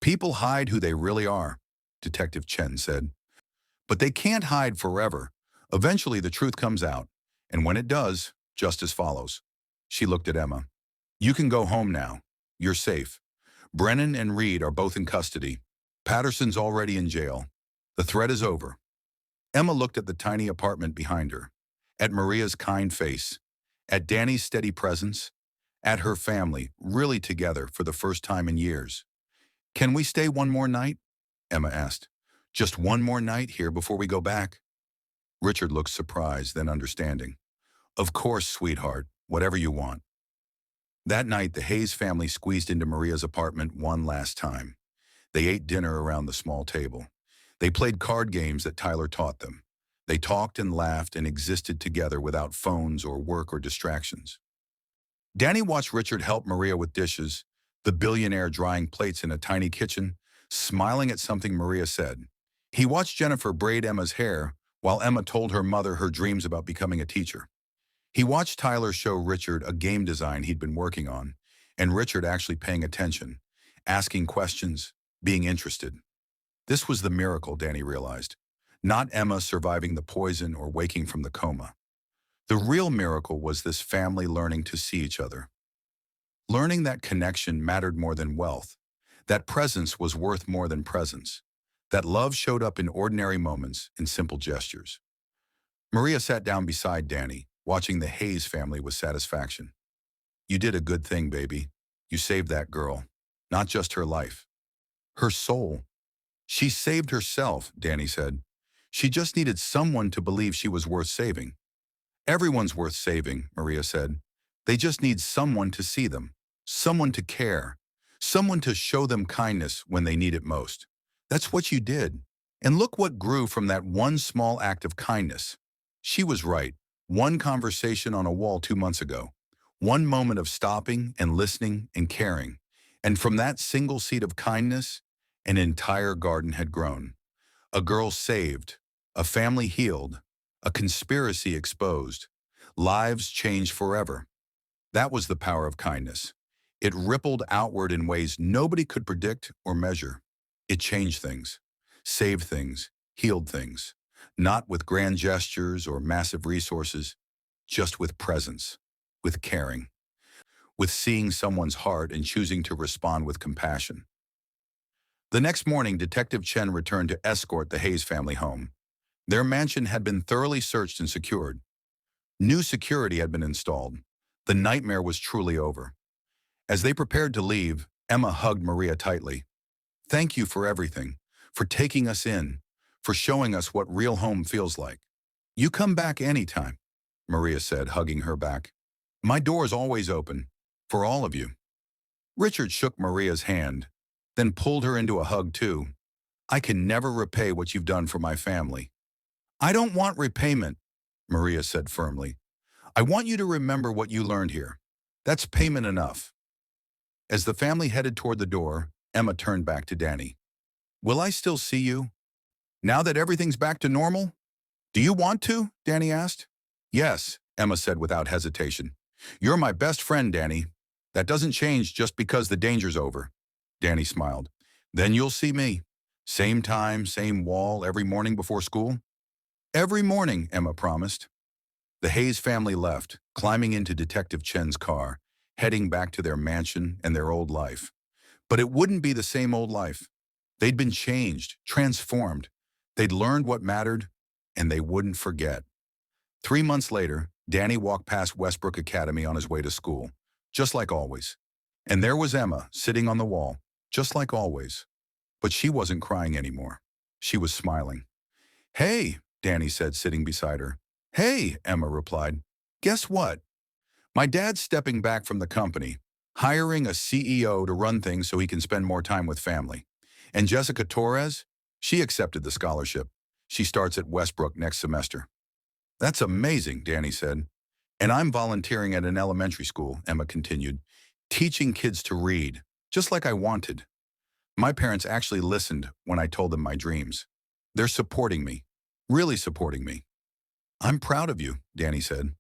People hide who they really are, Detective Chen said. But they can't hide forever. Eventually, the truth comes out. And when it does, justice follows. She looked at Emma. You can go home now. You're safe. Brennan and Reed are both in custody. Patterson's already in jail. The threat is over. Emma looked at the tiny apartment behind her, at Maria's kind face, at Danny's steady presence, at her family, really together for the first time in years. Can we stay one more night? Emma asked. Just one more night here before we go back? Richard looked surprised, then understanding. Of course, sweetheart, whatever you want. That night, the Hayes family squeezed into Maria's apartment one last time. They ate dinner around the small table. They played card games that Tyler taught them. They talked and laughed and existed together without phones or work or distractions. Danny watched Richard help Maria with dishes, the billionaire drying plates in a tiny kitchen, smiling at something Maria said. He watched Jennifer braid Emma's hair while Emma told her mother her dreams about becoming a teacher. He watched Tyler show Richard a game design he'd been working on, and Richard actually paying attention, asking questions, being interested. This was the miracle, Danny realized. Not Emma surviving the poison or waking from the coma. The real miracle was this family learning to see each other. Learning that connection mattered more than wealth, that presence was worth more than presence, that love showed up in ordinary moments, in simple gestures. Maria sat down beside Danny, watching the Hayes family with satisfaction. You did a good thing, baby. You saved that girl. Not just her life. Her soul. She saved herself, Danny said. She just needed someone to believe she was worth saving. Everyone's worth saving, Maria said. They just need someone to see them, someone to care, someone to show them kindness when they need it most. That's what you did. And look what grew from that one small act of kindness. She was right. One conversation on a wall 2 months ago. One moment of stopping and listening and caring. And from that single seed of kindness, an entire garden had grown. A girl saved, a family healed, a conspiracy exposed, lives changed forever. That was the power of kindness. It rippled outward in ways nobody could predict or measure. It changed things, saved things, healed things, not with grand gestures or massive resources, just with presence, with caring, with seeing someone's heart and choosing to respond with compassion. The next morning, Detective Chen returned to escort the Hayes family home. Their mansion had been thoroughly searched and secured. New security had been installed. The nightmare was truly over. As they prepared to leave, Emma hugged Maria tightly. Thank you for everything, for taking us in, for showing us what real home feels like. You come back anytime, Maria said, hugging her back. My door's always open, for all of you. Richard shook Maria's hand, then pulled her into a hug too. I can never repay what you've done for my family. I don't want repayment, Maria said firmly. I want you to remember what you learned here. That's payment enough. As the family headed toward the door, Emma turned back to Danny. Will I still see you? Now that everything's back to normal? Do you want to? Danny asked. Yes, Emma said without hesitation. You're my best friend, Danny. That doesn't change just because the danger's over. Danny smiled. Then you'll see me. Same time, same wall, every morning before school? Every morning, Emma promised. The Hayes family left, climbing into Detective Chen's car, heading back to their mansion and their old life. But it wouldn't be the same old life. They'd been changed, transformed. They'd learned what mattered, and they wouldn't forget. 3 months later, Danny walked past Westbrook Academy on his way to school, just like always. And there was Emma, sitting on the wall, just like always. But she wasn't crying anymore. She was smiling. Hey, Danny said, sitting beside her. Hey, Emma replied. Guess what? My dad's stepping back from the company, hiring a CEO to run things so he can spend more time with family. And Jessica Torres, she accepted the scholarship. She starts at Westbrook next semester. That's amazing, Danny said. And I'm volunteering at an elementary school, Emma continued, teaching kids to read, just like I wanted. My parents actually listened when I told them my dreams. They're supporting me, really supporting me. I'm proud of you, Danny said.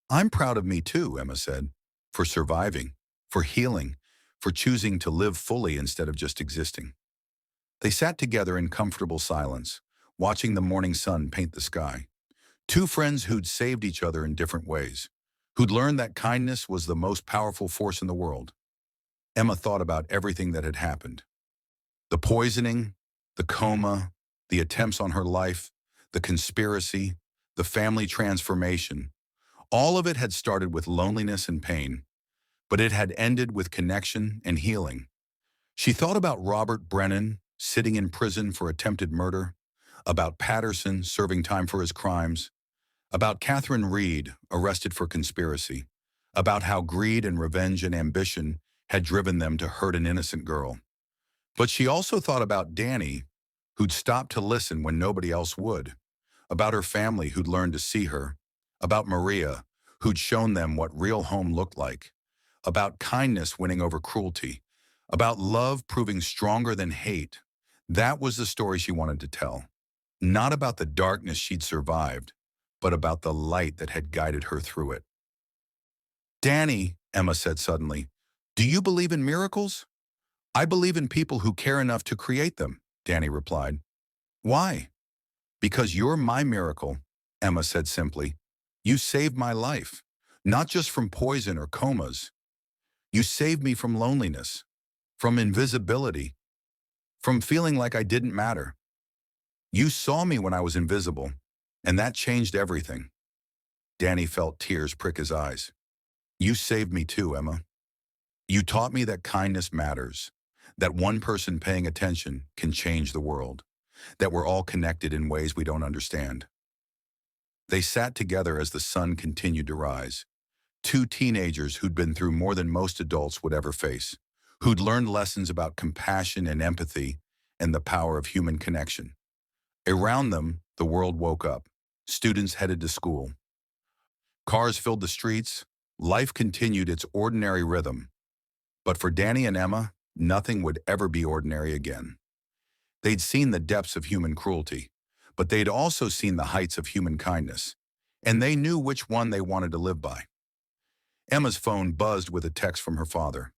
I'm proud of me too, Emma said, for surviving, for healing, for choosing to live fully instead of just existing. They sat together in comfortable silence, watching the morning sun paint the sky. Two friends who'd saved each other in different ways, who'd learned that kindness was the most powerful force in the world. Emma thought about everything that had happened. The poisoning, the coma, the attempts on her life, the conspiracy, the family transformation. All of it had started with loneliness and pain, but it had ended with connection and healing. She thought about Robert Brennan sitting in prison for attempted murder, about Patterson serving time for his crimes, about Catherine Reed arrested for conspiracy, about how greed and revenge and ambition had driven them to hurt an innocent girl. But she also thought about Danny, who'd stopped to listen when nobody else would, about her family who'd learned to see her, about Maria, who'd shown them what real home looked like, about kindness winning over cruelty, about love proving stronger than hate. That was the story she wanted to tell. Not about the darkness she'd survived, but about the light that had guided her through it. Danny, Emma said suddenly, do you believe in miracles? I believe in people who care enough to create them, Danny replied. Why? Because you're my miracle, Emma said simply. You saved my life, not just from poison or comas. You saved me from loneliness, from invisibility, from feeling like I didn't matter. You saw me when I was invisible, and that changed everything. Danny felt tears prick his eyes. You saved me too, Emma. You taught me that kindness matters, that one person paying attention can change the world, that we're all connected in ways we don't understand. They sat together as the sun continued to rise. Two teenagers who'd been through more than most adults would ever face, who'd learned lessons about compassion and empathy and the power of human connection. Around them, the world woke up. Students headed to school. Cars filled the streets. Life continued its ordinary rhythm. But for Danny and Emma, nothing would ever be ordinary again. They'd seen the depths of human cruelty, but they'd also seen the heights of human kindness, and they knew which one they wanted to live by. Emma's phone buzzed with a text from her father.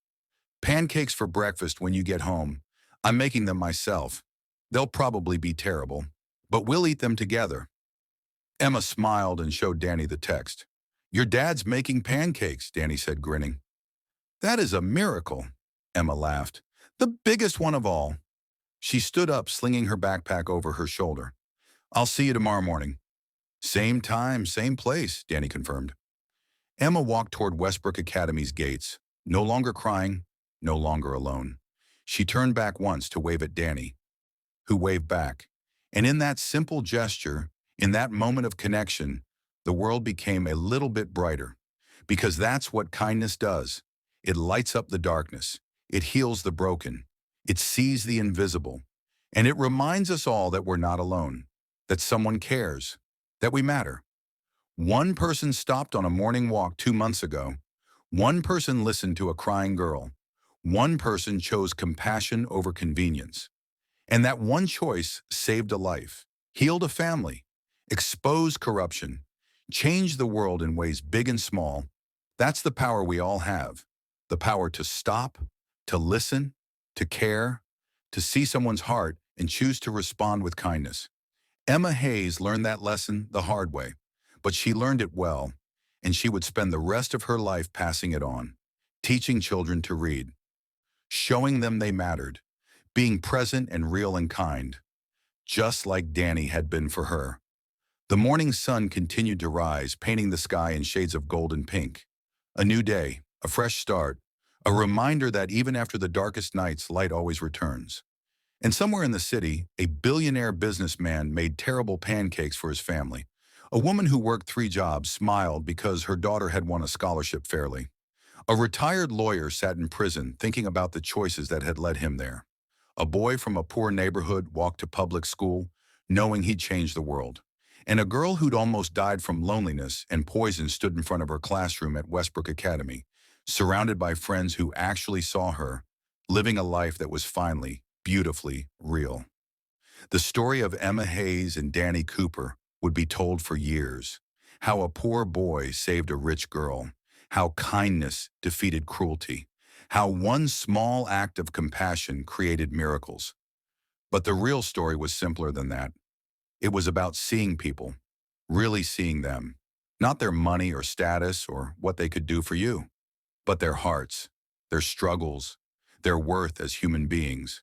Pancakes for breakfast when you get home. I'm making them myself. They'll probably be terrible, but we'll eat them together. Emma smiled and showed Danny the text. Your dad's making pancakes, Danny said, grinning. That is a miracle, Emma laughed. The biggest one of all. She stood up, slinging her backpack over her shoulder. I'll see you tomorrow morning. Same time, same place, Danny confirmed. Emma walked toward Westbrook Academy's gates, no longer crying, no longer alone. She turned back once to wave at Danny, who waved back. And in that simple gesture, in that moment of connection, the world became a little bit brighter. Because that's what kindness does. It lights up the darkness. It heals the broken. It sees the invisible. And it reminds us all that we're not alone, that someone cares, that we matter. One person stopped on a morning walk 2 months ago. One person listened to a crying girl. One person chose compassion over convenience. And that one choice saved a life, healed a family, exposed corruption, changed the world in ways big and small. That's the power we all have. The power to stop, to listen, to care, to see someone's heart and choose to respond with kindness. Emma Hayes learned that lesson the hard way, but she learned it well, and she would spend the rest of her life passing it on, teaching children to read, showing them they mattered, being present and real and kind, just like Danny had been for her. The morning sun continued to rise, painting the sky in shades of gold and pink. A new day, a fresh start, a reminder that even after the darkest nights, light always returns. And somewhere in the city, a billionaire businessman made terrible pancakes for his family. A woman who worked 3 jobs smiled because her daughter had won a scholarship fairly. A retired lawyer sat in prison thinking about the choices that had led him there. A boy from a poor neighborhood walked to public school, knowing he'd change the world. And a girl who'd almost died from loneliness and poison stood in front of her classroom at Westbrook Academy, surrounded by friends who actually saw her, living a life that was finally, beautifully real. The story of Emma Hayes and Danny Cooper would be told for years. How a poor boy saved a rich girl. How kindness defeated cruelty. How one small act of compassion created miracles. But the real story was simpler than that. It was about seeing people, really seeing them. Not their money or status or what they could do for you, but their hearts, their struggles, their worth as human beings.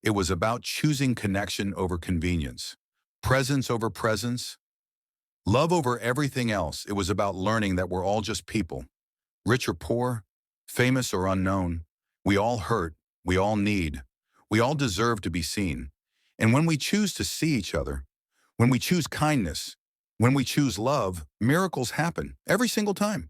It was about choosing connection over convenience, presence over presence, love over everything else. It was about learning that we're all just people, rich or poor, famous or unknown. We all hurt, we all need, we all deserve to be seen. And when we choose to see each other, when we choose kindness, when we choose love, miracles happen every single time.